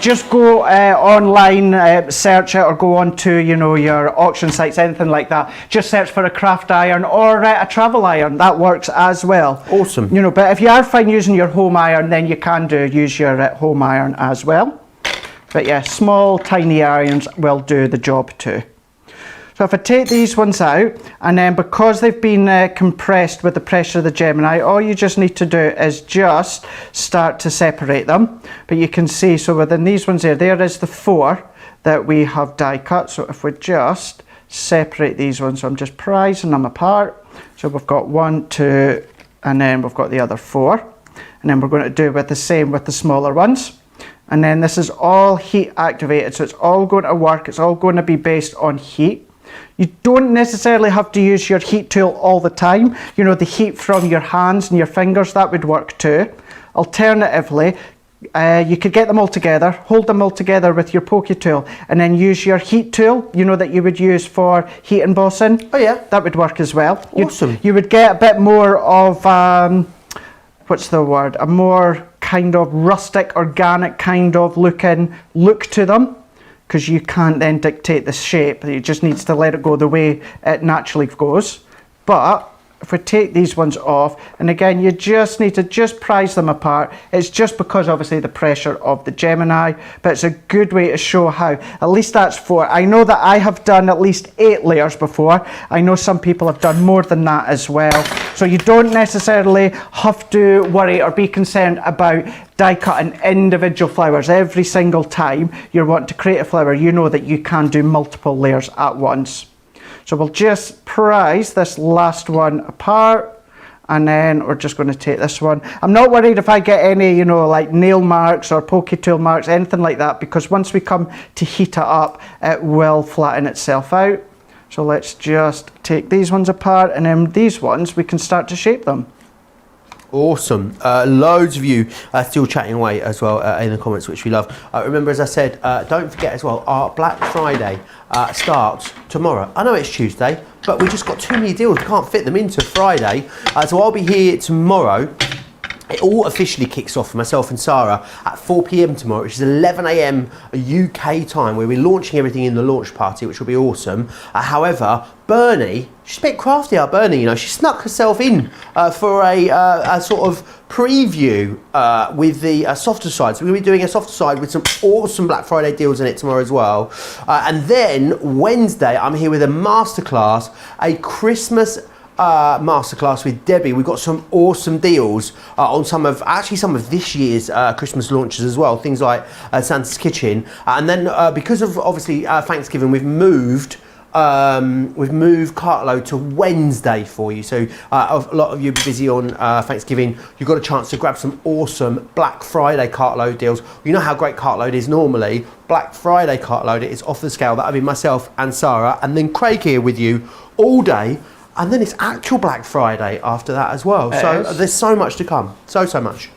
Just go online, search it, or go on to, you know, your auction sites, anything like that. Just search for a craft iron or a travel iron. That works as well. Awesome. You know, but if you are fine using your home iron, then you can use your home iron as well. But yeah, small, tiny irons will do the job too. So if I take these ones out, and then because they've been compressed with the pressure of the Gemini, all you just need to do is just start to separate them. But you can see, so within these ones there is the 4 that we have die cut. So if we just separate these ones, so I'm just prising them apart. So we've got 1, 2, and then we've got the other 4. And then we're going to do with the same with the smaller ones. And then this is all heat activated, so it's all going to work. It's all going to be based on heat. You don't necessarily have to use your heat tool all the time. You know, the heat from your hands and your fingers, that would work too. Alternatively, you could get them all together, hold them all together with your pokey tool, and then use your heat tool, you know, that you would use for heat embossing. Oh yeah. That would work as well. Awesome. You would get a bit more of, what's the word? A more kind of rustic, organic kind of look to them. Because you can't then dictate the shape, it just needs to let it go the way it naturally goes. But if we take these ones off, and again, you just need to just prise them apart. It's just because obviously the pressure of the Gemini, but it's a good way to show how. At least that's 4. I know that I have done at least 8 layers before. I know some people have done more than that as well. So you don't necessarily have to worry or be concerned about die cutting individual flowers. Every single time you're wanting to create a flower, you know that you can do multiple layers at once. So we'll just prise this last one apart, and then we're just going to take this one. I'm not worried if I get any, you know, like nail marks or pokey tool marks, anything like that, because once we come to heat it up, it will flatten itself out. So let's just take these ones apart, and then these ones, we can start to shape them. Awesome. Loads of you still chatting away as well in the comments, which we love. Remember, as I said, don't forget as well, our Black Friday starts tomorrow. I know it's Tuesday, but we just got too many deals. We can't fit them into Friday. So I'll be here tomorrow it all officially kicks off for myself and Sarah at 4 p.m. tomorrow, which is 11 a.m. UK time, where we're launching everything in the launch party, which will be awesome. However, Bernie, she's a bit crafty, our Bernie, you know, she snuck herself in for a sort of preview with the softer side. So we're going to be doing a softer side with some awesome Black Friday deals in it tomorrow as well. And then Wednesday, I'm here with a masterclass, a Christmas masterclass with Debbie. We've got some awesome deals on some of this year's Christmas launches as well. Things like Santa's Kitchen, and then because of obviously Thanksgiving, we've moved Cartload to Wednesday for you. So a lot of you are busy on Thanksgiving. You've got a chance to grab some awesome Black Friday Cartload deals. You know how great Cartload is normally. Black Friday Cartload, it's off the scale. That'll be myself and Sarah, and then Craig here with you all day. And then it's actual Black Friday after that as well. So there's so much to come. So much.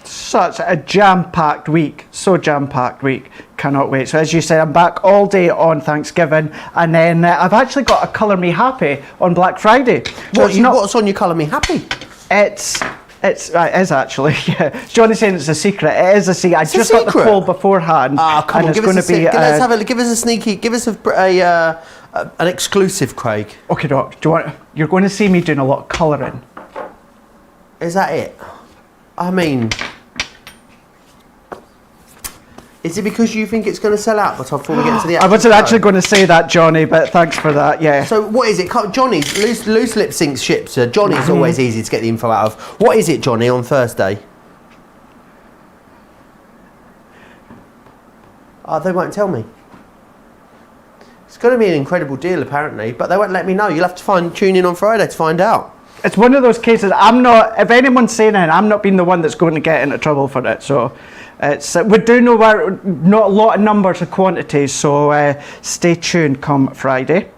Such a jam-packed week. So jam-packed week. Cannot wait. So as you said, I'm back all day on Thanksgiving. And then I've actually got a Colour Me Happy on Black Friday. So what's on your Colour Me Happy? It is actually, yeah. Johnny's saying it's a secret. It is a secret. I just got the poll beforehand. Come on, give us an exclusive, Craig. Okay, Doc. You're going to see me doing a lot of colouring. Is that it? I mean, is it because you think it's going to sell out before we get to the? I wasn't actually going to say that, Johnny, but thanks for that. Yeah. So what is it? Johnny's loose lip sync ships. Johnny's always easy to get the info out of. What is it, Johnny, on Thursday? Oh, they won't tell me. It's going to be an incredible deal, apparently, but they won't let me know. You'll have to tune in on Friday to find out. It's one of those cases. If anyone's saying it, I'm not being the one that's going to get into trouble for it. So, we do know not a lot of numbers of quantities. So stay tuned come Friday.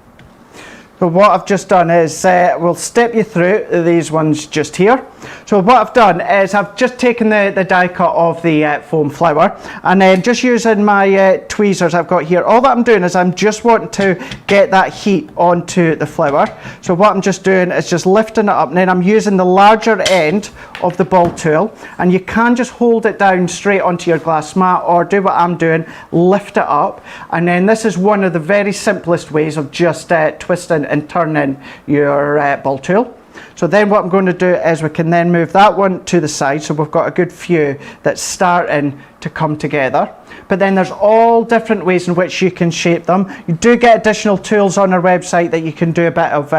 So what I've just done is we'll step you through these ones just here. So what I've done is I've just taken the die cut of the foam flower, and then just using my tweezers I've got here, all that I'm doing is I'm just wanting to get that heat onto the flower. So what I'm just doing is just lifting it up, and then I'm using the larger end of the ball tool, and you can just hold it down straight onto your glass mat, or do what I'm doing, lift it up. And then this is one of the very simplest ways of just twisting and turning your ball tool. So then what I'm going to do is we can then move that one to the side, so we've got a good few that's starting to come together. But then there's all different ways in which you can shape them. You do get additional tools on our website that you can do a bit of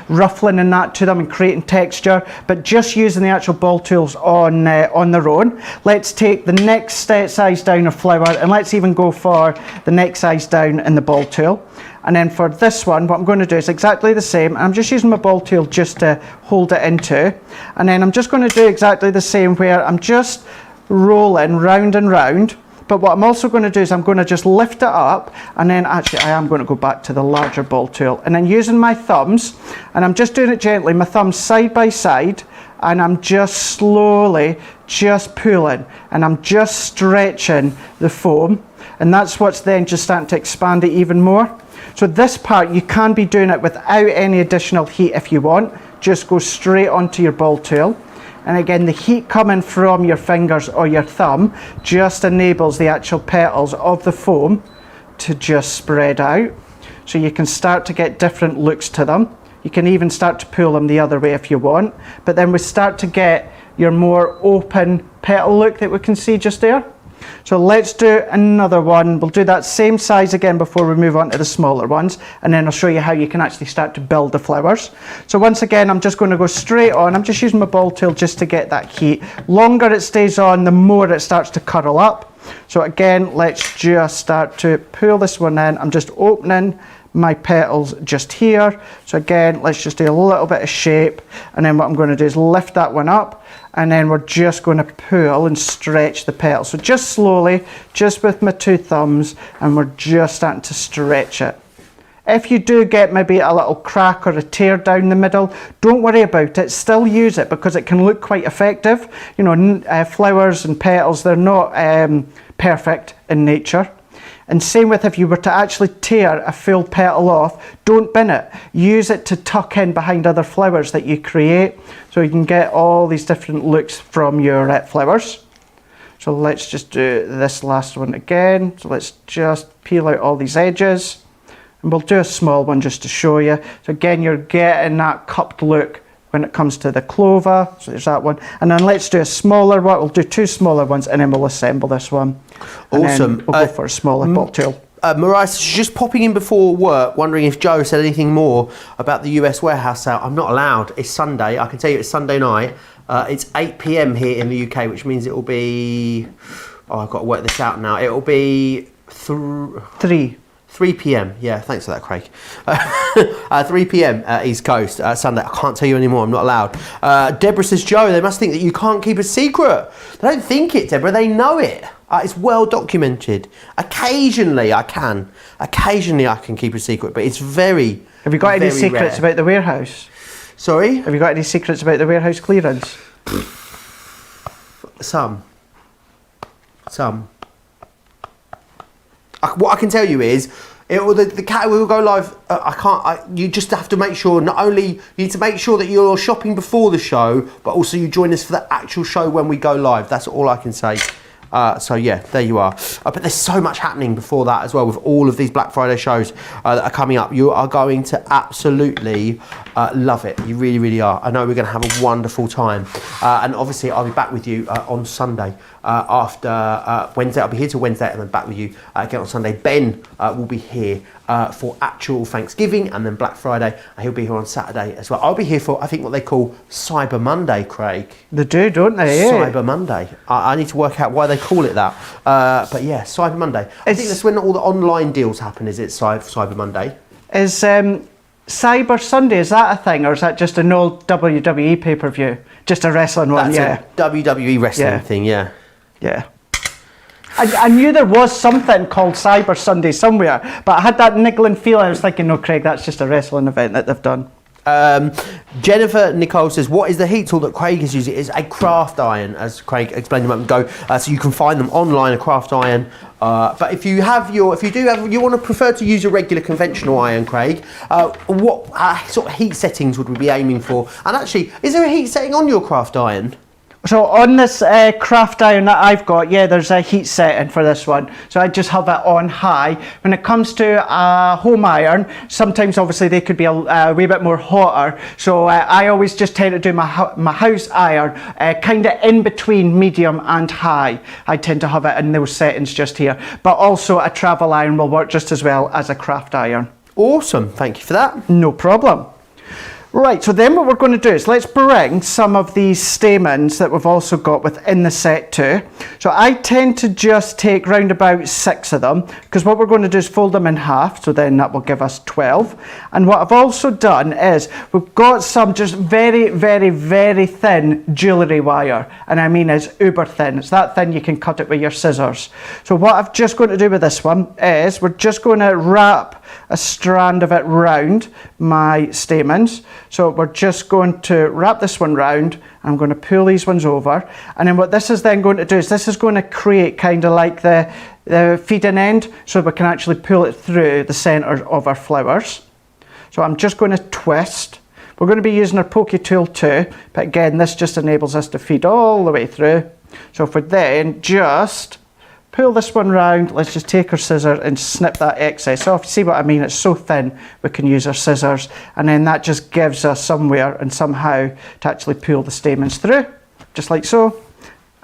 ruffling and that to them and creating texture, but just using the actual ball tools on their own. Let's take the next size down of flower, and let's even go for the next size down in the ball tool. And then for this one, what I'm going to do is exactly the same. I'm just using my ball tool just to hold it into. And then I'm just going to do exactly the same, where I'm just rolling round and round. But what I'm also going to do is I'm going to just lift it up, and then actually I am going to go back to the larger ball tool. And then using my thumbs, and I'm just doing it gently, my thumbs side by side, and I'm just slowly just pulling, and I'm just stretching the foam. And that's what's then just starting to expand it even more. So this part, you can be doing it without any additional heat if you want. Just go straight onto your ball tool. And again, the heat coming from your fingers or your thumb just enables the actual petals of the foam to just spread out. So you can start to get different looks to them. You can even start to pull them the other way if you want. But then we start to get your more open petal look that we can see just there. So let's do another one. We'll do that same size again before we move on to the smaller ones, and then I'll show you how you can actually start to build the flowers. So once again, I'm just going to go straight on. I'm just using my ball tool just to get that heat. Longer it stays on, the more it starts to curl up. So again, let's just start to pull this one in. I'm just opening my petals just here. So again, let's just do a little bit of shape, and then what I'm going to do is lift that one up, and then we're just going to pull and stretch the petals. So just slowly, just with my two thumbs, and we're just starting to stretch it. If you do get maybe a little crack or a tear down the middle, don't worry about it. Still use it, because it can look quite effective. You know, flowers and petals, they're not perfect in nature. And same with if you were to actually tear a full petal off, don't bin it. Use it to tuck in behind other flowers that you create, so you can get all these different looks from your flowers. So let's just do this last one again. So let's just peel out all these edges. And we'll do a small one just to show you. So again, you're getting that cupped look when it comes to the clover. So there's that one. And then let's do a smaller one. We'll do 2 smaller ones and then we'll assemble this one. Awesome. We'll go for a smaller bottle tool. Mariah's just popping in before work, wondering if Joe said anything more about the US warehouse sale. I'm not allowed. It's Sunday. I can tell you it's Sunday night. It's 8 p.m. here in the UK, which means it will be... Oh, I've got to work this out now. It will be... 3 p.m. Yeah, thanks for that, Craig. 3 p.m. East Coast, Sunday. I can't tell you anymore. I'm not allowed. Deborah says, Joe, they must think that you can't keep a secret. They don't think it, Deborah. They know it. It's well documented. Occasionally I can. Occasionally I can keep a secret, but it's very, Have you got any secrets rare. about the warehouse? Sorry? Have you got any secrets about the warehouse clearance? Some. What I can tell you is, the category will go live. You just have to make sure. Not only you need to make sure that you're shopping before the show, but also you join us for the actual show when we go live. That's all I can say. So yeah, there you are. But there's so much happening before that as well with all of these Black Friday shows that are coming up. You are going to absolutely love it. You really, really are. I know we're going to have a wonderful time. And obviously I'll be back with you on Sunday after Wednesday. I'll be here till Wednesday and then back with you again on Sunday. Ben will be here for actual Thanksgiving and then Black Friday. He'll be here on Saturday as well. I'll be here for, I think, what they call Cyber Monday, Craig. They do, don't they? Yeah. Cyber Monday. I need to work out why they call it that. But yeah, Cyber Monday. I think that's when all the online deals happen, is it, Cyber Monday? Is Cyber Sunday, is that a thing, or is that just an old WWE pay-per-view? Just a wrestling one, That's a WWE wrestling thing, yeah. Yeah. I knew there was something called Cyber Sunday somewhere, but I had that niggling feeling. I was thinking, no, Craig, that's just a wrestling event that they've done. Jennifer Nicole says, what is the heat tool that Craig is using? It's a craft iron, as Craig explained a moment ago. So you can find them online, a craft iron. But if you want to prefer to use a regular conventional iron, Craig, what sort of heat settings would we be aiming for? And actually, is there a heat setting on your craft iron? So on this craft iron that I've got, yeah, there's a heat setting for this one. So I just have it on high. When it comes to a home iron, sometimes obviously they could be a wee bit more hotter. So I always just tend to do my house iron kind of in between medium and high. I tend to have it in those settings just here. But also a travel iron will work just as well as a craft iron. Awesome, thank you for that. No problem. Right, so then what we're going to do is let's bring some of these stamens that we've also got within the set too. So I tend to just take round about 6 of them, because what we're going to do is fold them in half, so then that will give us 12. And what I've also done is we've got some just very, very, very thin jewellery wire. And I mean it's uber thin. It's that thin you can cut it with your scissors. So what I'm just going to do with this one is we're just going to wrap a strand of it round my stamens. So we're just going to wrap this one round, and I'm going to pull these ones over. And then what this is then going to do is this is going to create kind of like the feeding end, so we can actually pull it through the centre of our flowers. So I'm just going to twist. We're going to be using our pokey tool too, but again, this just enables us to feed all the way through. So if we then just pull this one round, let's just take our scissors and snip that excess off. You see what I mean? It's so thin we can use our scissors, and then that just gives us somewhere and somehow to actually pull the stamens through, just like so.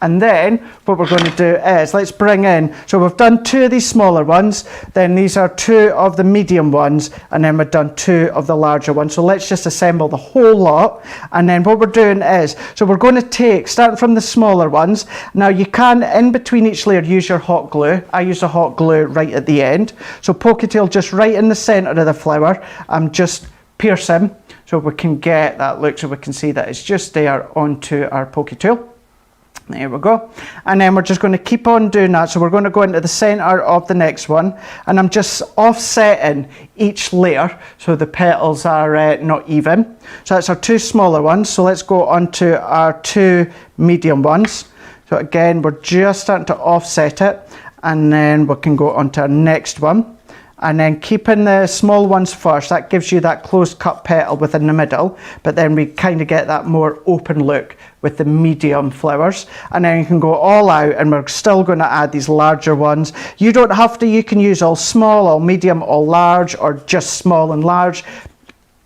And then what we're going to do is let's bring in, so we've done 2 of these smaller ones, then these are 2 of the medium ones, and then we've done 2 of the larger ones. So let's just assemble the whole lot. And then what we're doing is, so we're going to take, starting from the smaller ones. Now you can, in between each layer, use your hot glue. I use the hot glue right at the end. So pokey tail just right in the centre of the flower. I'm just piercing so we can get that look, so we can see that it's just there onto our pokey tool. There we go. And then we're just going to keep on doing that. So we're going to go into the centre of the next one, and I'm just offsetting each layer so the petals are not even. So that's our 2 smaller ones. So let's go on to our 2 medium ones. So again, we're just starting to offset it. and then we can go on to our next one. And then keeping the small ones first, that gives you that closed cut petal within the middle, but then we kind of get that more open look with the medium flowers. And then you can go all out, and we're still going to add these larger ones. You don't have to, you can use all small, all medium, all large, or just small and large.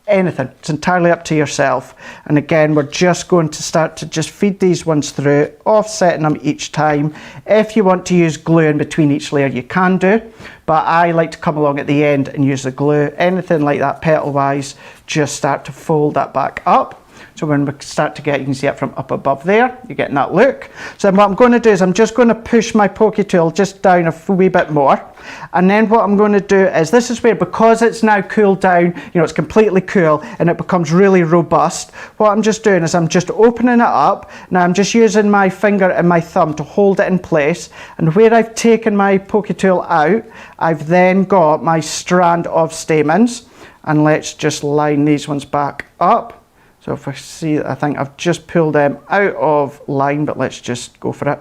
Anything, it's entirely up to yourself. And again, we're just going to start to just feed these ones through, offsetting them each time. If you want to use glue in between each layer, you can do, but I like to come along at the end and use the glue. Anything like that petal wise, just start to fold that back up. So when we start to get, you can see it from up above there, you're getting that look. So then what I'm going to do is I'm just going to push my pokey tool just down a wee bit more. And then what I'm going to do is, this is where, because it's now cooled down, you know, it's completely cool and it becomes really robust. What I'm just doing is I'm just opening it up. Now I'm just using my finger and my thumb to hold it in place. And where I've taken my pokey tool out, I've then got my strand of stamens. And let's just line these ones back up. So if I see, I think I've just pulled them out of line, but let's just go for it.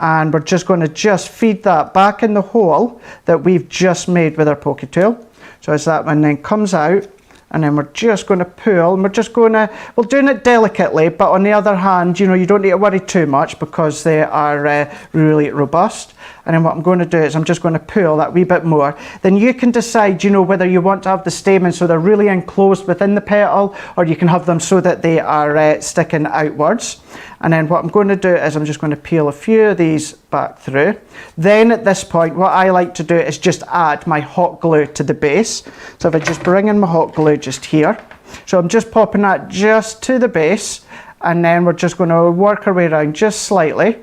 And we're just going to just feed that back in the hole that we've just made with our pokey tool. So as that one then comes out, and then we're just going to pull, and we're just going to, we're doing it delicately, but on the other hand, you know, you don't need to worry too much because they are really robust. And then what I'm going to do is I'm just going to pull that wee bit more. Then you can decide, you know, whether you want to have the stamens so they're really enclosed within the petal, or you can have them so that they are sticking outwards. And then what I'm going to do is I'm just going to peel a few of these back through. Then at this point, what I like to do is just add my hot glue to the base. So if I just bring in my hot glue just here. So I'm just popping that just to the base, and then we're just going to work our way around just slightly.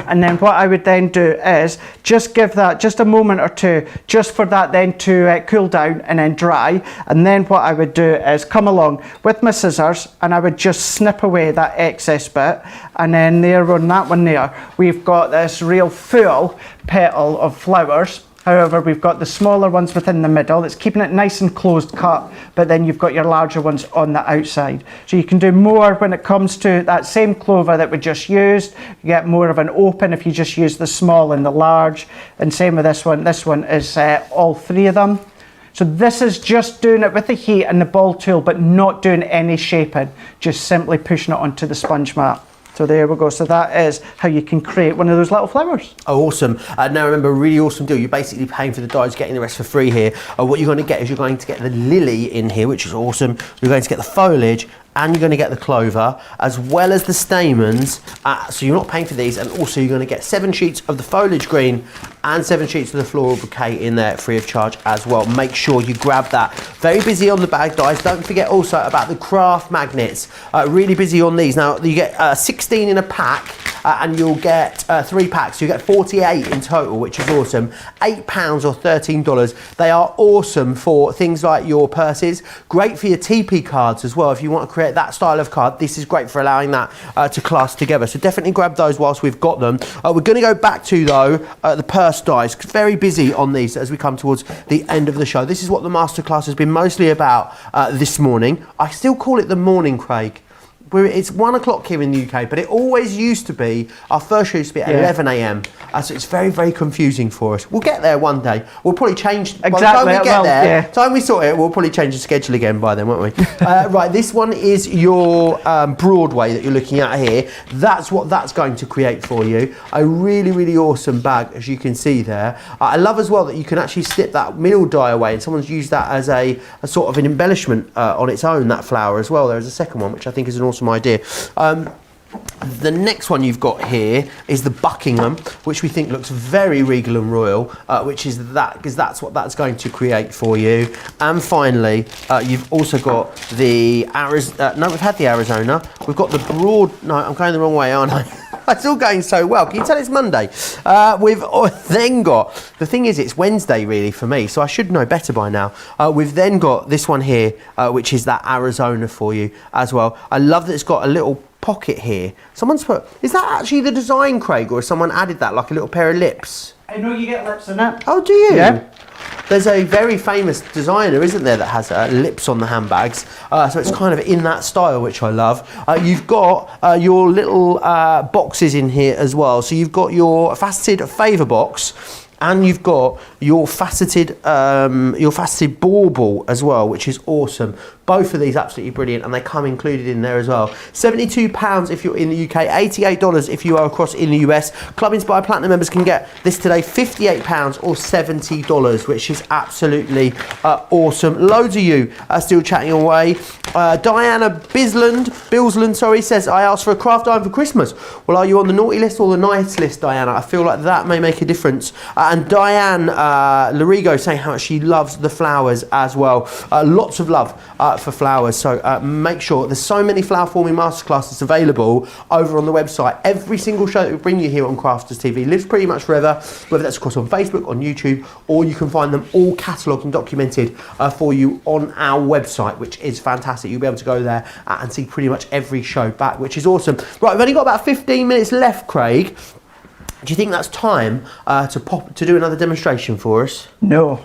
And then what I would then do is just give that just a moment or two, just for that then to cool down and then dry. And then what I would do is come along with my scissors, and I would just snip away that excess bit. And then there on that one there, we've got this real full petal of flowers. However, we've got the smaller ones within the middle. It's keeping it nice and closed cut, but then you've got your larger ones on the outside. So you can do more when it comes to that same clover that we just used. You get more of an open if you just use the small and the large. And same with this one. This one is all three of them. So this is just doing it with the heat and the ball tool, but not doing any shaping, just simply pushing it onto the sponge mat. So there we go. So that is how you can create one of those little flowers. Oh, awesome. Now remember, a really awesome deal. You're basically paying for the dies, getting the rest for free here. What you're going to get is you're going to get the lily in here, which is awesome. You're going to get the foliage, and you're going to get the clover, as well as the stamens. So you're not paying for these, and also you're going to get 7 sheets of the foliage green and 7 sheets of the floral bouquet in there free of charge as well. Make sure you grab that. Very busy on the bag, guys. Don't forget also about the craft magnets. Really busy on these. Now you get 16 in a pack, and you'll get 3 packs. So you get 48 in total, which is awesome. £8 or $13. They are awesome for things like your purses. Great for your TP cards as well. If you want to create that style of card, this is great for allowing that to class together. So definitely grab those whilst we've got them. We're going to go back to, though, the purse dies. Very busy on these as we come towards the end of the show. This is what the masterclass has been mostly about this morning. I still call it the morning, Craig. It's 1 o'clock here in the UK, but it always used to be, our first show used to be at 11 a.m. So it's very, very confusing for us. We'll get there one day. We'll probably change, exactly. By the time we get there, time we sort it, we'll probably change the schedule again by then, won't we? Right, this one is your Broadway that you're looking at here. That's what that's going to create for you. A really, really awesome bag, as you can see there. I love as well that you can actually slip that middle die away, and someone's used that as a sort of an embellishment on its own, that flower as well. There's a second one, which I think is an awesome idea. The next one you've got here is the Buckingham, which we think looks very regal and royal, which is that, because that's what that's going to create for you. And finally, you've also got the Arizona. No, we've had the Arizona. We've got the no, I'm going the wrong way, aren't I? It's all going so well. Can you tell it's Monday? We've then got, the thing is, it's Wednesday really for me, so I should know better by now. We've then got this one here, which is that Arizona for you as well. I love that it's got a little pocket here. Someone's put, is that actually the design, Craig, or has someone added that like a little pair of lips? I know you get lips in it. Oh, do you? Yeah. There's a very famous designer, isn't there, that has lips on the handbags. So it's kind of in that style, which I love. You've got your little boxes in here as well. So you've got your faceted favour box, and you've got your faceted bauble as well, which is awesome. Both of these absolutely brilliant, and they come included in there as well. £72 if you're in the UK, $88 if you are across in the US. Club Inspire Platinum members can get this today, £58 or $70, which is absolutely awesome. Loads of you are still chatting away. Diana Billsland, says, I asked for a craft iron for Christmas. Well, are you on the naughty list or the nice list, Diana? I feel like that may make a difference. And Diane Larigo saying how much she loves the flowers as well. Lots of love for flowers, so make sure there's so many flower forming masterclasses available over on the website. Every single show that we bring you here on Crafters TV lives pretty much forever, whether that's of course on Facebook, on YouTube, or you can find them all catalogued and documented for you on our website, which is fantastic. You'll be able to go there and see pretty much every show back, which is awesome. Right, we've only got about 15 minutes left, Craig. Do you think that's time to do another demonstration for us? No.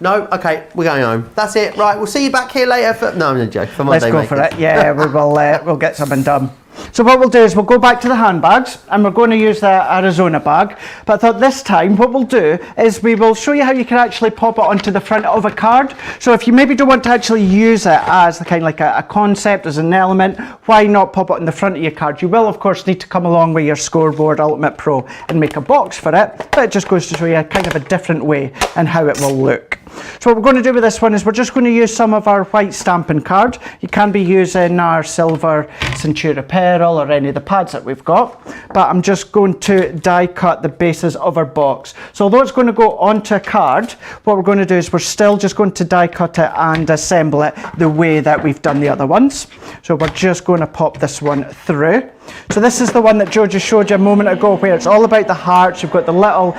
No? Okay, we're going home. That's it. Right, we'll see you back here later for... No, I'm going to joke. For Let's Monday go for makers. it. Yeah, we'll get something done. So what we'll do is we'll go back to the handbags, and we're going to use the Arizona bag. But I thought this time what we'll do is we will show you how you can actually pop it onto the front of a card. So if you maybe don't want to actually use it as kind of like a concept, as an element, why not pop it on the front of your card? You will of course need to come along with your scoreboard Ultimate Pro and make a box for it, but it just goes to show you kind of a different way and how it will look. So what we're going to do with this one is we're just going to use some of our white stamping card. You can be using our silver Centura Pearl or any of the pads that we've got, but I'm just going to die cut the bases of our box. So although it's going to go onto a card, what we're going to do is we're still just going to die cut it and assemble it the way that we've done the other ones. So we're just going to pop this one through. So this is the one that Joe just showed you a moment ago, where it's all about the hearts. You've got the little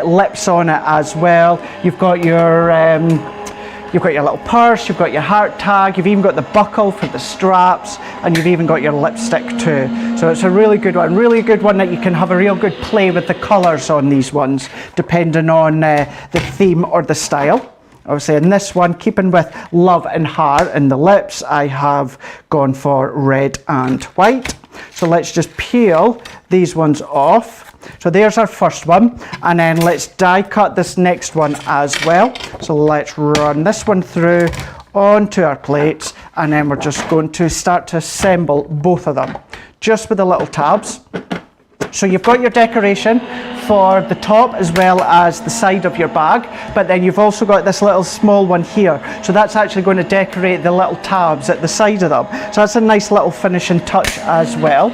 lips on it as well. You've got your little purse, you've got your heart tag, you've even got the buckle for the straps, and you've even got your lipstick too. So it's a really good one that you can have a real good play with the colours on these ones, depending on the theme or the style. Obviously in this one, keeping with love and heart in the lips, I have gone for red and white. So let's just peel these ones off. So there's our first one, and then let's die cut this next one as well. So let's run this one through onto our plates, and then we're just going to start to assemble both of them, just with the little tabs. So you've got your decoration for the top as well as the side of your bag, but then you've also got this little small one here. So that's actually going to decorate the little tabs at the side of them. So that's a nice little finishing touch as well.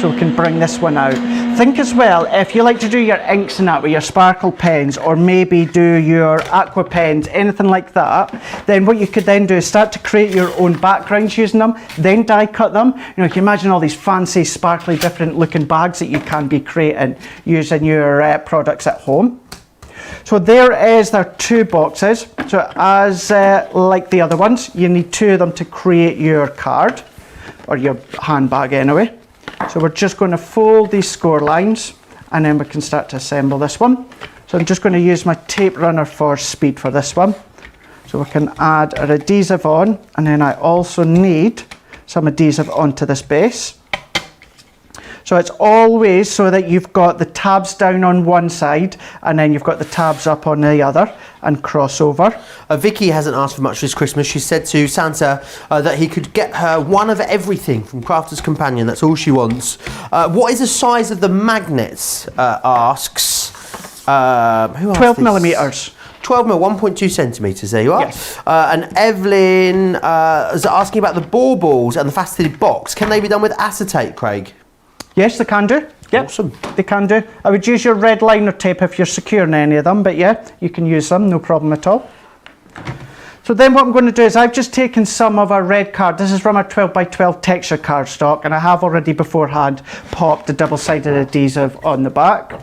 So we can bring this one out. Think as well, if you like to do your inks and that with your sparkle pens, or maybe do your aqua pens, anything like that, then what you could then do is start to create your own backgrounds using them, then die cut them. You know, you can imagine all these fancy, sparkly, different looking bags that you can be creating using your products at home. So there are two boxes. So as like the other ones, you need two of them to create your card, or your handbag anyway. So we're just going to fold these score lines, and then we can start to assemble this one. So I'm just going to use my tape runner for speed for this one. So we can add our adhesive on, and then I also need some adhesive onto this base. So it's always so that you've got the tabs down on one side, and then you've got the tabs up on the other, and cross over. Vicky hasn't asked for much this Christmas. She said to Santa that he could get her one of everything from Crafter's Companion. That's all she wants. What is the size of the magnets? Asks. Who asked 12 this? millimeters. 12 mil, 1.2 centimetres, there you are. Yes. And Evelyn is asking about the baubles and the faceted box. Can they be done with acetate, Craig? Yes, they can do. Yep, Awesome. they can do. I would use your red liner tape if you're securing any of them, but yeah, you can use them, no problem at all. So then what I'm going to do is I've just taken some of our red card. This is from our 12 by 12 texture cardstock, and I have already beforehand popped the double-sided adhesive on the back.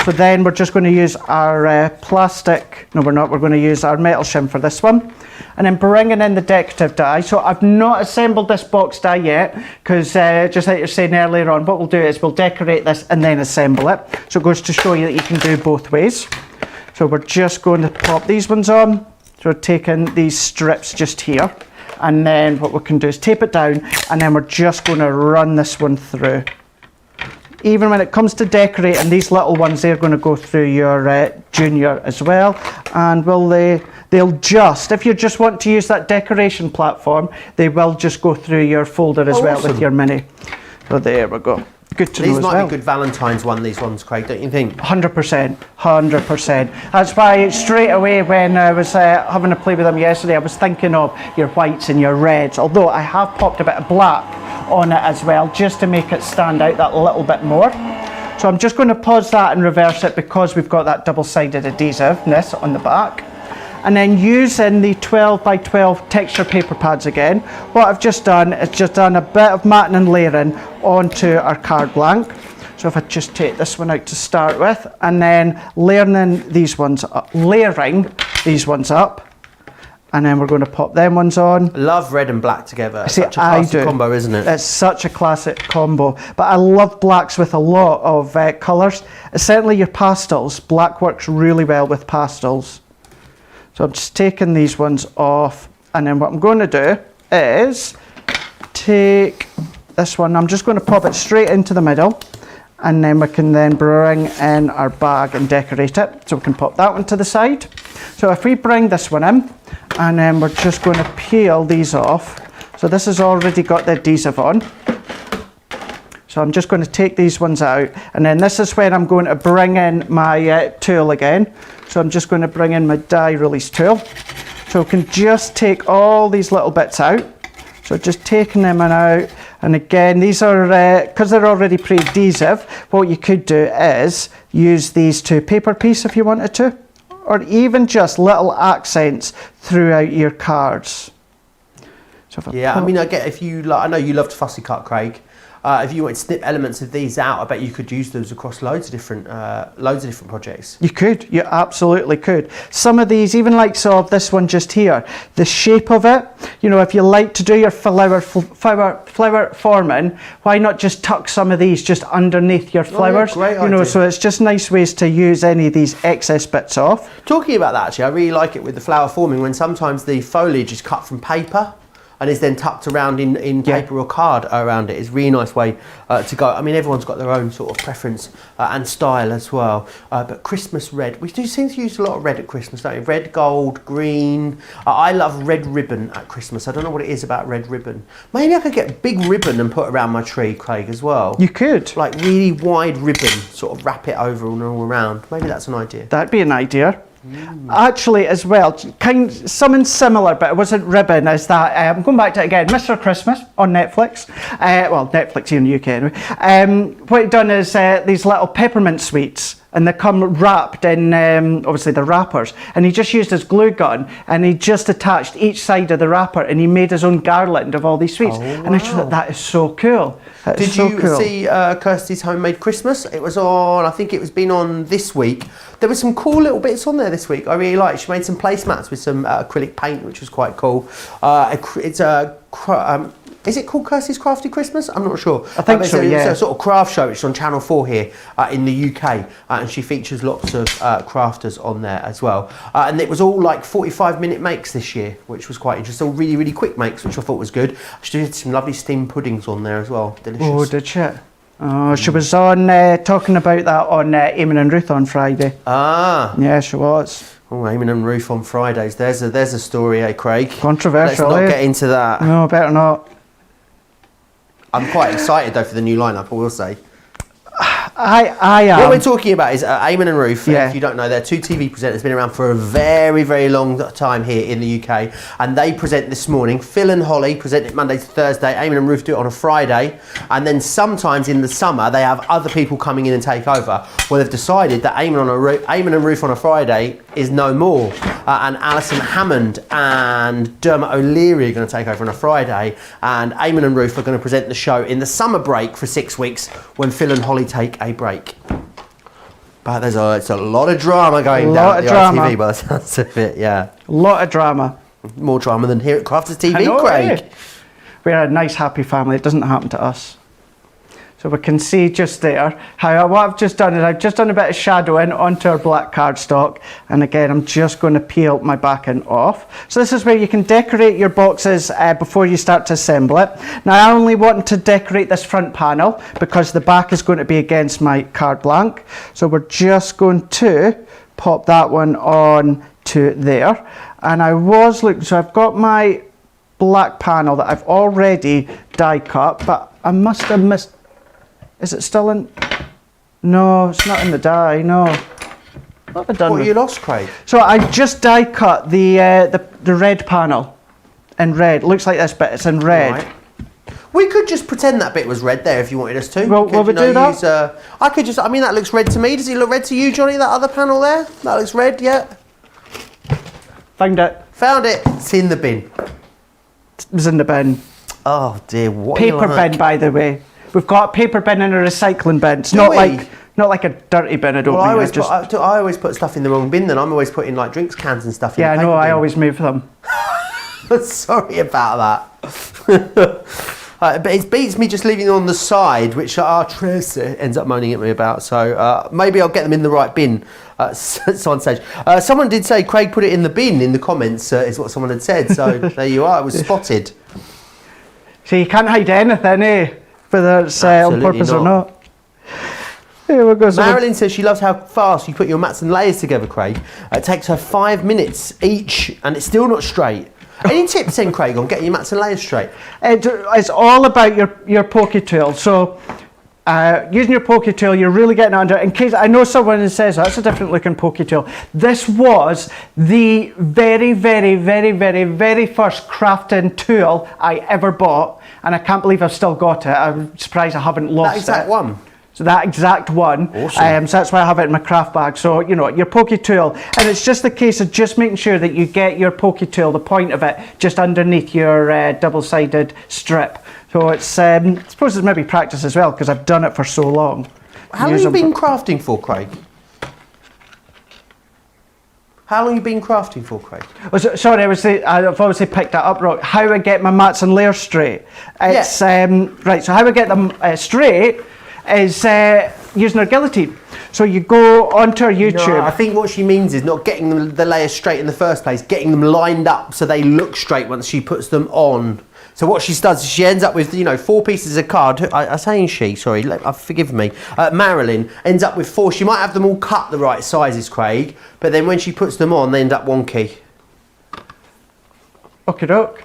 So then we're just going to use our plastic, no we're not, we're going to use our metal shim for this one. And then bringing in the decorative die. So I've not assembled this box die yet, because just like you're saying earlier on, what we'll do is we'll decorate this and then assemble it. So it goes to show you that you can do both ways. So So we're just going to pop these ones on. So we're taking these strips just here. And then what we can do is tape it down, and then we're just going to run this one through. Even when it comes to decorating, these little ones, they're going to go through your junior as well. And they'll just, if you just want to use that decoration platform, they will just go through your folder as well with your mini. So there we go. Good to know as well. These might be good Valentine's these ones, Craig, don't you think? 100%, 100%. That's why straight away when I was having a play with them yesterday, I was thinking of your whites and your reds, although I have popped a bit of black on it as well, just to make it stand out that little bit more. So I'm just going to pause that and reverse it because we've got that double-sided adhesiveness on the back. And then using the 12 by 12 texture paper pads again, what I've just done is just done a bit of matting and layering onto our card blank. So if I just take this one out to start with, and then layering these ones up, and then we're going to pop them ones on. Love red and black together. See, such a classic combo, isn't it? It's such a classic combo. But I love blacks with a lot of colours. Certainly your pastels. Black works really well with pastels. So I'm just taking these ones off, and then what I'm going to do is take this one. I'm just going to pop it straight into the middle, and then we can then bring in our bag and decorate it. So we can pop that one to the side. So if we bring this one in, and then we're just going to peel these off. So this has already got the adhesive on. So I'm just going to take these ones out, and then this is when I'm going to bring in my tool again. So I'm just going to bring in my die release tool. So we can just take all these little bits out. So just taking them out, and again, these are, because they're already pre-adhesive, what you could do is use these to paper piece if you wanted to, or even just little accents throughout your cards. So I mean, I get if you like, I know you love to fussy cut, Craig. If you want to snip elements of these out, I bet you could use those across loads of different projects. You could, you absolutely could. Some of these, even like this one just here, the shape of it, you know, if you like to do your flower forming, why not just tuck some of these just underneath your flowers? Great you know, idea. so it's just nice ways to use any of these excess bits off. Talking about that, actually, I really like it with the flower forming when sometimes the foliage is cut from paper and is then tucked around in paper or card around it. It's a really nice way to go. I mean, everyone's got their own sort of preference and style as well. But Christmas red, we do seem to use a lot of red at Christmas, don't we? Red, gold, green. I love red ribbon at Christmas. I don't know what it is about red ribbon. Maybe I could get a big ribbon and put around my tree, Craig, as well. You could. Like really wide ribbon, sort of wrap it over and all around. Maybe that's an idea. That'd be an idea. Actually, as well, something similar, but it wasn't ribbon, is that I'm going back to it again, Mr. Christmas on Netflix. Well, Netflix here in the UK anyway. What he'd done is these little peppermint sweets, and they come wrapped in obviously the wrappers, and he just used his glue gun and he just attached each side of the wrapper, and he made his own garland of all these sweets. And I just thought that is so cool. Did you see Kirsty's Homemade Christmas? It was on, I think it was been on this week. There were some cool little bits on there this week I really liked. She made some placemats with some acrylic paint, which was quite cool. Is it called Kirsty's Crafty Christmas? I'm not sure. I think so, yeah. It's a sort of craft show. It's on Channel 4 here in the UK, and she features lots of crafters on there as well. And it was all like 45-minute makes this year, which was quite interesting. All really, really quick makes, which I thought was good. She did some lovely steamed puddings on there as well. Delicious. Oh, did she? Oh, she was on talking about that on Eamon and Ruth on Friday. Ah. Yeah, she was. Oh, Eamon and Ruth on Fridays. There's a story, eh, Craig? Controversial. Let's not get into that. No, better not. I'm quite excited though for the new lineup, I will say. I am. What we're talking about is Eamon and Ruth. Yeah. If you don't know, they're two TV presenters, been around for a very, very long time here in the UK, and they present this morning. Phil and Holly present it Monday to Thursday. Eamon and Ruth do it on a Friday, and then sometimes in the summer they have other people coming in and take over. Well, they've decided that Eamon and Ruth on a Friday is no more, and Alison Hammond and Dermot O'Leary are going to take over on a Friday, and Eamon and Ruth are going to present the show in the summer break for 6 weeks when Phil and Holly take a break. But it's a lot of drama going down at the ITV by the sounds of it, yeah. A lot of drama. More drama than here at Crafters TV, I know, Craig. We're a nice, happy family. It doesn't happen to us. So we can see just there how what I've just done is I've just done a bit of shadowing onto our black cardstock, and again I'm just going to peel my backing off. So this is where you can decorate your boxes before you start to assemble it. Now I only want to decorate this front panel because the back is going to be against my card blank. So we're just going to pop that one on to there. And I was looking, so I've got my black panel that I've already die cut, but I must have missed. Is it still in? No, it's not in the die. No. What have I done? What you lost, Craig? So I just die cut the red panel in red. It looks like this, but it's in red. Right. We could just pretend that bit was red there if you wanted us to. Well, will we do that? I could just. I mean, that looks red to me. Does it look red to you, Johnny? That other panel there? That looks red. Yeah. Found it. Found it. It's in the bin. It was in the bin. Oh dear. What Paper bin, by the way. We've got a paper bin and a recycling bin. It's not like a dirty bin. I don't mean. I always put stuff in the wrong bin. Then I'm always putting like drinks cans and stuff in. Yeah, the I know. bin. I always move them. Sorry about that. But it beats me just leaving them on the side, which our Tracy ends up moaning at me about. So maybe I'll get them in the right bin at some stage. Someone did say Craig put it in the bin in the comments, is what someone had said. So there you are. It was spotted. So you can't hide anything, eh? Whether it's on purpose or not. Here we go. Marilyn says she loves how fast you put your mats and layers together, Craig. It takes her 5 minutes each, and it's still not straight. Any tips then, Craig, on getting your mats and layers straight? It's all about your poke tool. So using your poke tool, you're really getting under. In case I know someone says that's a different looking poke tool. This was the very, very, very, very, very first crafting tool I ever bought, and I can't believe I've still got it. I'm surprised I haven't lost it. That exact one. So that exact one. Awesome. So that's why I have it in my craft bag. So you know your poke tool, and it's just the case of just making sure that you get your poke tool, the point of it, just underneath your double-sided strip. So it's I suppose it's maybe practice as well because I've done it for so long. How long have you been crafting for, Craig? How long have you been crafting for, Craig? Sorry, I've obviously picked that up wrong. How I get my mats and layers straight. It's right. So how I get them straight is using our guillotine. So you go onto our YouTube. No, I think what she means is not getting the layers straight in the first place, getting them lined up so they look straight once she puts them on. So what she does is she ends up with, 4 pieces of card. I'm saying she, sorry, forgive me. Marilyn ends up with 4. She might have them all cut the right sizes, Craig, but then when she puts them on, they end up wonky. Okie doke.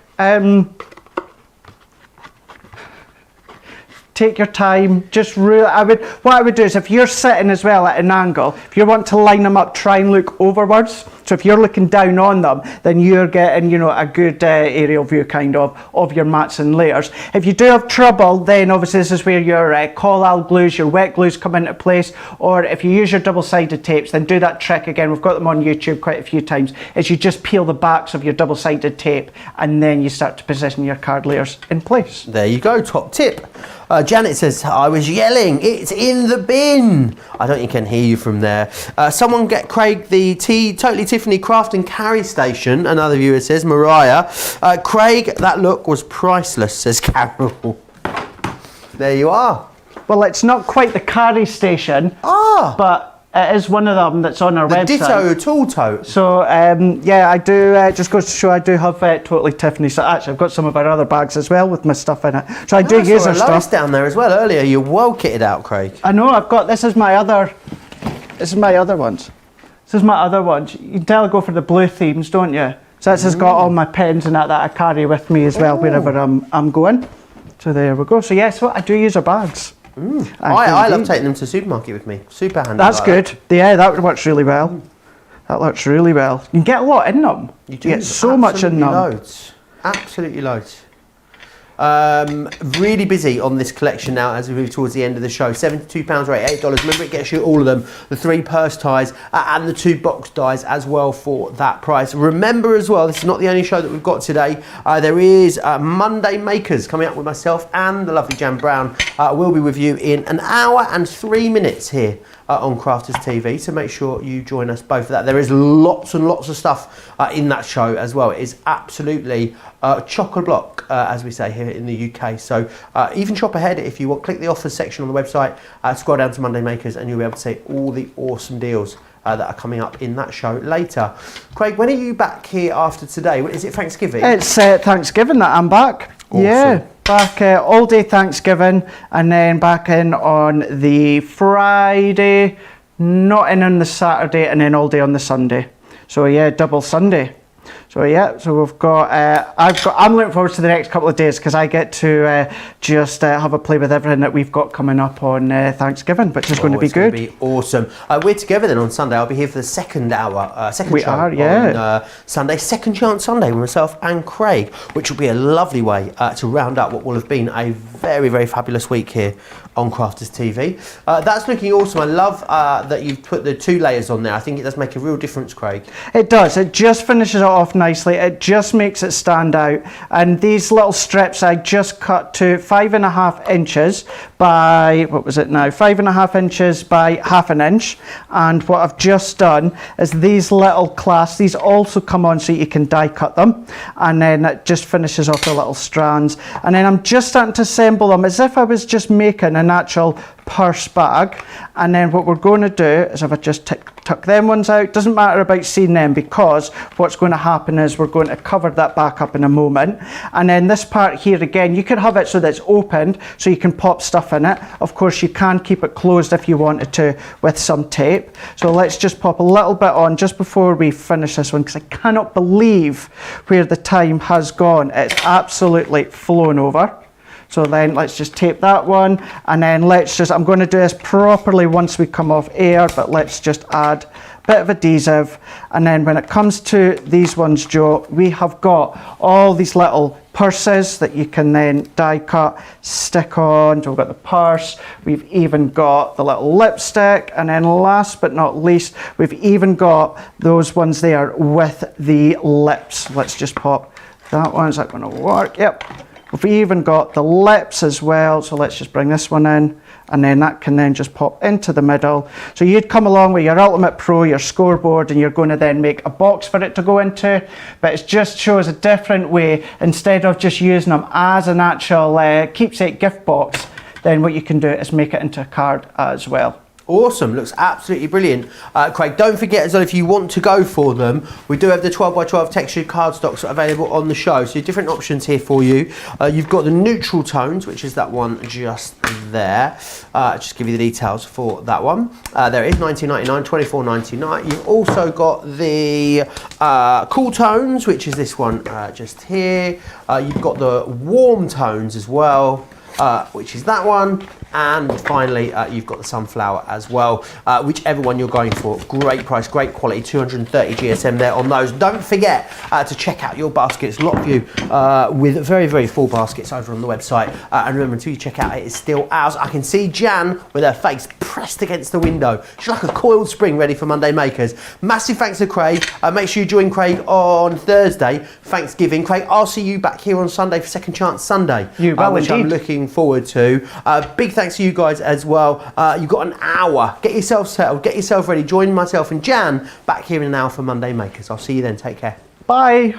Take your time. Just really, what I would do is if you're sitting as well at an angle, if you want to line them up, try and look overwards. So if you're looking down on them, then you're getting, a good aerial view kind of your mats and layers. If you do have trouble, then obviously this is where your call-al glues, your wet glues come into place. Or if you use your double-sided tapes, then do that trick again. We've got them on YouTube quite a few times. Is you just peel the backs of your double-sided tape, and then you start to position your card layers in place. There you go. Top tip. Janet says, I was yelling, it's in the bin. I don't think I can hear you from there. Someone get Craig the Totally Tiffany Craft and Carry Station. Another viewer says, Mariah. Craig, that look was priceless, says Carol. There you are. Well, it's not quite the Carry Station, but it is one of them that's on our website. Ditto tool tote. So, yeah, I do, just goes to show I do have Totally Tiffany. So actually, I've got some of our other bags as well with my stuff in it. So I do use our stuff. Down there as well earlier. You're well kitted out, Craig. I know, this is my other ones. This is my other ones. You can tell I go for the blue themes, don't you? So this has got all my pens and that I carry with me as well wherever I'm going. So there we go. So yes, I do use our bags. I love taking them to the supermarket with me. Super handy. That's good. Yeah, that works really well. That works really well. You can get a lot in them. You get so much in them. Loads. Absolutely loads. Really busy on this collection now as we move towards the end of the show. £72 rate, $8. Remember, it gets you all of them, the 3 purse ties and the 2 box dies as well for that price. Remember as well, this is not the only show that we've got today. There is Monday Makers coming up with myself and the lovely Jan Brown. We'll be with you in an hour and 3 minutes here on Crafters TV, so make sure you join us both for that. There is lots and lots of stuff in that show as well. It is absolutely chock-a-block, as we say here in the UK. So even shop ahead if you want. Click the offers section on the website, scroll down to Monday Makers, and you'll be able to see all the awesome deals that are coming up in that show later. Craig, when are you back here after today? Is it Thanksgiving? It's Thanksgiving that I'm back. Awesome. Yeah, back all day Thanksgiving, and then back in on the Friday, not in on the Saturday, and then all day on the Sunday. So yeah, double Sunday. So yeah, so we've got, I'm looking forward to the next couple of days because I get to just have a play with everything that we've got coming up on Thanksgiving, which is going to be good. It's going to be awesome. We're together then on Sunday. I'll be here for the second hour, second show on Sunday, Second Chance Sunday with myself and Craig, which will be a lovely way to round up what will have been a very, very fabulous week here on Crafters TV. That's looking awesome. I love that you've put the 2 layers on there. I think it does make a real difference, Craig. It does. It just finishes it off nicely. It just makes it stand out. And these little strips I just cut to 5.5 inches by, what was it now? 5.5 inches by 1/2 inch. And what I've just done is these little clasps, these also come on so you can die cut them. And then it just finishes off the little strands. And then I'm just starting to assemble them as if I was just making an actual purse bag. And then what we're going to do is, if I just tuck them ones out, doesn't matter about seeing them, because what's going to happen is we're going to cover that back up in a moment. And then this part here again, you could have it so that it's opened so you can pop stuff in it. Of course you can keep it closed if you wanted to with some tape. So let's just pop a little bit on just before we finish this one, because I cannot believe where the time has gone. It's absolutely flown over. So then let's just tape that one, and then let's just, I'm going to do this properly once we come off air, but let's just add a bit of adhesive. And then when it comes to these ones, Joe, we have got all these little purses that you can then die cut, stick on. So we've got the purse, we've even got the little lipstick, and then last but not least, we've even got those ones there with the lips. Let's just pop that one. Is that going to work? Yep. We've even got the lips as well, so let's just bring this one in, and then that can then just pop into the middle. So you'd come along with your Ultimate Pro, your scoreboard, and you're going to then make a box for it to go into, but it just shows a different way. Instead of just using them as an actual keepsake gift box, then what you can do is make it into a card as well. Awesome, looks absolutely brilliant. Craig, don't forget as well, if you want to go for them, we do have the 12x12 textured cardstocks available on the show. So different options here for you. You've got the neutral tones, which is that one just there. Just give you the details for that one. There it is, $19.99, $24.99. You've also got the cool tones, which is this one just here. You've got the warm tones as well, which is that one. And finally, you've got the sunflower as well. Whichever one you're going for, great price, great quality, 230 GSM there on those. Don't forget to check out your baskets. A lot of you with very, very full baskets over on the website. And remember, until you check out, it is still ours. I can see Jan with her face pressed against the window. She's like a coiled spring ready for Monday Makers. Massive thanks to Craig. Make sure you join Craig on Thursday, Thanksgiving. Craig, I'll see you back here on Sunday for Second Chance Sunday. You will which indeed. I'm looking forward to. Big thanks to you guys as well. You've got an hour. Get yourself settled, get yourself ready. Join myself and Jan back here in an hour for Monday Makers. I'll see you then. Take care. Bye.